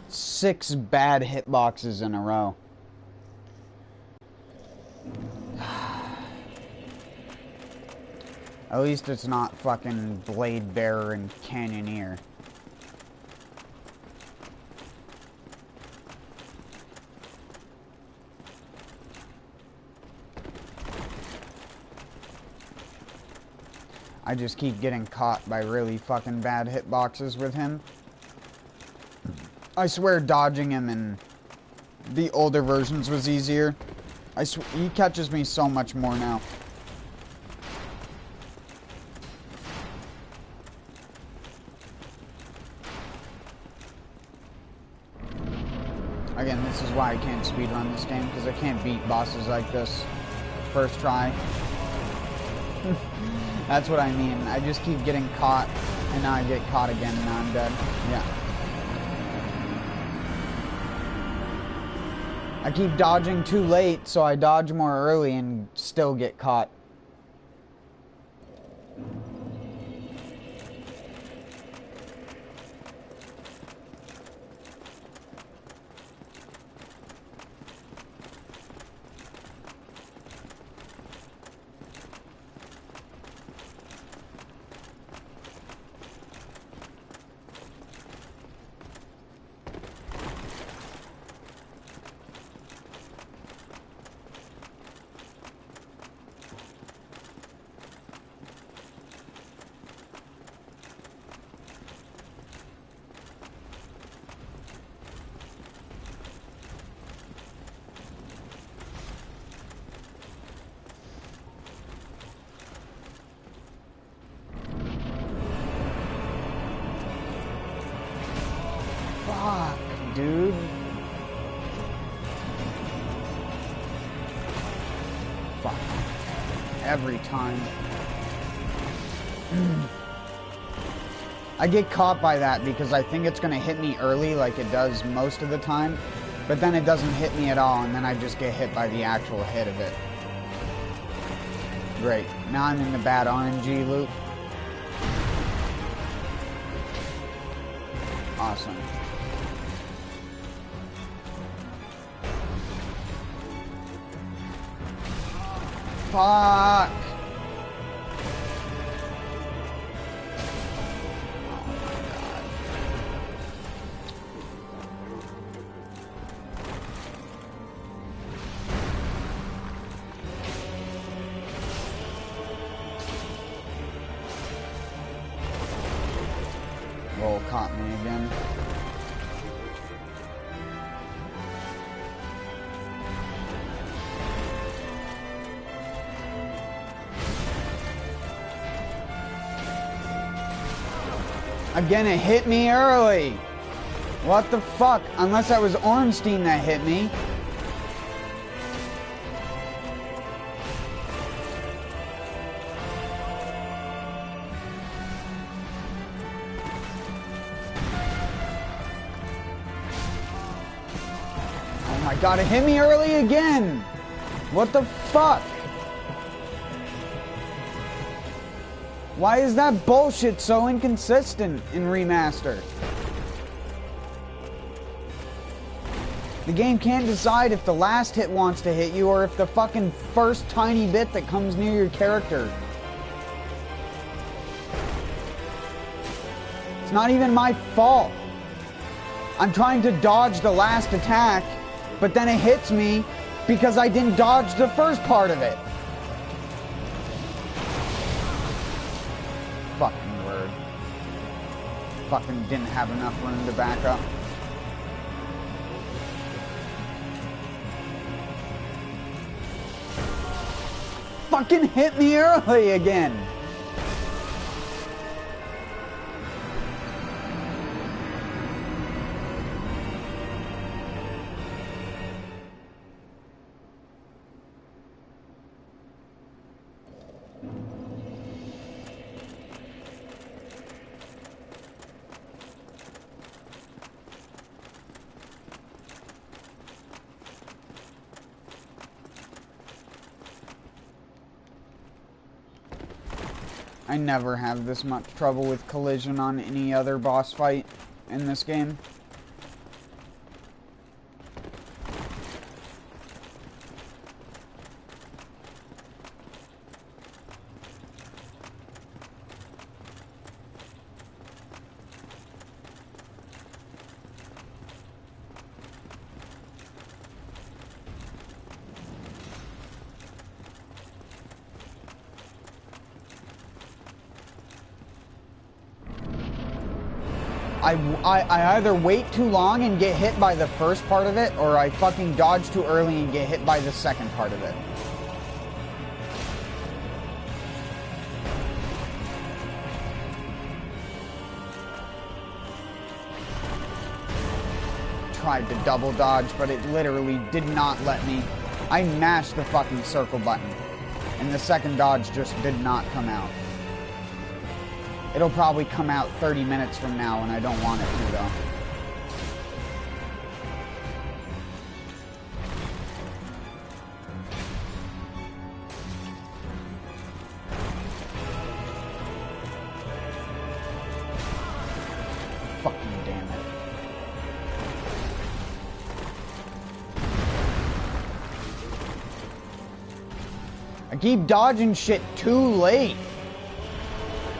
6 bad hitboxes in a row. At least it's not fucking Blade Bearer and Canyoneer. I just keep getting caught by really fucking bad hitboxes with him. I swear dodging him in the older versions was easier. He catches me so much more now. Again, this is why I can't speedrun this game, because I can't beat bosses like this first try. That's what I mean. I just keep getting caught, and now I get caught again, and now I'm dead. Yeah. I keep dodging too late, so I dodge more early and still get caught. Fuck, dude. Fuck. Every time. I get caught by that because I think it's gonna hit me early like it does most of the time, but then it doesn't hit me at all, and then I just get hit by the actual hit of it. Great. Now I'm in the bad RNG loop. Awesome. Fuck! Roll caught me again. Again, it hit me early. What the fuck? Unless that was Ornstein that hit me. Oh my god, it hit me early again. What the fuck? Why is that bullshit so inconsistent in Remastered? The game can't decide if the last hit wants to hit you or if the fucking first tiny bit that comes near your character. It's not even my fault. I'm trying to dodge the last attack, but then it hits me because I didn't dodge the first part of it. Fucking word. Fucking didn't have enough room to back up. Fucking hit me early again. I never have this much trouble with collision on any other boss fight. in this game. I either wait too long and get hit by the first part of it, or I fucking dodge too early and get hit by the second part of it. Tried to double dodge, but it literally did not let me. I mashed the fucking circle button, and the second dodge just did not come out. It'll probably come out 30 minutes from now, and I don't want it to, though. Fucking damn it. I keep dodging shit too late.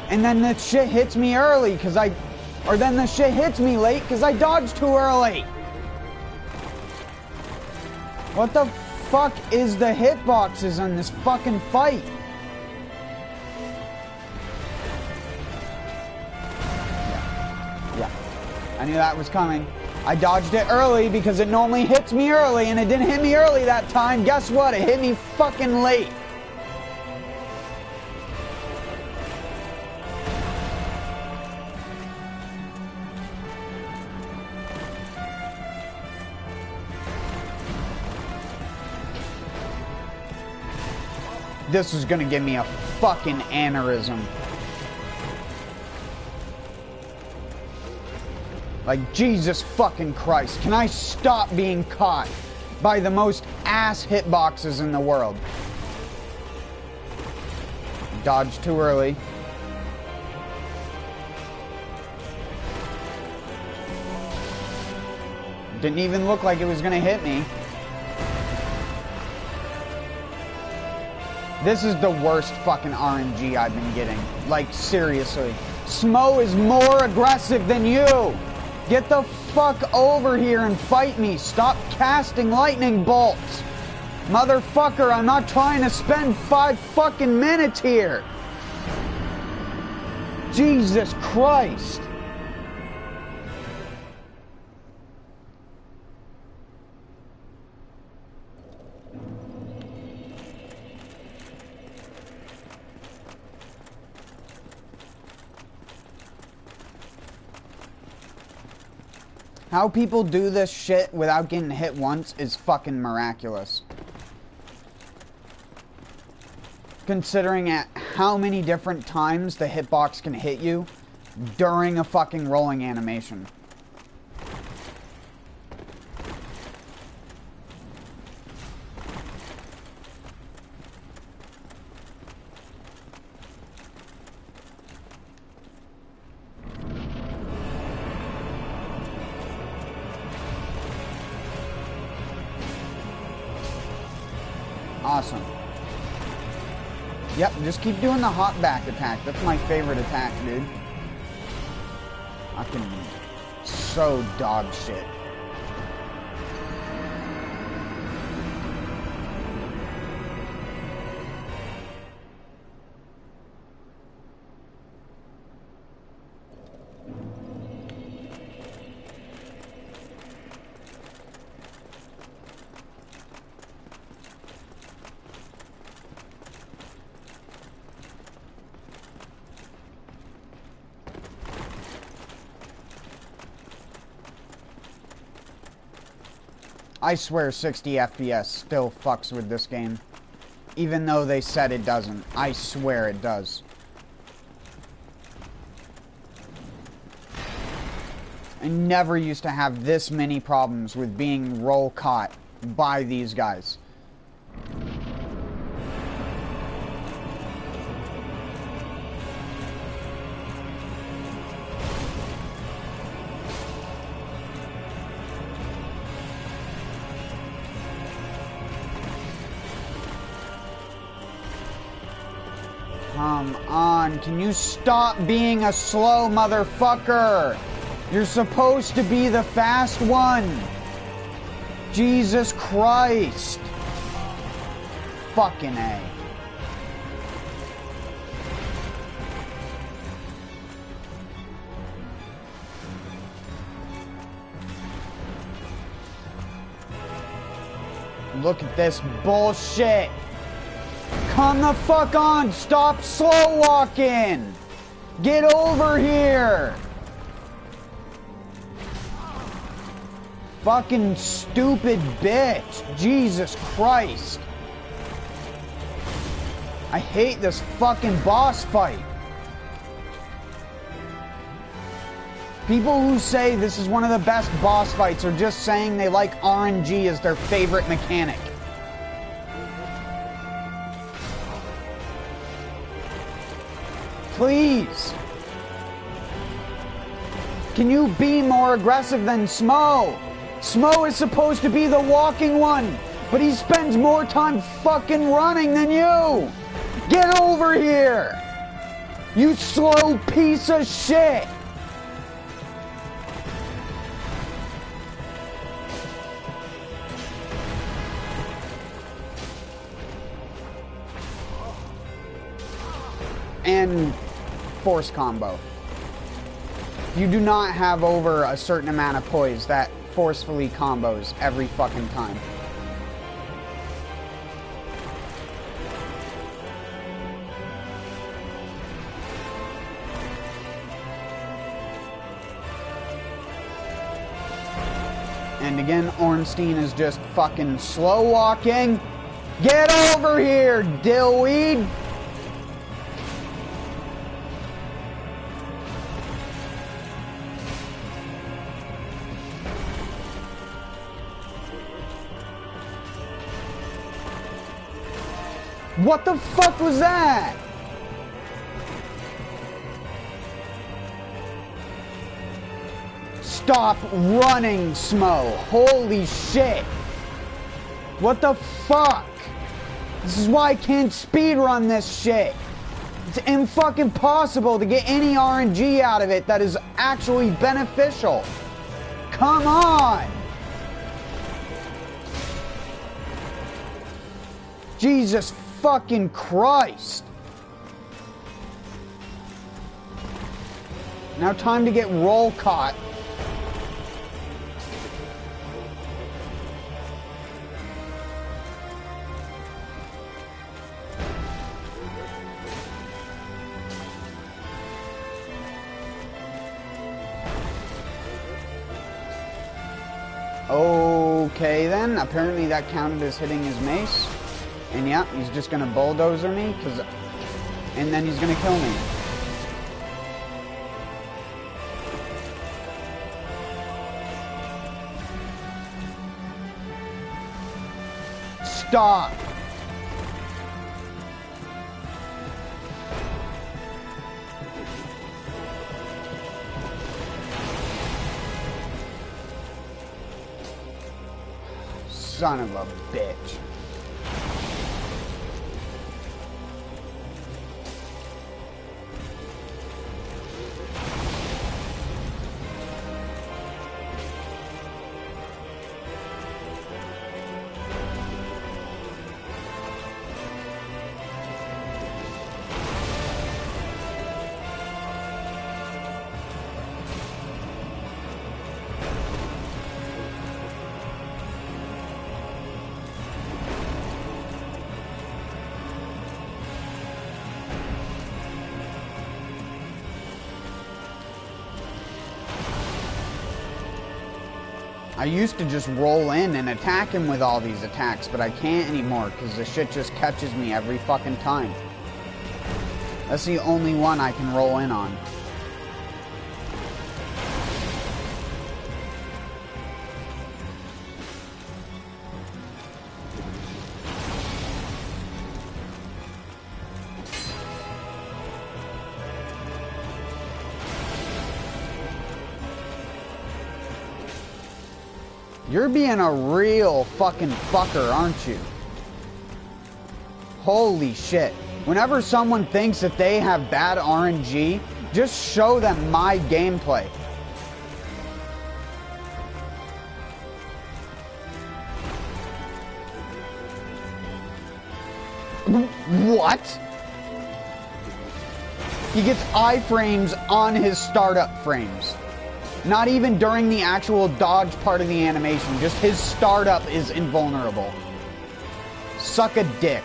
And then the shit hits me early then the shit hits me late because I dodged too early. What the fuck is the hitboxes on this fucking fight? Yeah. I knew that was coming. I dodged it early because it normally hits me early, and it didn't hit me early that time. Guess what? It hit me fucking late. This is gonna give me a fucking aneurysm. Like, Jesus fucking Christ. Can I stop being caught by the most ass hitboxes in the world? Dodged too early. Didn't even look like it was gonna hit me. This is the worst fucking RNG I've been getting. Like, seriously. Smo is more aggressive than you! Get the fuck over here and fight me! Stop casting lightning bolts! Motherfucker, I'm not trying to spend 5 fucking minutes here! Jesus Christ! How people do this shit without getting hit once is fucking miraculous. Considering at how many different times the hitbox can hit you during a fucking rolling animation. Awesome. Yep, just keep doing the hop back attack. That's my favorite attack, dude. Fucking so dog shit. I swear 60 FPS still fucks with this game. Even though they said it doesn't. I swear it does. I never used to have this many problems with being roll caught by these guys. Come on, can you stop being a slow motherfucker? You're supposed to be the fast one. Jesus Christ. Fucking A. Look at this bullshit. Come the fuck on. Stop slow walking. Get over here. Fucking stupid bitch. Jesus Christ. I hate this fucking boss fight. People who say this is one of the best boss fights are just saying they like RNG as their favorite mechanic. Please. Can you be more aggressive than Smo? Smo is supposed to be the walking one, but he spends more time fucking running than you. Get over here. You slow piece of shit. And force combo. You do not have over a certain amount of poise that forcefully combos every fucking time. And again, Ornstein is just fucking slow walking. Get over here, dillweed! What the fuck was that? Stop running, Smo. Holy shit. What the fuck? This is why I can't speedrun this shit. It's unfucking possible to get any RNG out of it that is actually beneficial. Come on. Jesus fucking Christ. Now time to get roll caught. Okay then, apparently that counted as hitting his mace. And yeah, he's just gonna bulldozer me, and then he's gonna kill me. Stop! Son of a bitch. I used to just roll in and attack him with all these attacks, but I can't anymore because the shit just catches me every fucking time. That's the only one I can roll in on. You're being a real fucking fucker, aren't you? Holy shit. Whenever someone thinks that they have bad RNG, just show them my gameplay. What? He gets iframes on his startup frames. Not even during the actual dodge part of the animation. Just his startup is invulnerable. Suck a dick.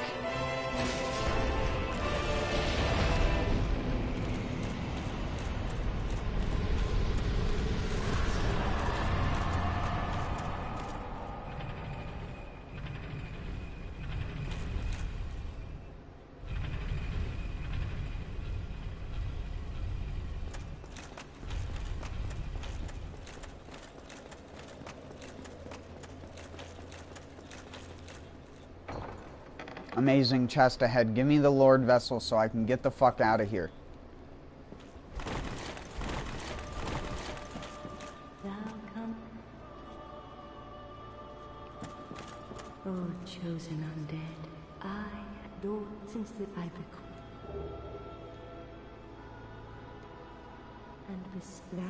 Amazing chest ahead. Give me the Lord Vessel so I can get the fuck out of here. Thou come, oh chosen undead, I adored since that I become, and this thou.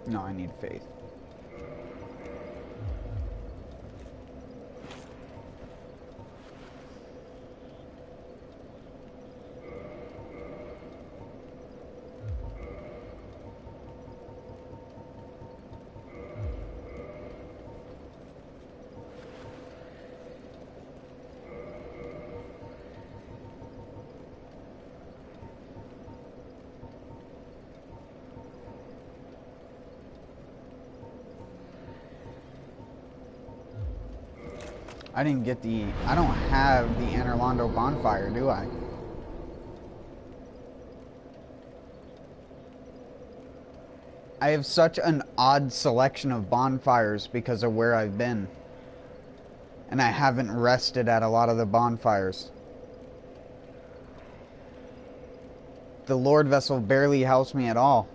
No, I need faith. I didn't get the... I don't have the Anorlando bonfire, do I? I have such an odd selection of bonfires because of where I've been. And I haven't rested at a lot of the bonfires. The Lord Vessel barely helps me at all.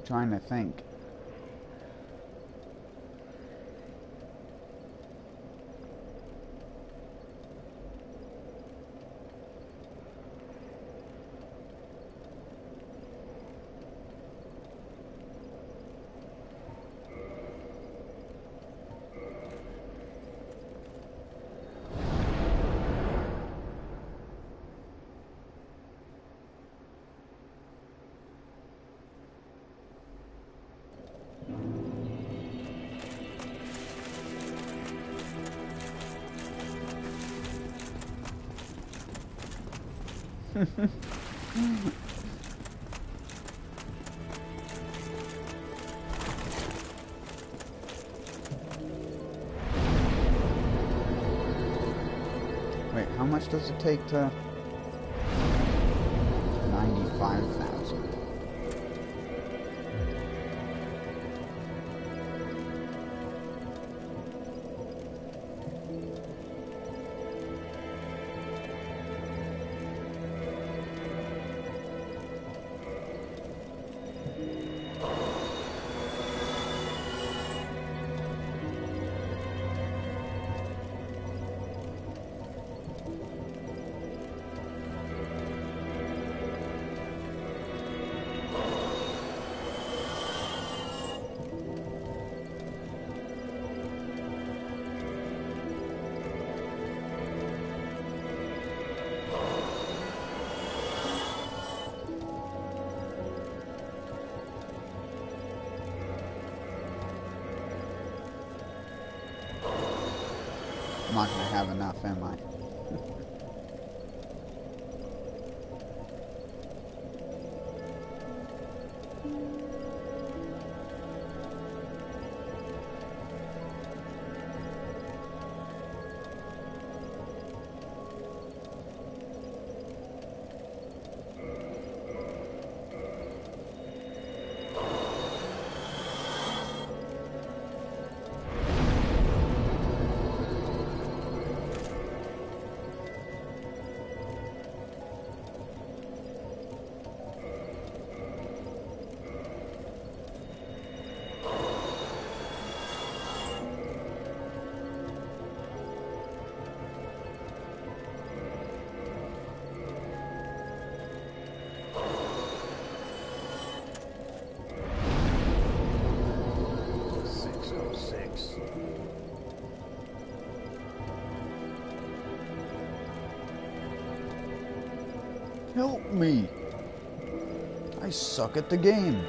Trying to think. Wait, how much does it take to... 95,000. I'm not gonna have enough, am I? Help me! I suck at the game.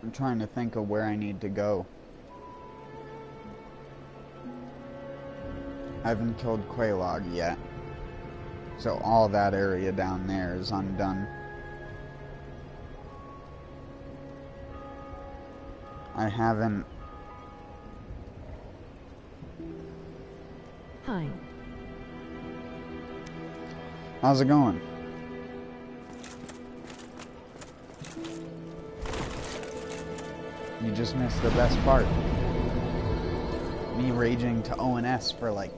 I'm trying to think of where I need to go. I haven't killed Quelaag yet. So all that area down there is undone. I haven't... Hi. How's it going? You just missed the best part. Me raging to ONS for like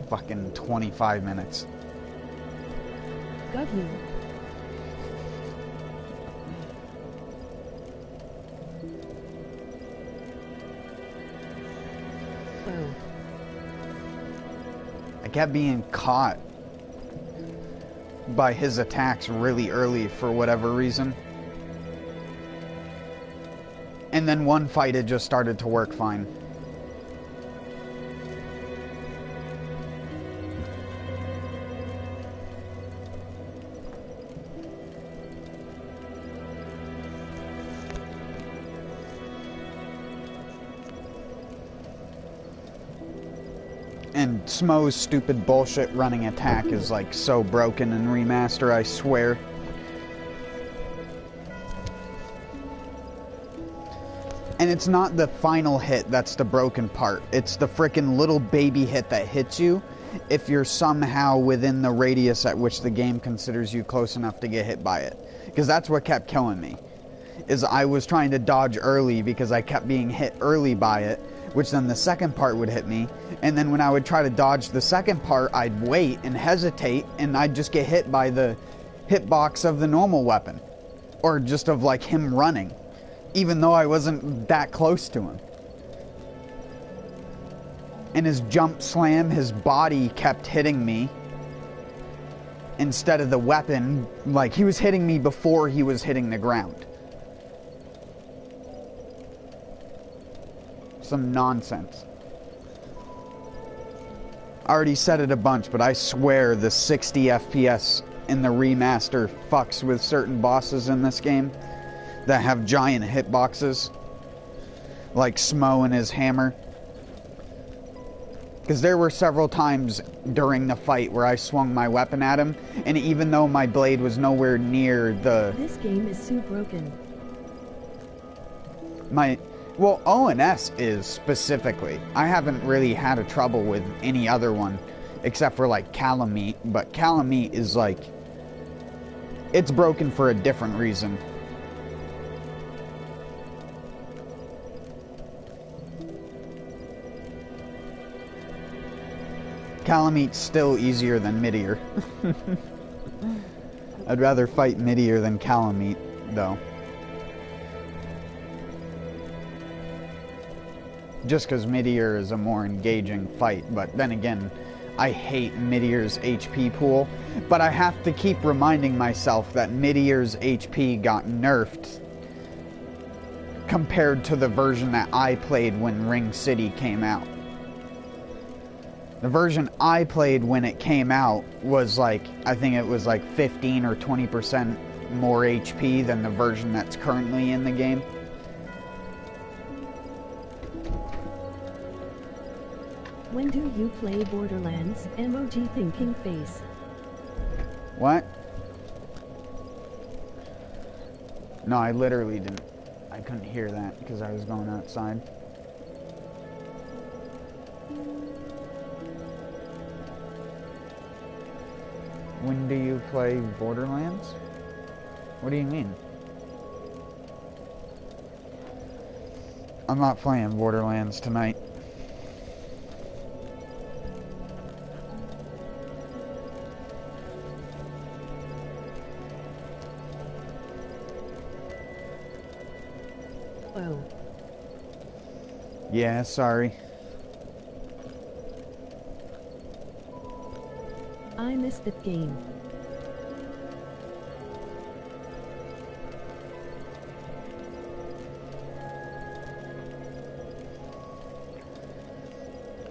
fucking 25 minutes. Got you. I kept being caught by his attacks really early for whatever reason. And then one fight, it just started to work fine. And Smo's stupid bullshit running attack is like so broken in Remaster, I swear. And it's not the final hit that's the broken part. It's the frickin' little baby hit that hits you if you're somehow within the radius at which the game considers you close enough to get hit by it. Because that's what kept killing me. Is I was trying to dodge early because I kept being hit early by it, which then the second part would hit me. And then when I would try to dodge the second part, I'd wait and hesitate, and I'd just get hit by the hitbox of the normal weapon. Or just of like him running. Even though I wasn't that close to him. And his jump slam, his body kept hitting me instead of the weapon. Like, he was hitting me before he was hitting the ground. Some nonsense. I already said it a bunch, but I swear the 60 FPS in the remaster fucks with certain bosses in this game that have giant hitboxes, like Smo and his hammer. Because there were several times during the fight where I swung my weapon at him, and even though my blade was nowhere near the... This game is so broken. Well, ONS is specifically. I haven't really had a trouble with any other one, except for like Calamite, but Calamite is like... It's broken for a different reason. Calamite's still easier than Midier. I'd rather fight Midier than Calamite, though. Just because Midier is a more engaging fight, but then again, I hate Midier's HP pool, but I have to keep reminding myself that Midier's HP got nerfed compared to the version that I played when Ring City came out. The version I played when it came out was like, I think it was like 15 or 20% more HP than the version that's currently in the game. When do you play Borderlands? Emoji thinking face. What? No, I literally didn't. I couldn't hear that because I was going outside. When do you play Borderlands? What do you mean? I'm not playing Borderlands tonight. Oh. Yeah, sorry. I missed that game.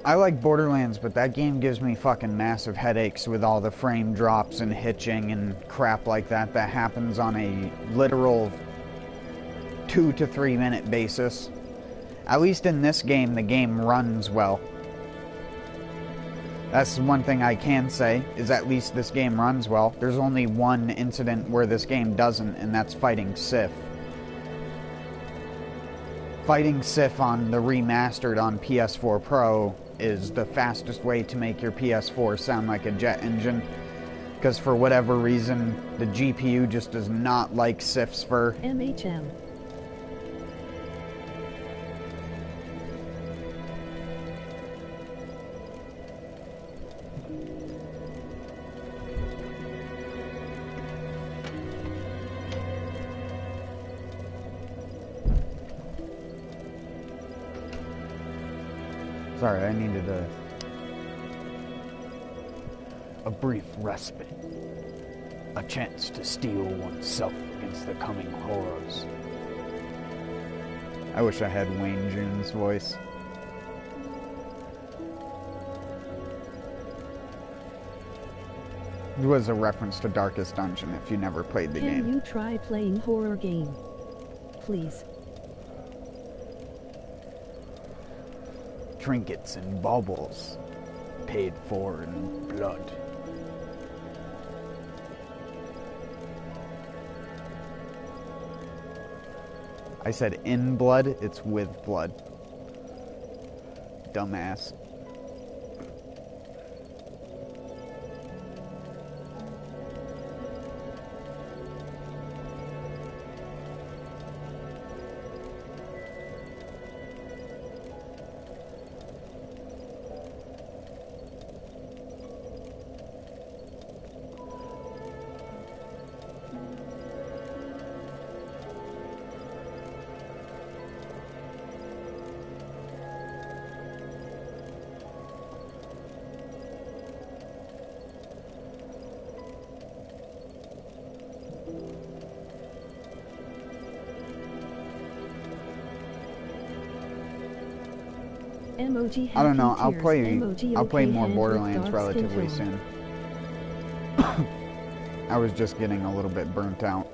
I like Borderlands, but that game gives me fucking massive headaches with all the frame drops and hitching and crap like that that happens on a literal 2 to 3 minute basis. At least in this game, the game runs well. That's one thing I can say, is at least this game runs well. There's only one incident where this game doesn't, and that's fighting Sif. Fighting Sif on the Remastered on PS4 Pro is the fastest way to make your PS4 sound like a jet engine. Because for whatever reason, the GPU just does not like Sif's fur. MHM. Sorry, I needed a brief respite. A chance to steel oneself against the coming horrors. I wish I had Wayne June's voice. It was a reference to Darkest Dungeon if you never played the game. Can you try playing horror game? Please. Trinkets and baubles, paid for in blood. I said in blood, it's with blood. Dumbass. Emoji I don't know. happy tears. I'll play Okay more hand with Borderlands dark skin relatively tone. soon. I was just getting a little bit burnt out.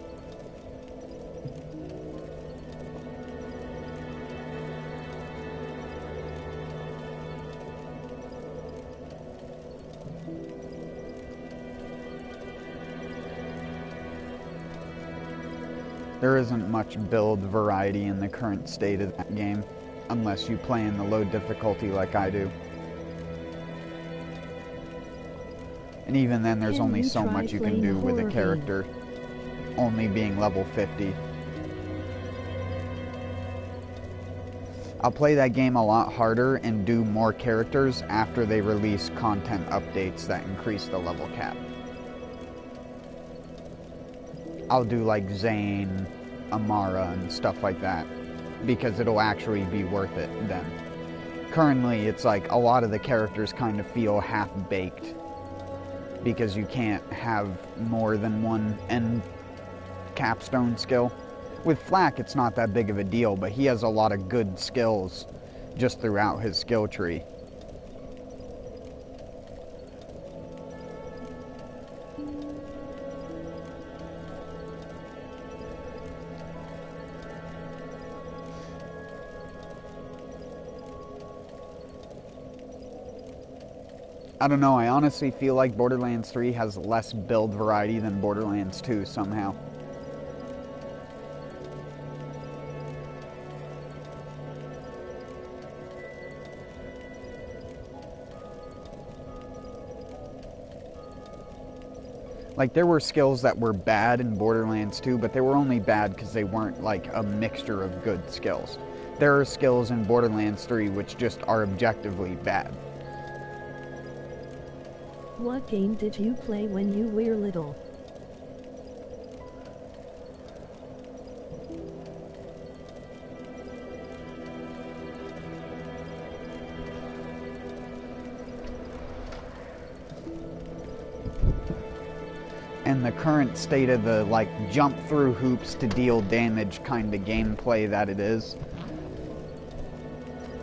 There isn't much build variety in the current state of that game, unless you play in the low difficulty like I do. And even then, there's Can only you so try much you can playing do with a horror character, only being level 50. I'll play that game a lot harder and do more characters after they release content updates that increase the level cap. I'll do like Zane, Amara, and stuff like that, because it'll actually be worth it then. Currently, it's like a lot of the characters kind of feel half-baked, because you can't have more than one end capstone skill. With Flack, it's not that big of a deal, but he has a lot of good skills just throughout his skill tree. I don't know, I honestly feel like Borderlands 3 has less build variety than Borderlands 2 somehow. Like, there were skills that were bad in Borderlands 2, but they were only bad because they weren't, like, a mixture of good skills. There are skills in Borderlands 3 which just are objectively bad. What game did you play when you were little? And the current state of the, like, jump through hoops to deal damage kind of gameplay that it is.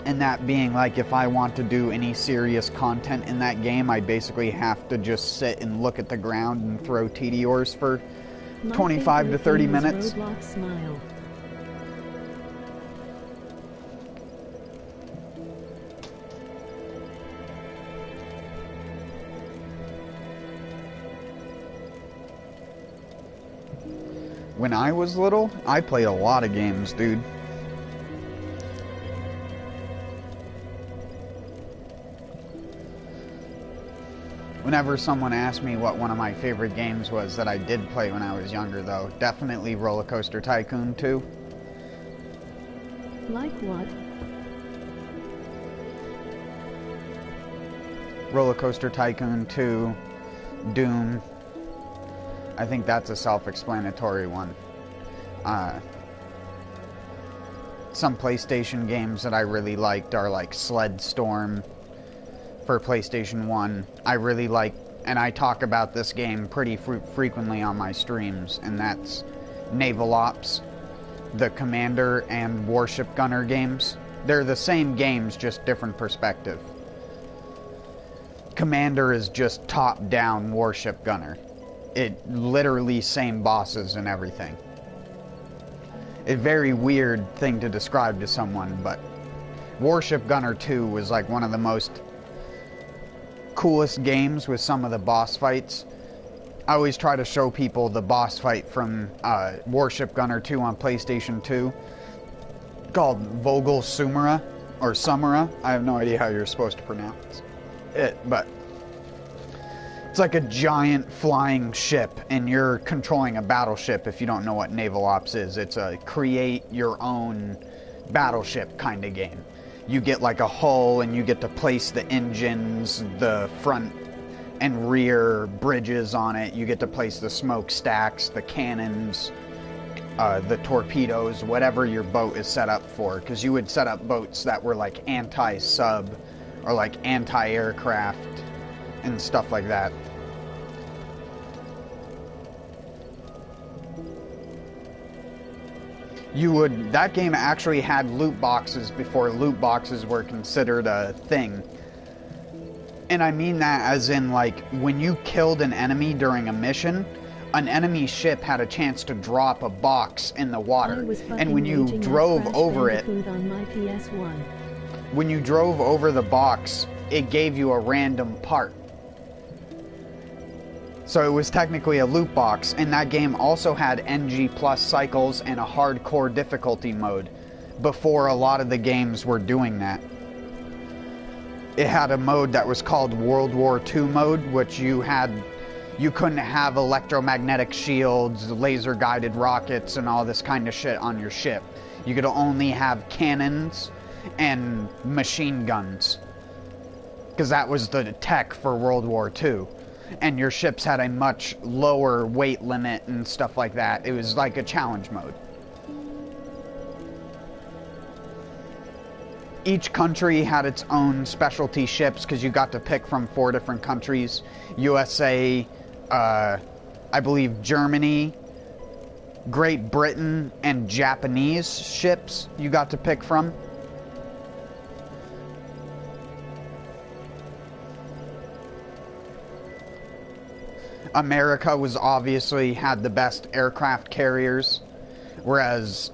And that being, like, if I want to do any serious content in that game, I basically have to just sit and look at the ground and throw Meteors for 25 to 30 minutes. Roblox Smile. When I was little, I played a lot of games, dude. Whenever someone asked me what one of my favorite games was that I did play when I was younger, though, definitely Roller Coaster Tycoon 2. Like what? Roller Coaster Tycoon 2, Doom. I think that's a self-explanatory one. Some PlayStation games that I really liked are like Sled Storm for PlayStation 1. I really like and I talk about this game pretty frequently on my streams, and that's Naval Ops, the Commander and Warship Gunner games. They're the same games, just different perspective. Commander is just top-down Warship Gunner. It literally same bosses and everything. A very weird thing to describe to someone, but Warship Gunner 2 was like one of the most coolest games with some of the boss fights. I always try to show people the boss fight from Warship Gunner 2 on PlayStation 2 called Vogel Sumera, or Sumera. I have no idea how you're supposed to pronounce it, but it's like a giant flying ship, and you're controlling a battleship. If you don't know what Naval Ops is, it's a create your own battleship kind of game. You get like a hull, and you get to place the engines, the front and rear bridges on it. You get to place the smokestacks, the cannons, the torpedoes, whatever your boat is set up for. Because you would set up boats that were like anti-sub or like anti-aircraft and stuff like that. That game actually had loot boxes before loot boxes were considered a thing. And I mean that as in, like, when you killed an enemy during a mission, an enemy ship had a chance to drop a box in the water. And when you drove over it, when you drove over the box, it gave you a random part. So it was technically a loot box, and that game also had NG plus cycles and a hardcore difficulty mode before a lot of the games were doing that. It had a mode that was called World War II mode, which you couldn't have electromagnetic shields, laser guided rockets, and all this kind of shit on your ship. You could only have cannons and machine guns, because that was the tech for World War II. And your ships had a much lower weight limit and stuff like that. It was like a challenge mode. Each country had its own specialty ships, because you got to pick from 4 different countries. USA, I believe Germany, Great Britain, and Japanese ships you got to pick from. America was obviously had the best aircraft carriers, whereas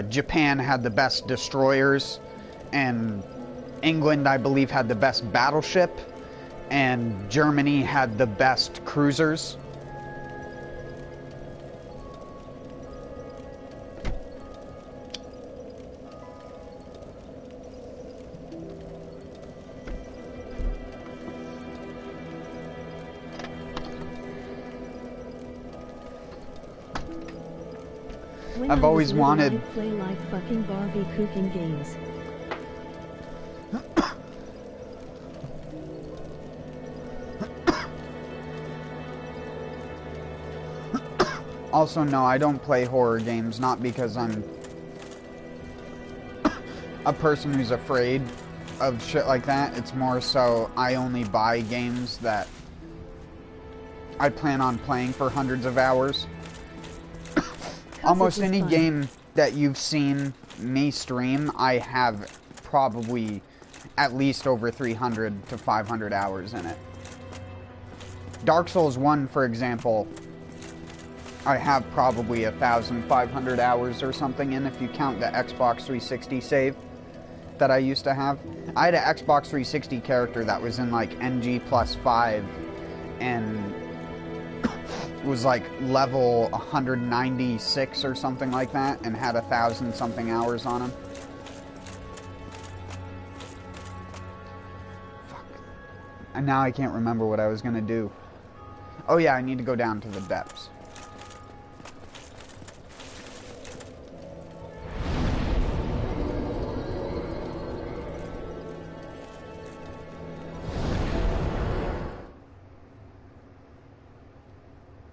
Japan had the best destroyers, and England, I believe, had the best battleship, and Germany had the best cruisers. I've always wanted to play like fucking Barbie cooking games. Also, no, I don't play horror games, not because I'm a person who's afraid of shit like that. It's more so I only buy games that I plan on playing for hundreds of hours. Almost any game that you've seen me stream, I have probably at least over 300 to 500 hours in it. Dark Souls 1, for example, I have probably 1,500 hours or something in, if you count the Xbox 360 save that I used to have. I had an Xbox 360 character that was in like NG plus 5 and was like level 196 or something like that, and had 1,000 something hours on him. Fuck. And now I can't remember what I was gonna do. Oh yeah, I need to go down to the depths.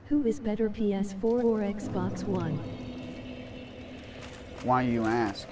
Who is better, PS4 or Xbox One? Why you ask?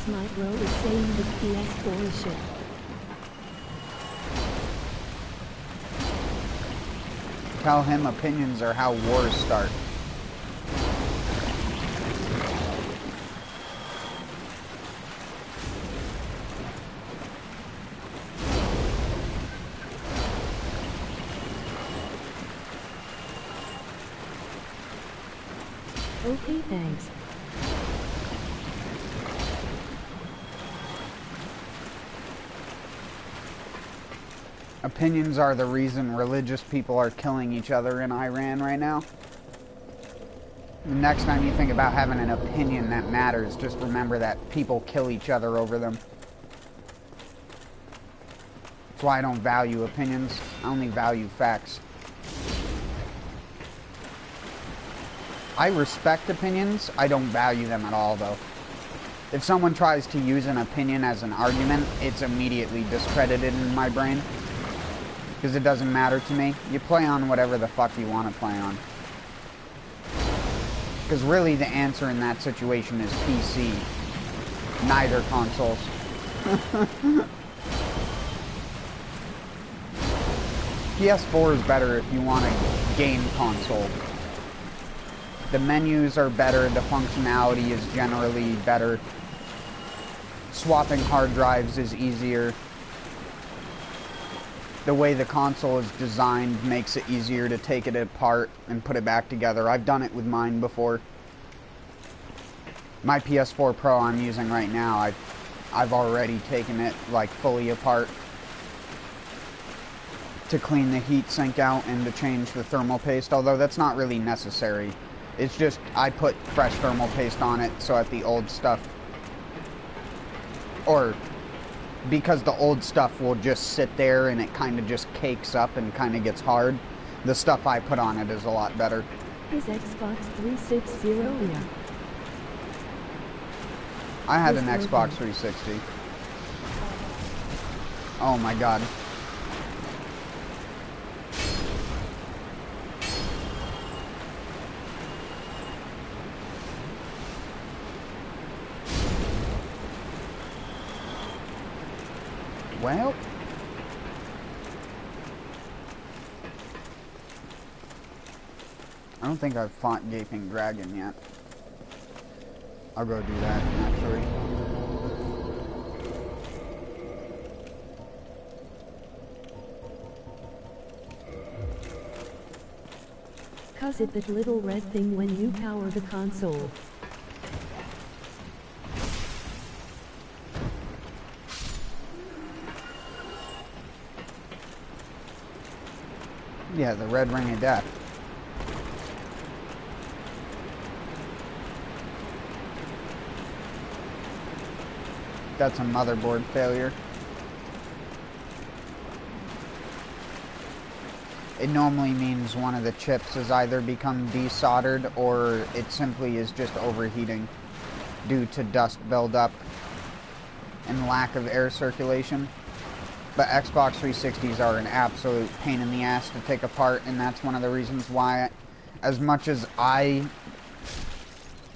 My bro is saying the PS4 is shit. Tell him opinions are how wars start. Okay, thanks. Opinions are the reason religious people are killing each other in Iran right now. The next time you think about having an opinion that matters, just remember that people kill each other over them. That's why I don't value opinions. I only value facts. I respect opinions. I don't value them at all, though. If someone tries to use an opinion as an argument, it's immediately discredited in my brain. Because it doesn't matter to me. You play on whatever the fuck you want to play on. Because really the answer in that situation is PC. Neither consoles. PS4 is better if you want a game console. The menus are better, the functionality is generally better. Swapping hard drives is easier. The way the console is designed makes it easier to take it apart and put it back together. I've done it with mine before. My PS4 Pro I'm using right now, I've already taken it like fully apart to clean the heat sink out and to change the thermal paste, although that's not really necessary. It's just, I put fresh thermal paste on it so that the old stuff, or because the old stuff will just sit there and it kind of just cakes up and kind of gets hard, the stuff I put on it is a lot better. Is Xbox 360 yeah? I had an Xbox 360. Oh my god. Well, I don't think I've fought Gaping Dragon yet. I'll go do that, actually. Cause it that little red thing when you power the console. Yeah, the red ring of death. That's a motherboard failure. It normally means one of the chips has either become desoldered or it simply is just overheating due to dust buildup and lack of air circulation. But Xbox 360s are an absolute pain in the ass to take apart, and that's one of the reasons why, as much as I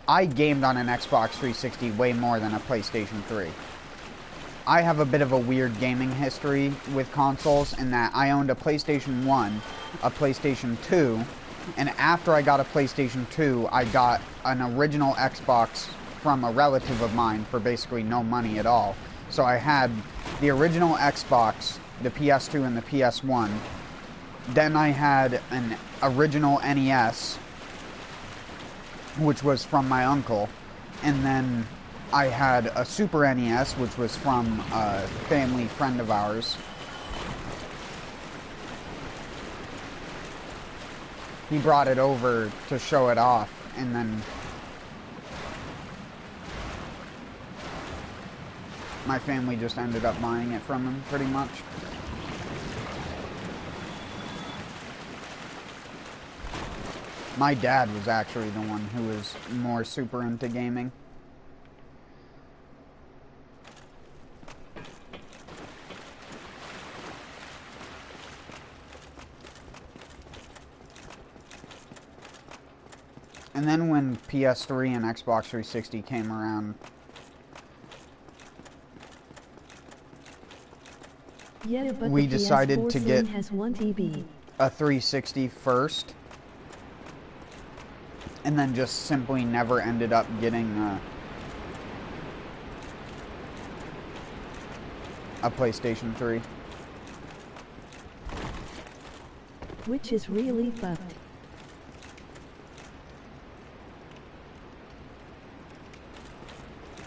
gamed on an Xbox 360 way more than a PlayStation 3. I have a bit of a weird gaming history with consoles in that I owned a PlayStation 1, a PlayStation 2, and after I got a PlayStation 2, I got an original Xbox from a relative of mine for basically no money at all. So I had the original Xbox, the PS2 and the PS1. Then I had an original NES, which was from my uncle. And then I had a Super NES, which was from a family friend of ours. He brought it over to show it off, and then my family just ended up buying it from him, pretty much. My dad was actually the one who was more super into gaming. And then when PS3 and Xbox 360 came around, Yeah, but we the decided PS4 to Slim get has 1 TB. a 360 first, and then just simply never ended up getting a PlayStation 3. Which is really fucked.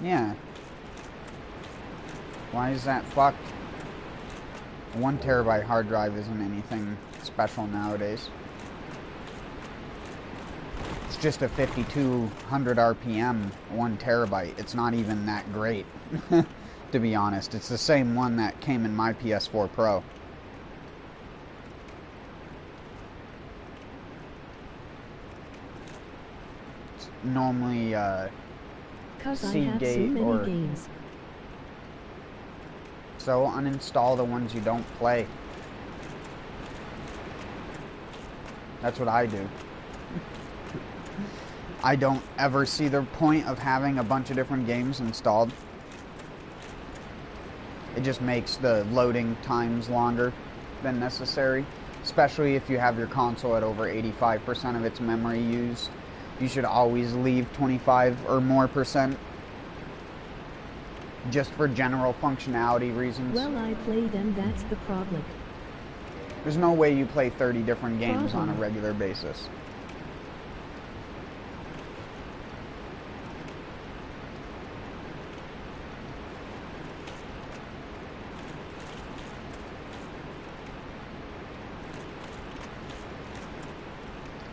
Yeah. Why is that fucked? A 1 terabyte hard drive isn't anything special nowadays. It's just a 5200 RPM 1 terabyte. It's not even that great, to be honest. It's the same one that came in my PS4 Pro. It's normally 'Cause I have so many games. So uninstall the ones you don't play. That's what I do. I don't ever see the point of having a bunch of different games installed. It just makes the loading times longer than necessary. Especially if you have your console at over 85% of its memory used. You should always leave 25 or more percent. Just for general functionality reasons. Well, I play them, that's the problem. There's no way you play 30 different games on a regular basis.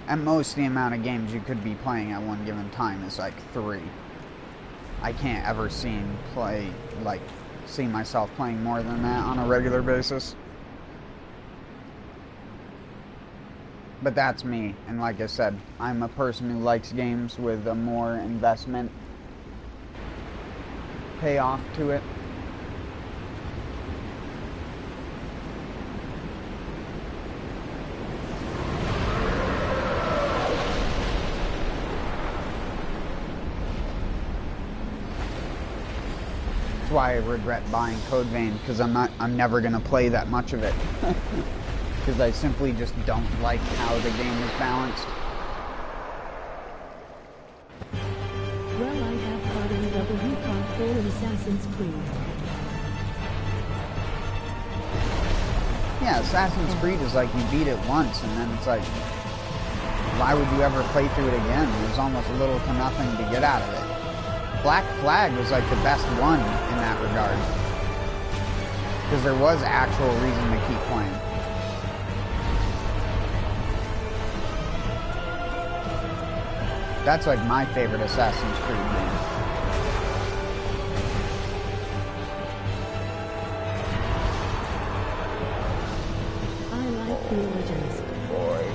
At most, the amount of games you could be playing at one given time is like 3. I can't ever see myself playing more than that on a regular basis. But that's me, and like I said, I'm a person who likes games with a more investment payoff to it. That's why I regret buying Code Vein, because I'm never gonna play that much of it. Because I simply just don't like how the game is balanced. Well, I have caught NW Part 4 in Assassin's Creed. Yeah, Assassin's Creed is like you beat it once and then it's like, why would you ever play through it again? There's almost little to nothing to get out of it. Black Flag was like the best one in that regard. Because there was actual reason to keep playing. That's like my favorite Assassin's Creed game. I like the Origins. Boy.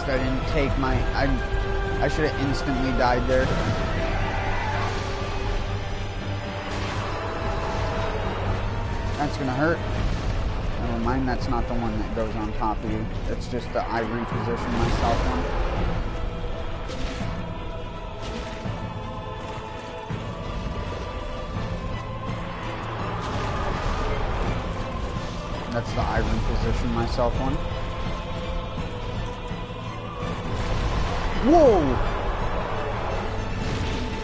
I didn't take my... I should have instantly died there. That's gonna hurt. Never mind, that's not the one that goes on top of you. It's just the I reposition myself one. That's the I reposition myself one. Whoa!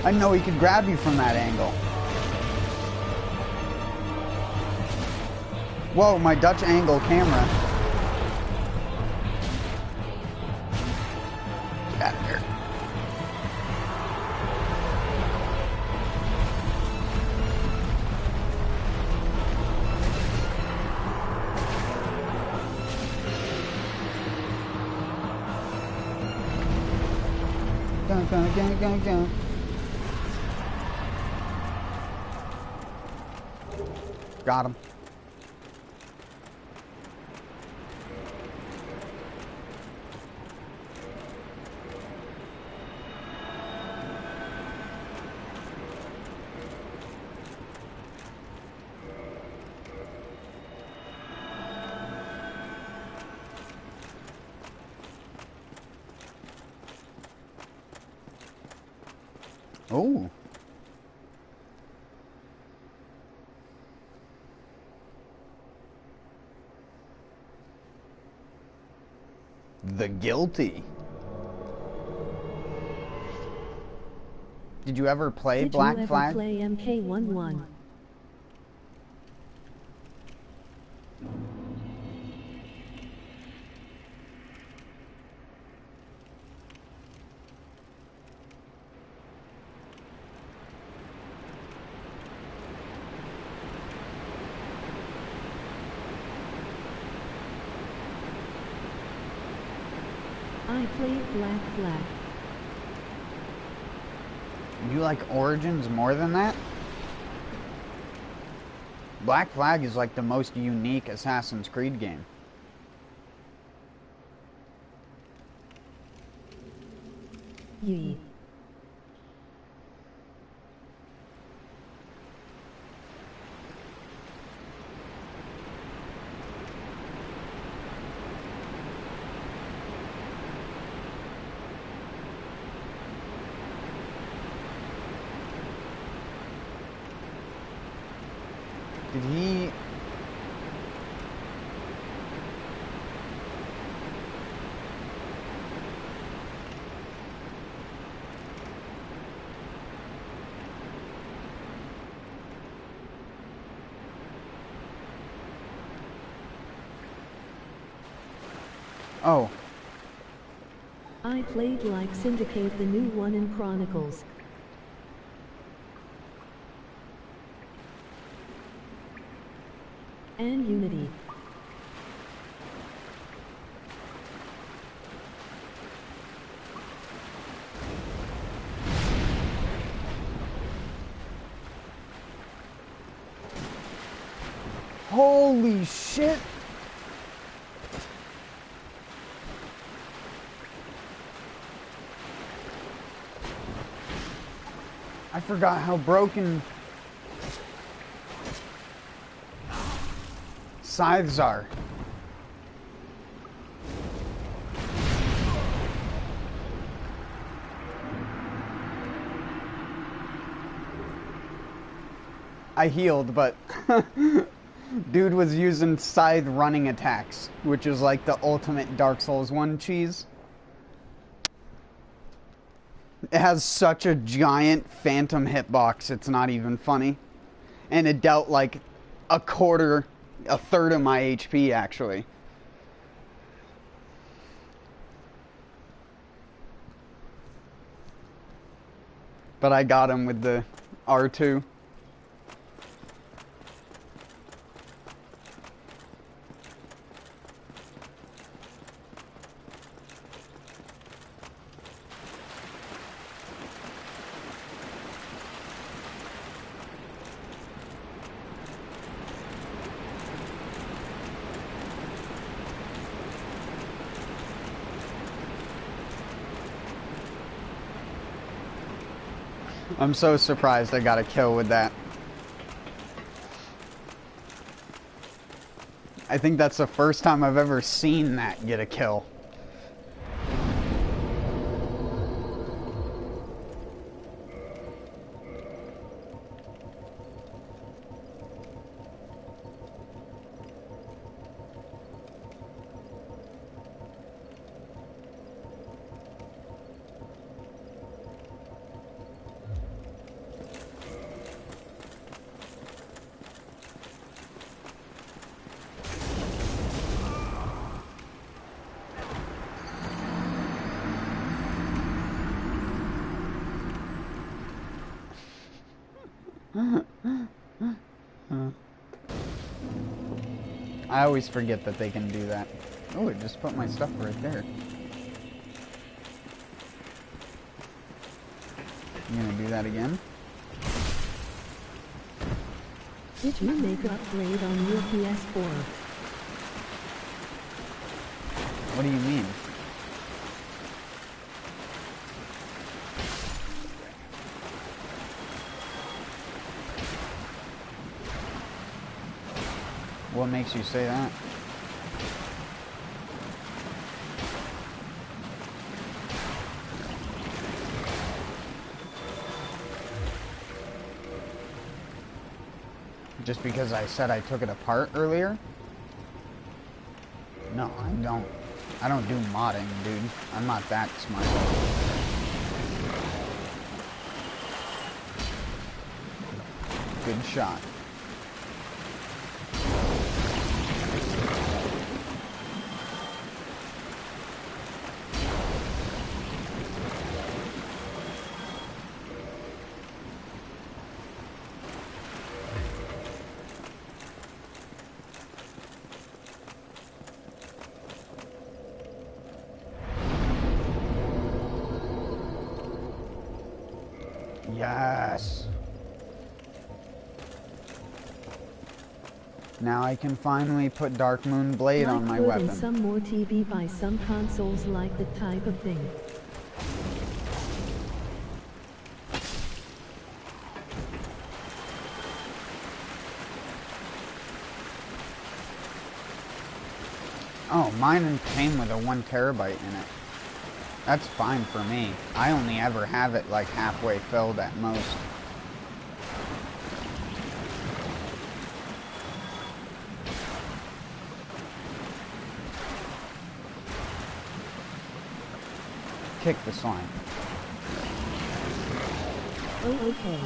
I didn't know he could grab you from that angle. Whoa, my Dutch angle camera. Get out of here. Go. Got him. Oh. The Guilty. Did you ever play Black Flag? Did you ever play MK11? I played Black Flag. You like Origins more than that? Black Flag is like the most unique Assassin's Creed game. Yee. Did he... Oh. I played like Syndicate, the new one in Chronicles. And Unity. Holy shit! I forgot how broken scythes are. I healed, but dude was using scythe running attacks, which is like the ultimate Dark Souls 1 cheese. It has such a giant phantom hitbox, it's not even funny. And it dealt like a third of my HP, actually. But I got him with the R2. I'm so surprised I got a kill with that. I think that's the first time I've ever seen that get a kill. I always forget that they can do that. Oh, it just put my stuff right there. You gonna do that again? Did you make an upgrade on your PS4? What do you mean? What makes you say that? Just because I said I took it apart earlier? No, I don't. I don't do modding, dude. I'm not that smart. Good shot. Yes. Now I can finally put Dark Moon Blade on my weapon. And some more TV by some consoles like the type of thing. Oh, mine came with a 1 terabyte in it. That's fine for me. I only ever have it like halfway filled at most. Kick the slime. Oh, okay.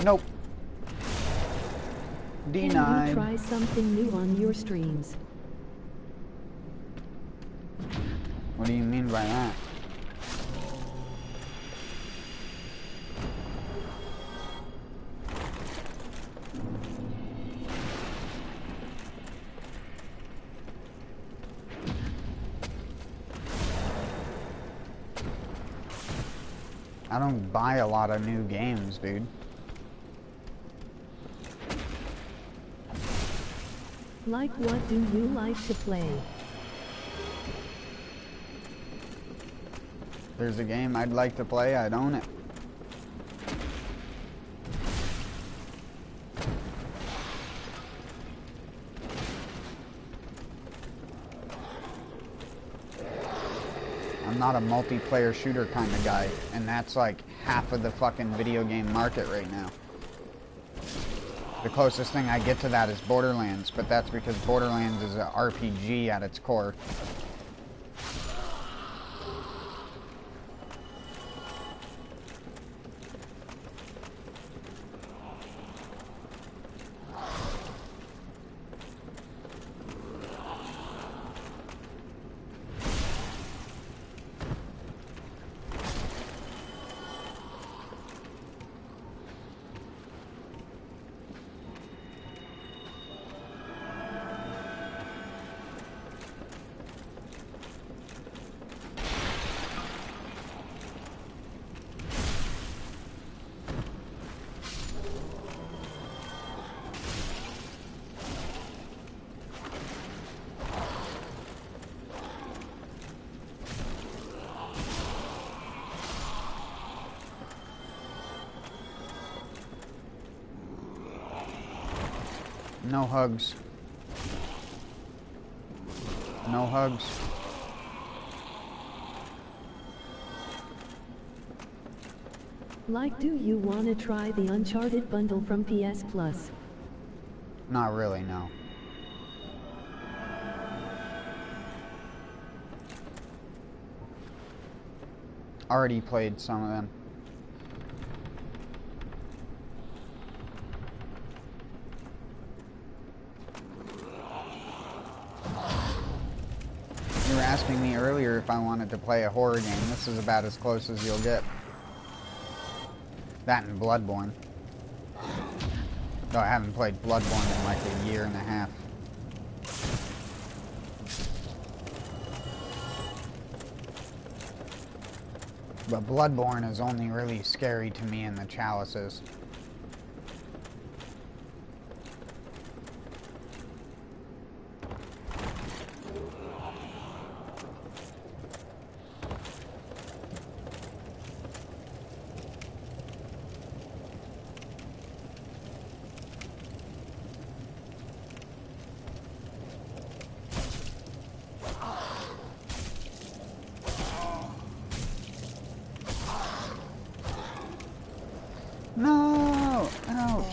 Nope. Can Denied. you try something new on your streams? What do you mean by that? I don't buy a lot of new games, dude. Like what do you like to play? There's a game I'd like to play, I'd own it. I'm not a multiplayer shooter kind of guy, and that's like half of the fucking video game market right now. The closest thing I get to that is Borderlands, but that's because Borderlands is an RPG at its core. No hugs. No hugs. Like, do you want to try the Uncharted bundle from PS Plus? Not really, no. Already played some of them. You were asking me earlier if I wanted to play a horror game. This is about as close as you'll get. That and Bloodborne. Though I haven't played Bloodborne in like a year and a half. But Bloodborne is only really scary to me in the chalices. No! Ouch!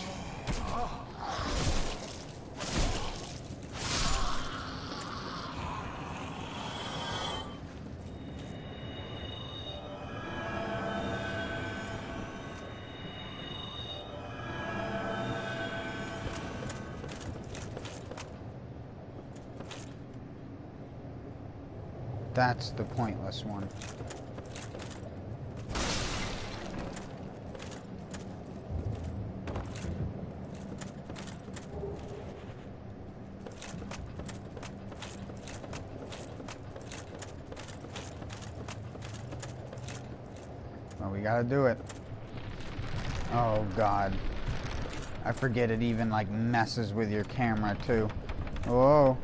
That's the pointless one. Well, we gotta do it. Oh god. I forget it even like messes with your camera too. Whoa.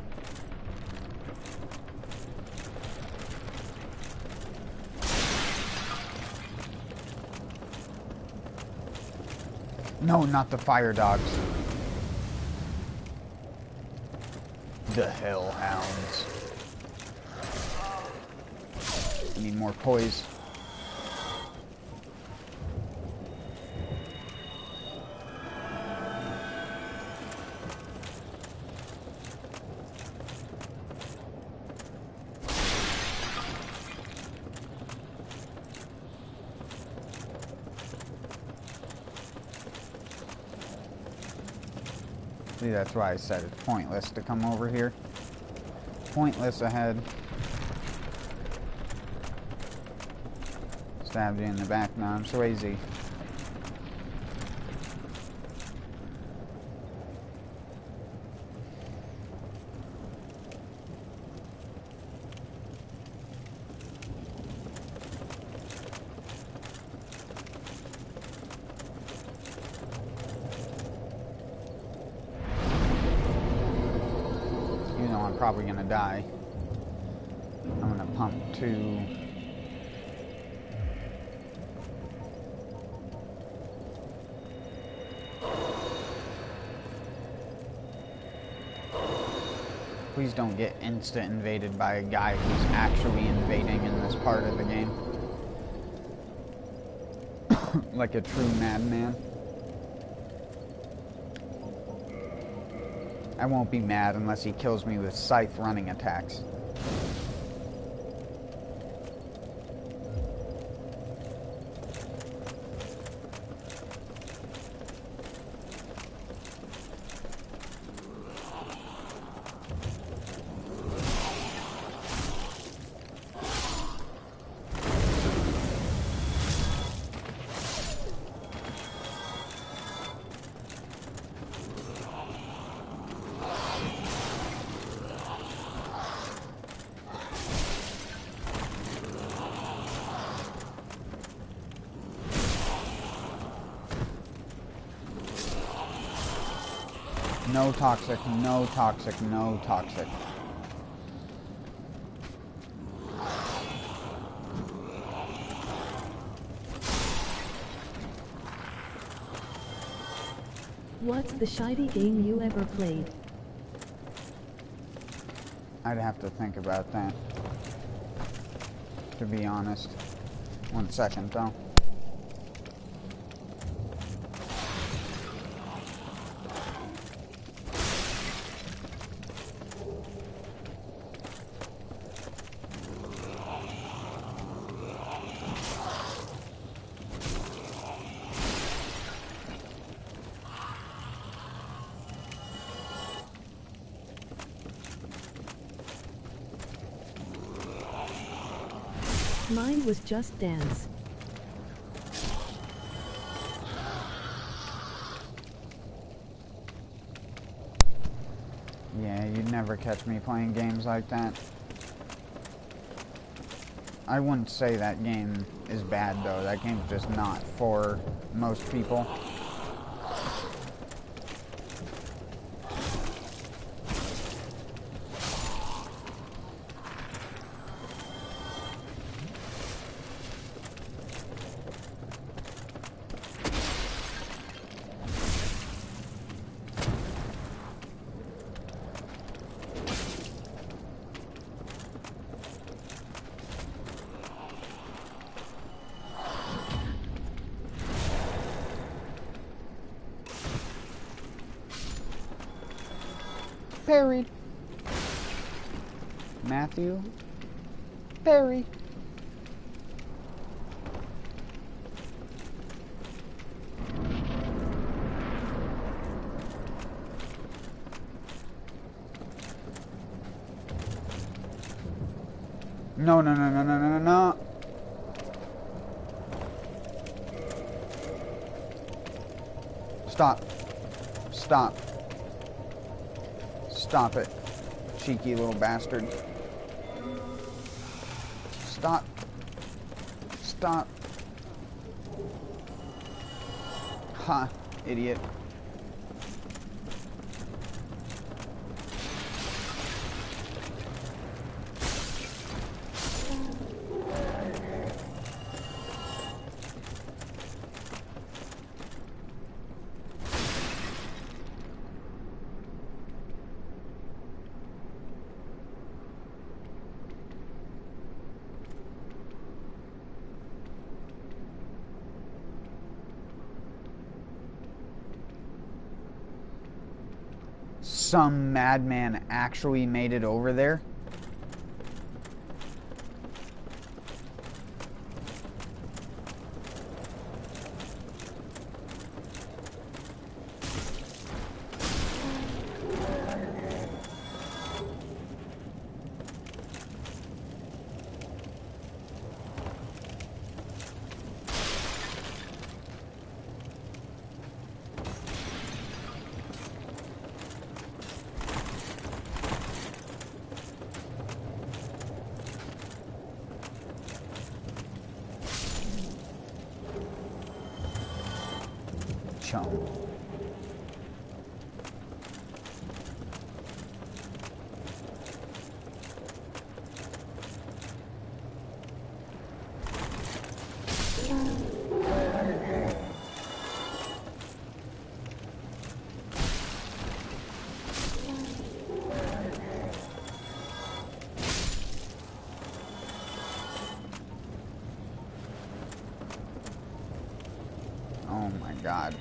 No, not the fire dogs. The hellhounds. I need more poise. See, that's why I said it's pointless to come over here. Pointless ahead. Stabbed you in the back now, I'm Swayze. I'm probably gonna die. I'm gonna pump two. Please don't get insta-invaded by a guy who's actually invading in this part of the game. Like a true madman. I won't be mad unless he kills me with scythe running attacks. No toxic, no toxic, no toxic. What's the shitty game you ever played? I'd have to think about that, to be honest. 1 second, though. Mine was Just Dance. Yeah, you'd never catch me playing games like that. I wouldn't say that game is bad, though. That game's just not for most people. Parried. Matthew. Parry. No, no, no, no, no, no, no, no. Stop. Stop. Stop it, cheeky little bastard. Stop. Stop. Ha, idiot. Some madman actually made it over there. Chum. Oh my God.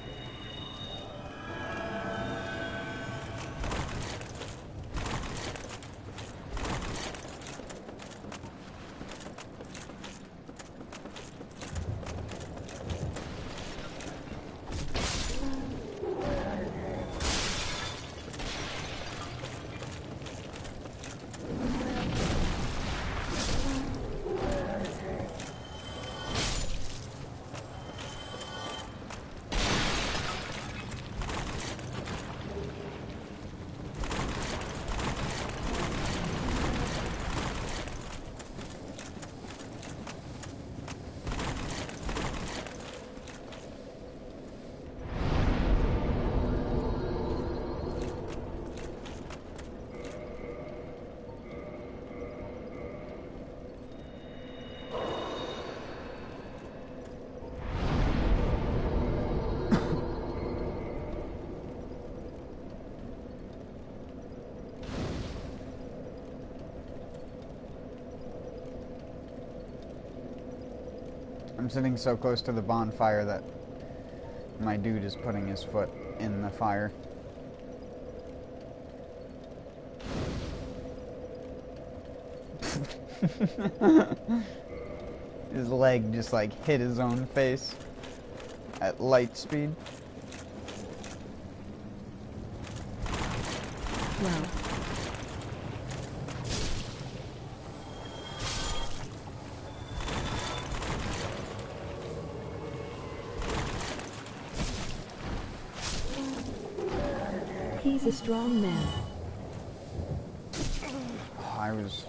I'm sitting so close to the bonfire that my dude is putting his foot in the fire. His leg just like hit his own face at light speed. Wow. He's a strong man. Oh, I was...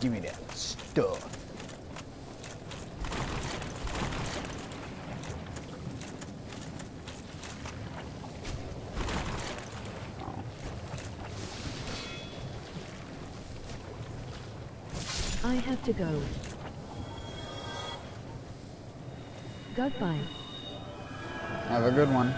Give me that stuff. I have to go. Goodbye. Have a good one.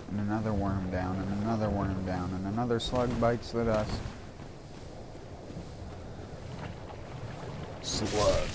And another worm down, and another worm down, and another slug bites the dust. Slug.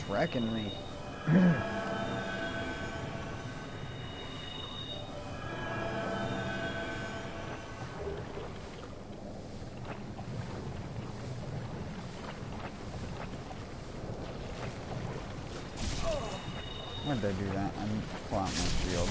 wrecking me. Why'd they do that? I need to pull out my shield.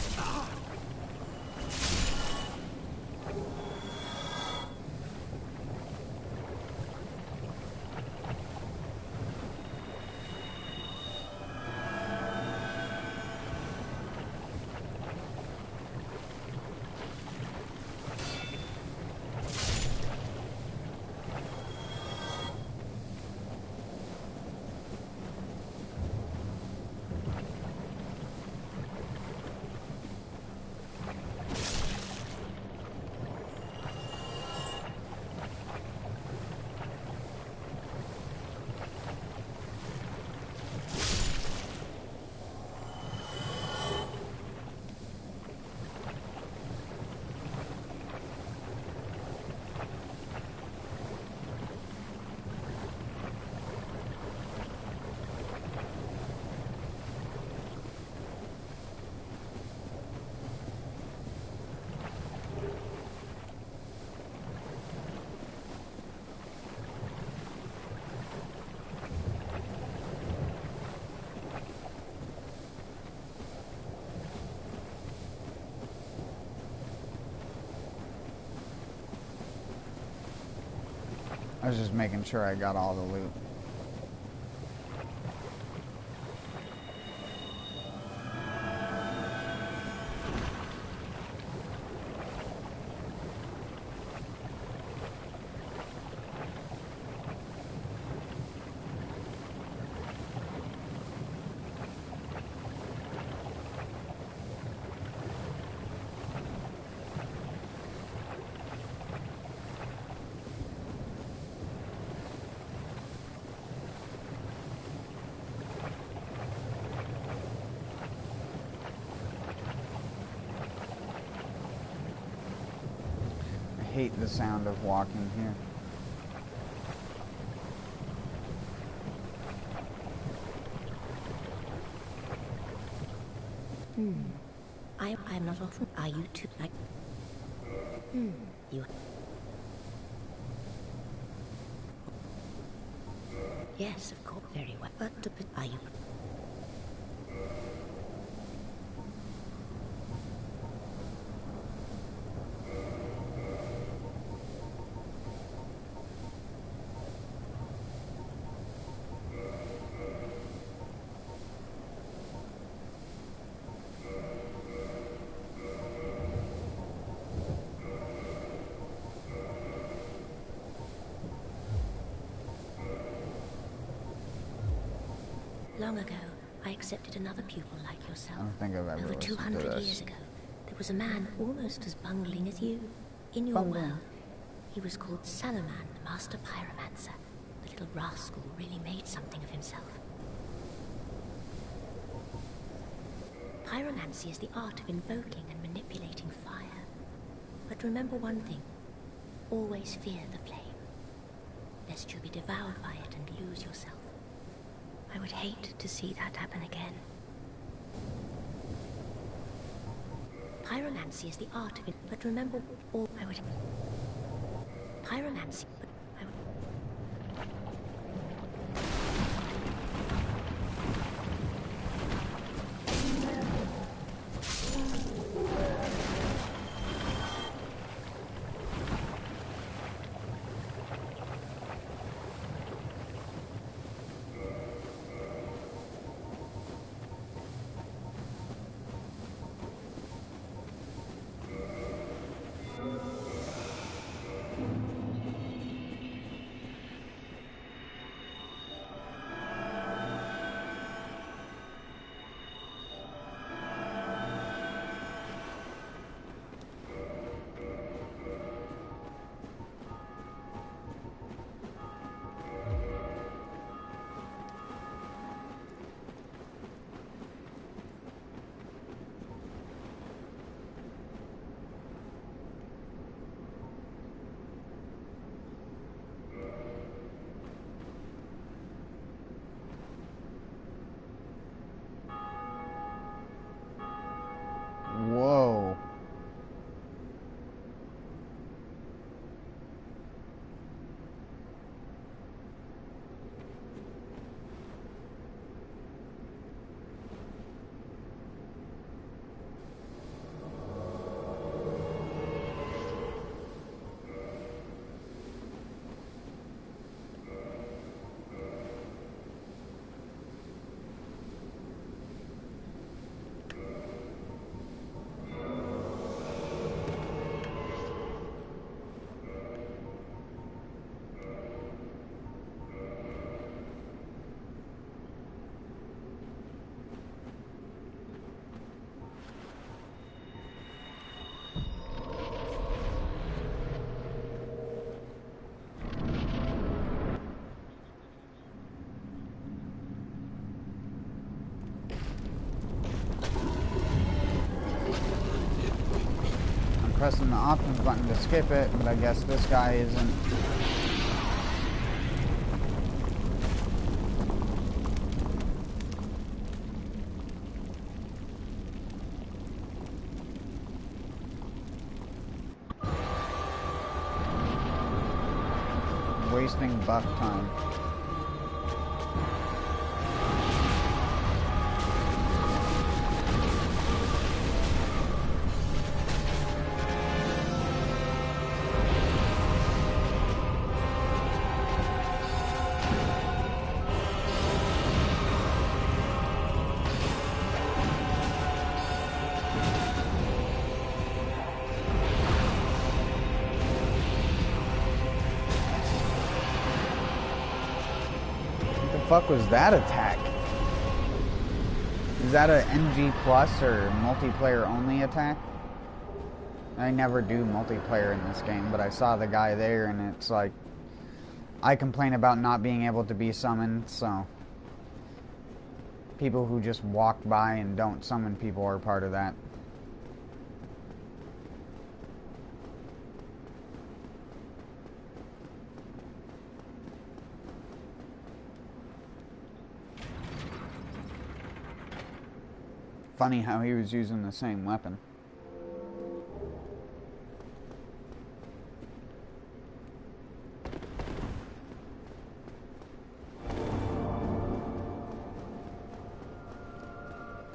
I was just making sure I got all the loot. I hate the sound of walking here. I'm not often. Are you too like? You. Yes, of course. Very well. But are you? Long ago, I accepted another pupil like yourself. I don't think I've ever Over 200 years ago, there was a man almost as bungling as you. In your world, he was called Salaman, the master pyromancer. The little rascal really made something of himself. Pyromancy is the art of invoking and manipulating fire. But remember one thing. Always fear the flame, lest you be devoured by it and lose yourself. I would hate to see that happen again. Pyromancy is the art of it, but remember, all I would... Pyromancy, but I would... pressing the options button to skip it, but I guess this guy isn't. Wasting buff time. Fuck was that attack? Is that a NG plus or multiplayer only attack? I never do multiplayer in this game, but I saw the guy there and it's like, I complain about not being able to be summoned, so people who just walk by and don't summon people are part of that. Funny how he was using the same weapon.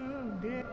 Oh dear.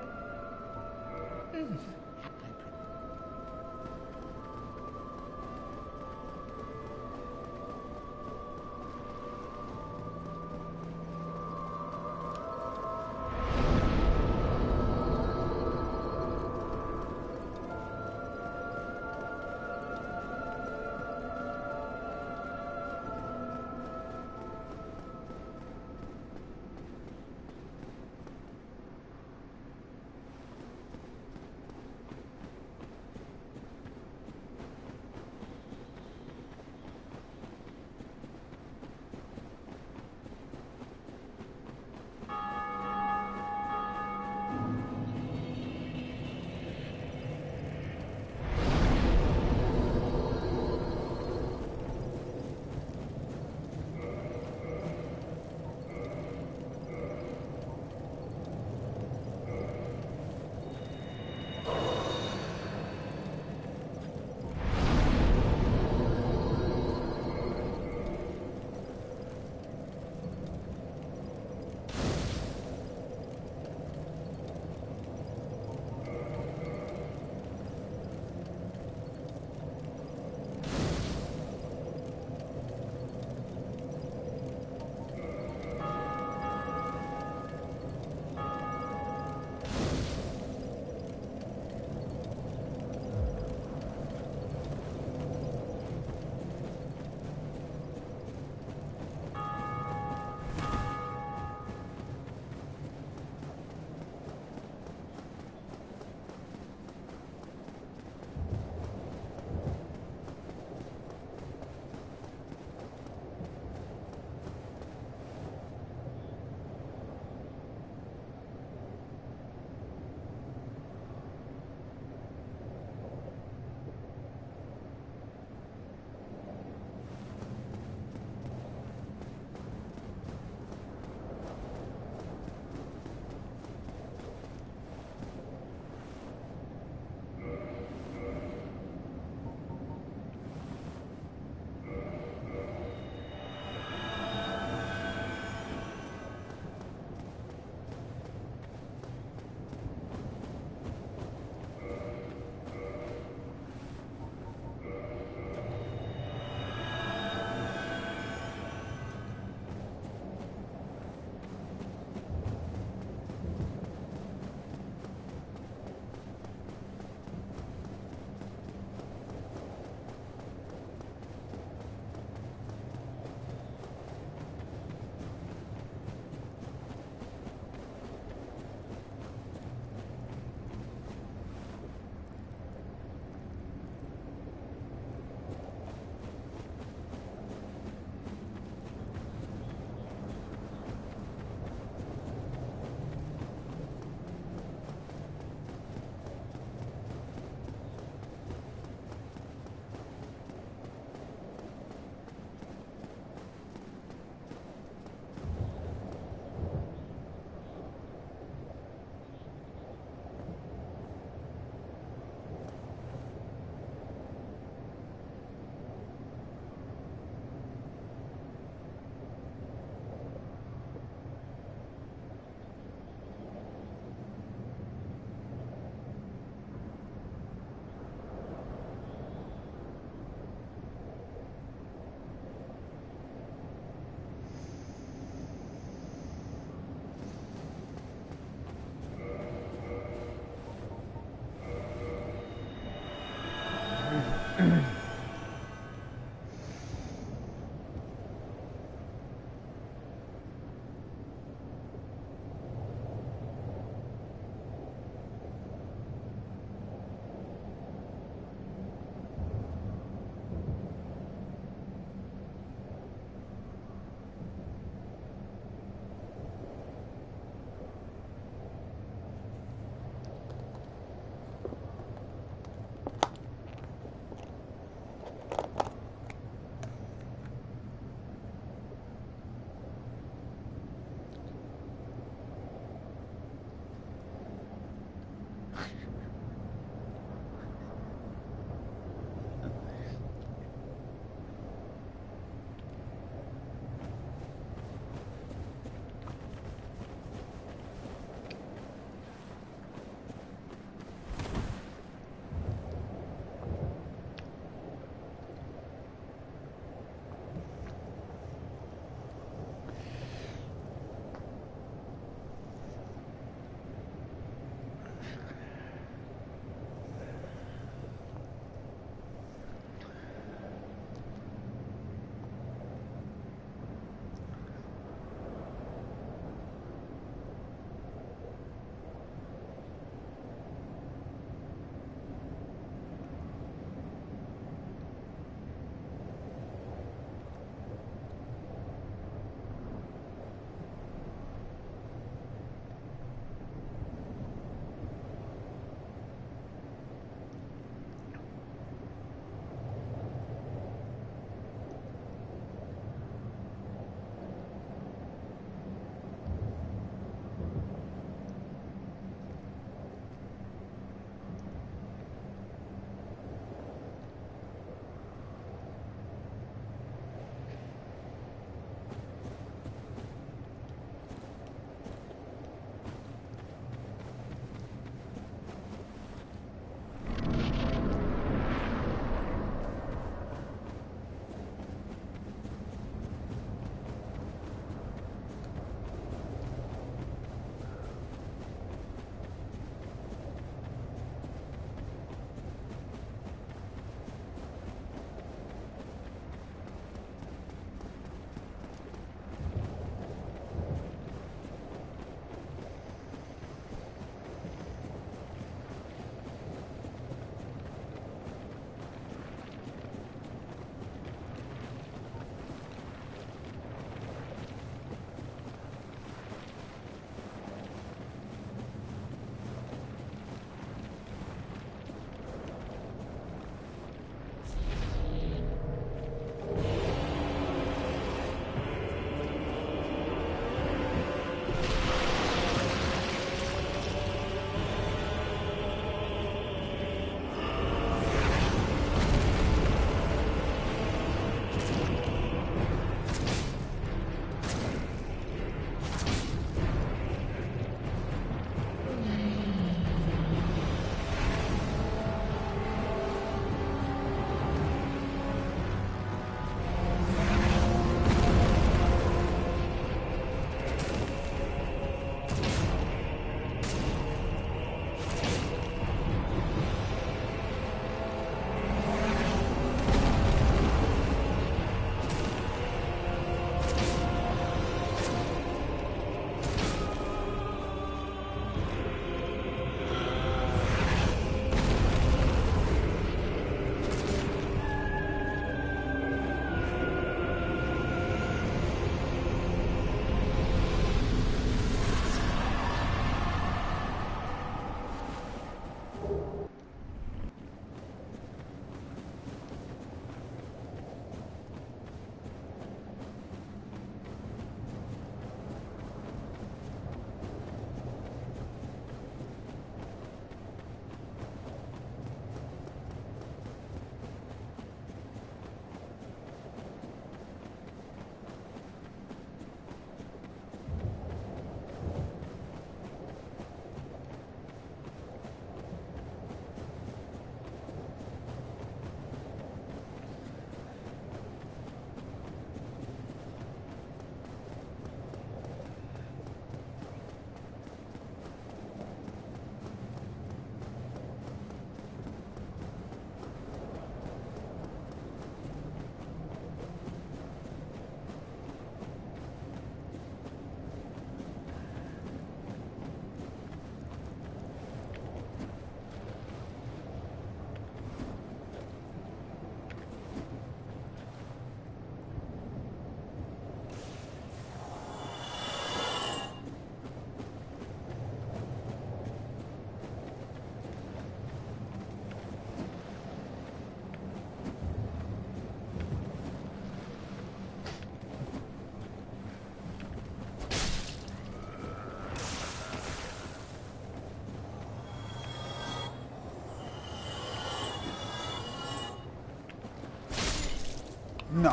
No.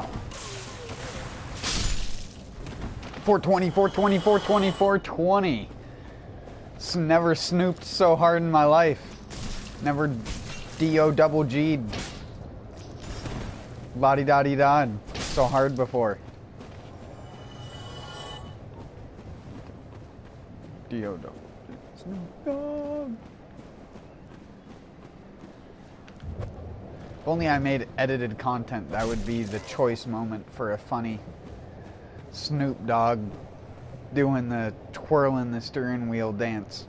420, 420, 420, 420. Never snooped so hard in my life. Never D-O double G'd. La-di-da-di-da so hard before. D-O double G. Snoop Dogg. If only I made edited content, that would be the choice moment for a funny Snoop Dogg doing the twirling the steering wheel dance.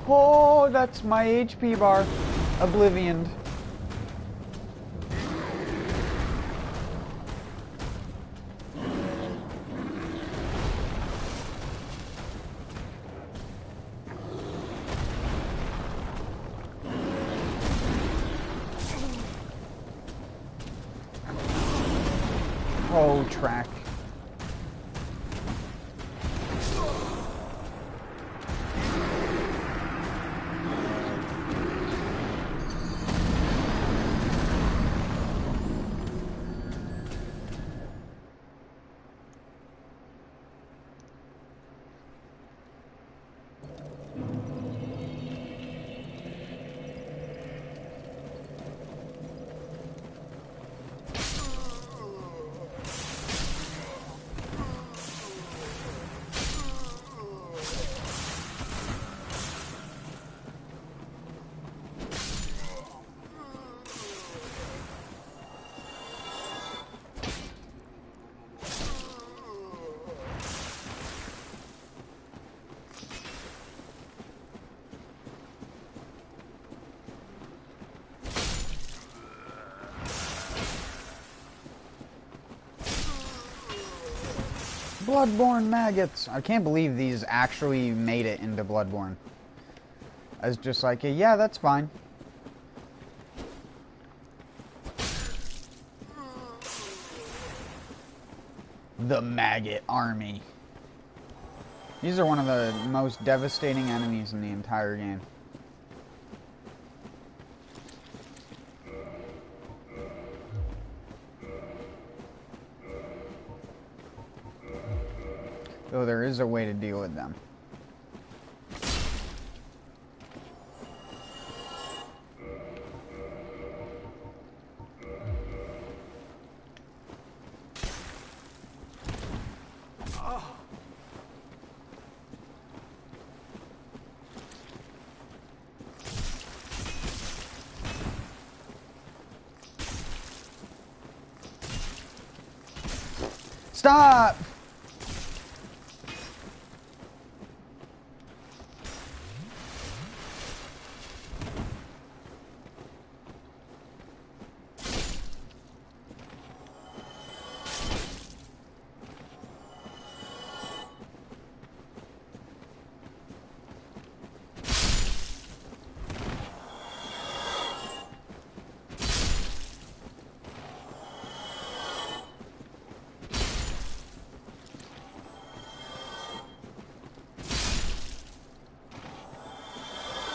Oh, that's my HP bar. Oblivioned. Oh, track. Bloodborne maggots. I can't believe these actually made it into Bloodborne. I was just like, yeah, that's fine. The maggot army. These are one of the most devastating enemies in the entire game. Though there is a way to deal with them. Stop!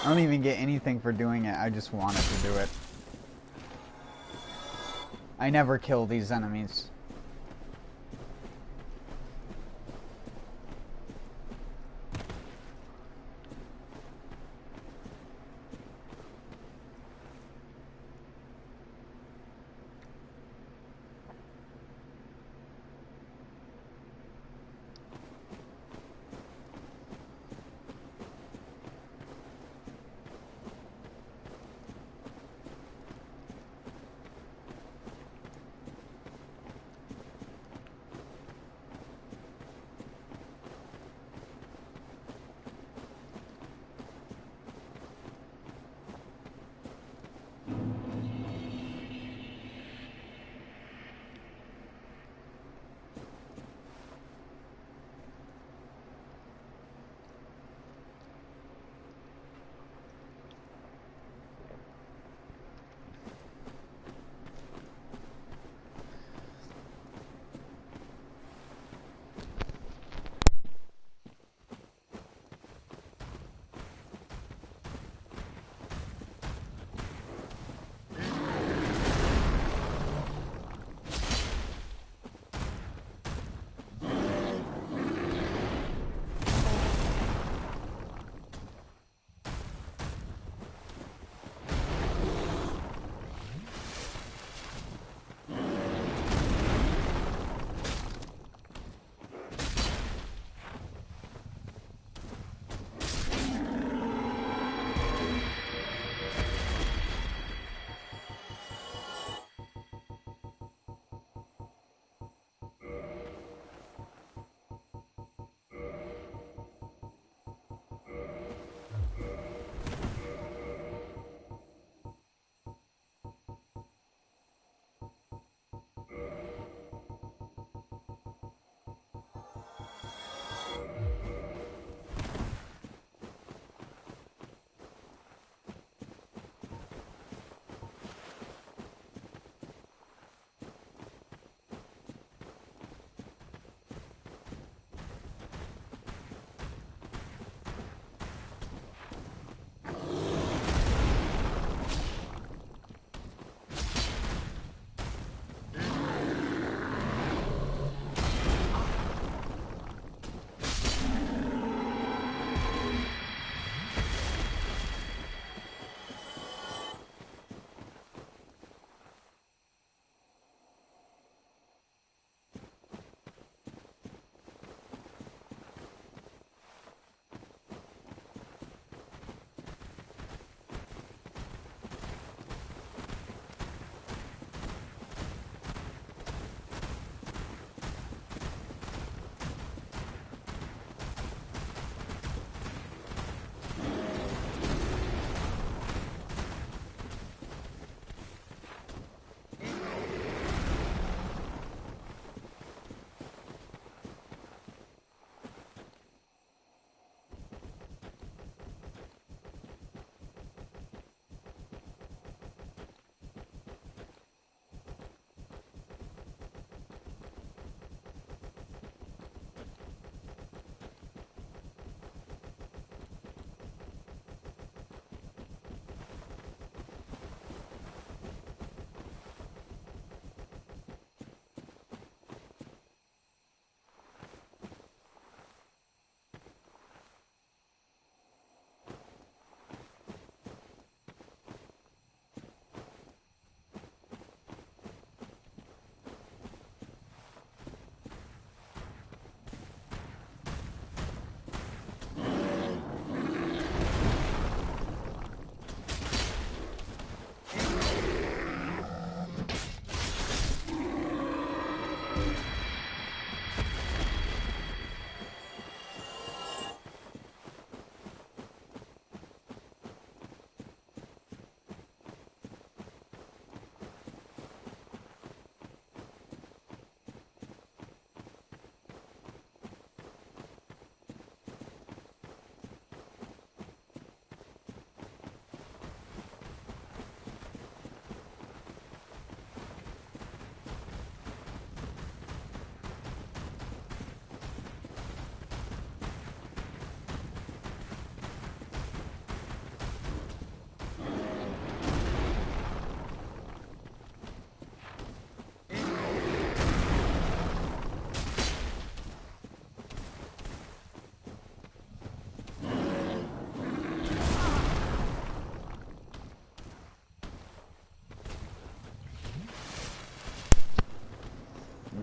I don't even get anything for doing it, I just wanted to do it. I never kill these enemies.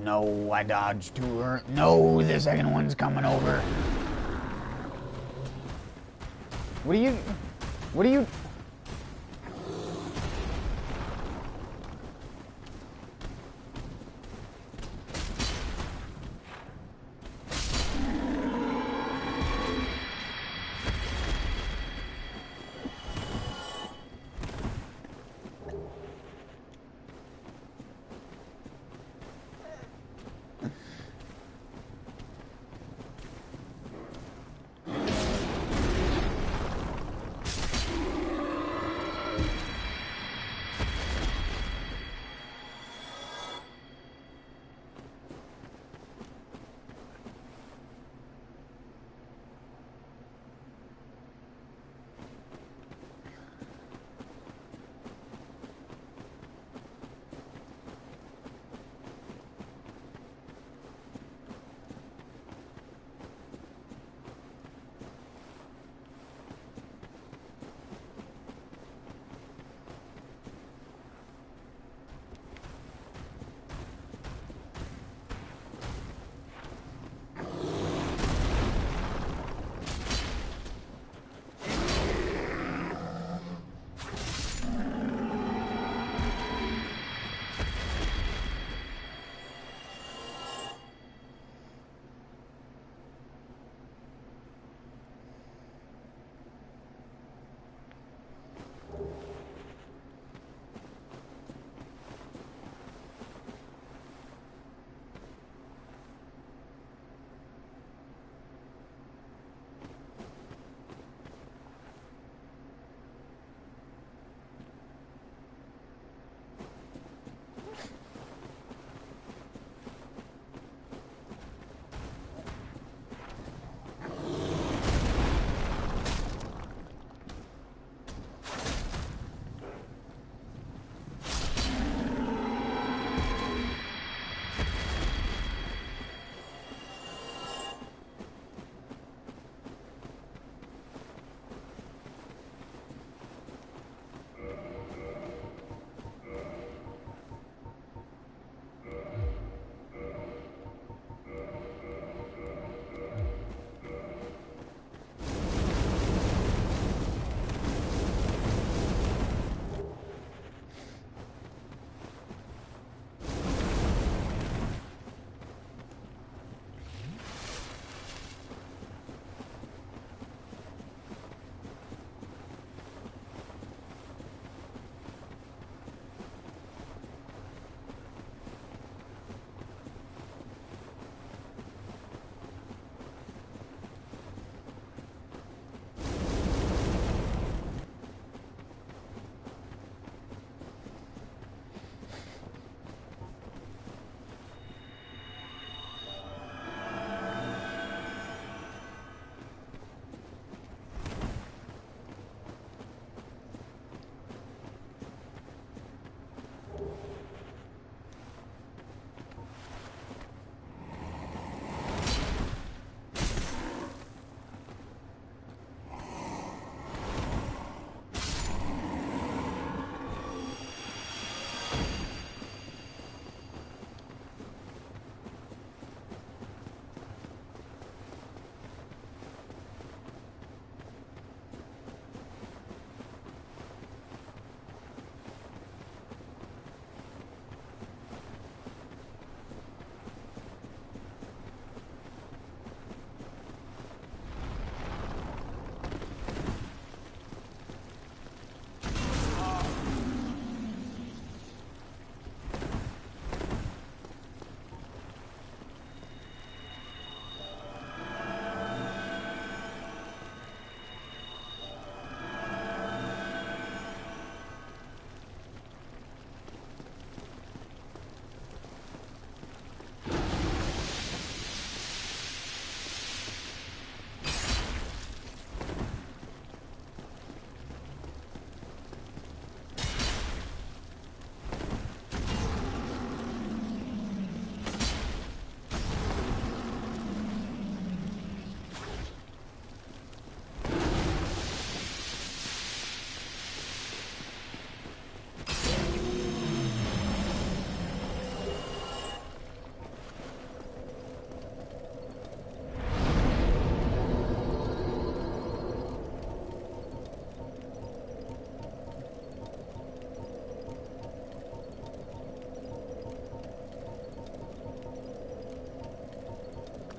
no, I dodged too early. No, the second one's coming over. What are you...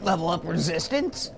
Level up resistance?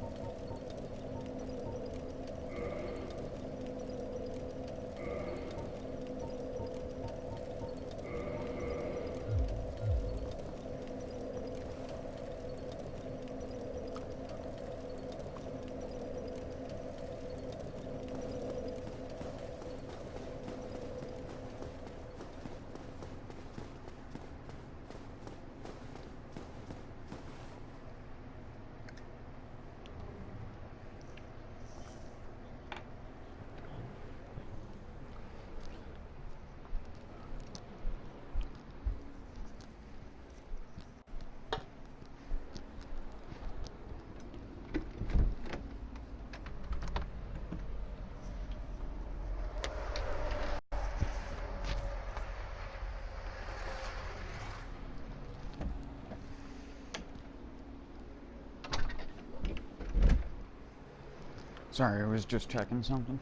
Sorry, I was just checking something.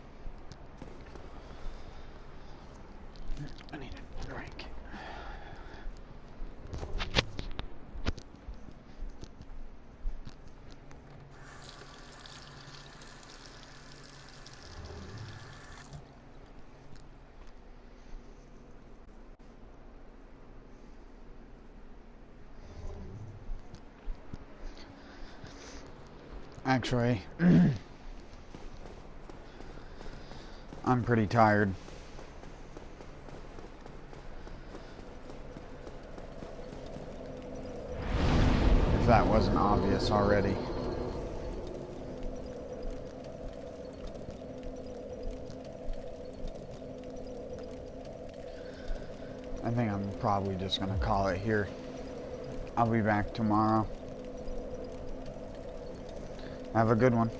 I need a drink. Actually, I'm pretty tired. If that wasn't obvious already. I think I'm probably just gonna call it here. I'll be back tomorrow. Have a good one.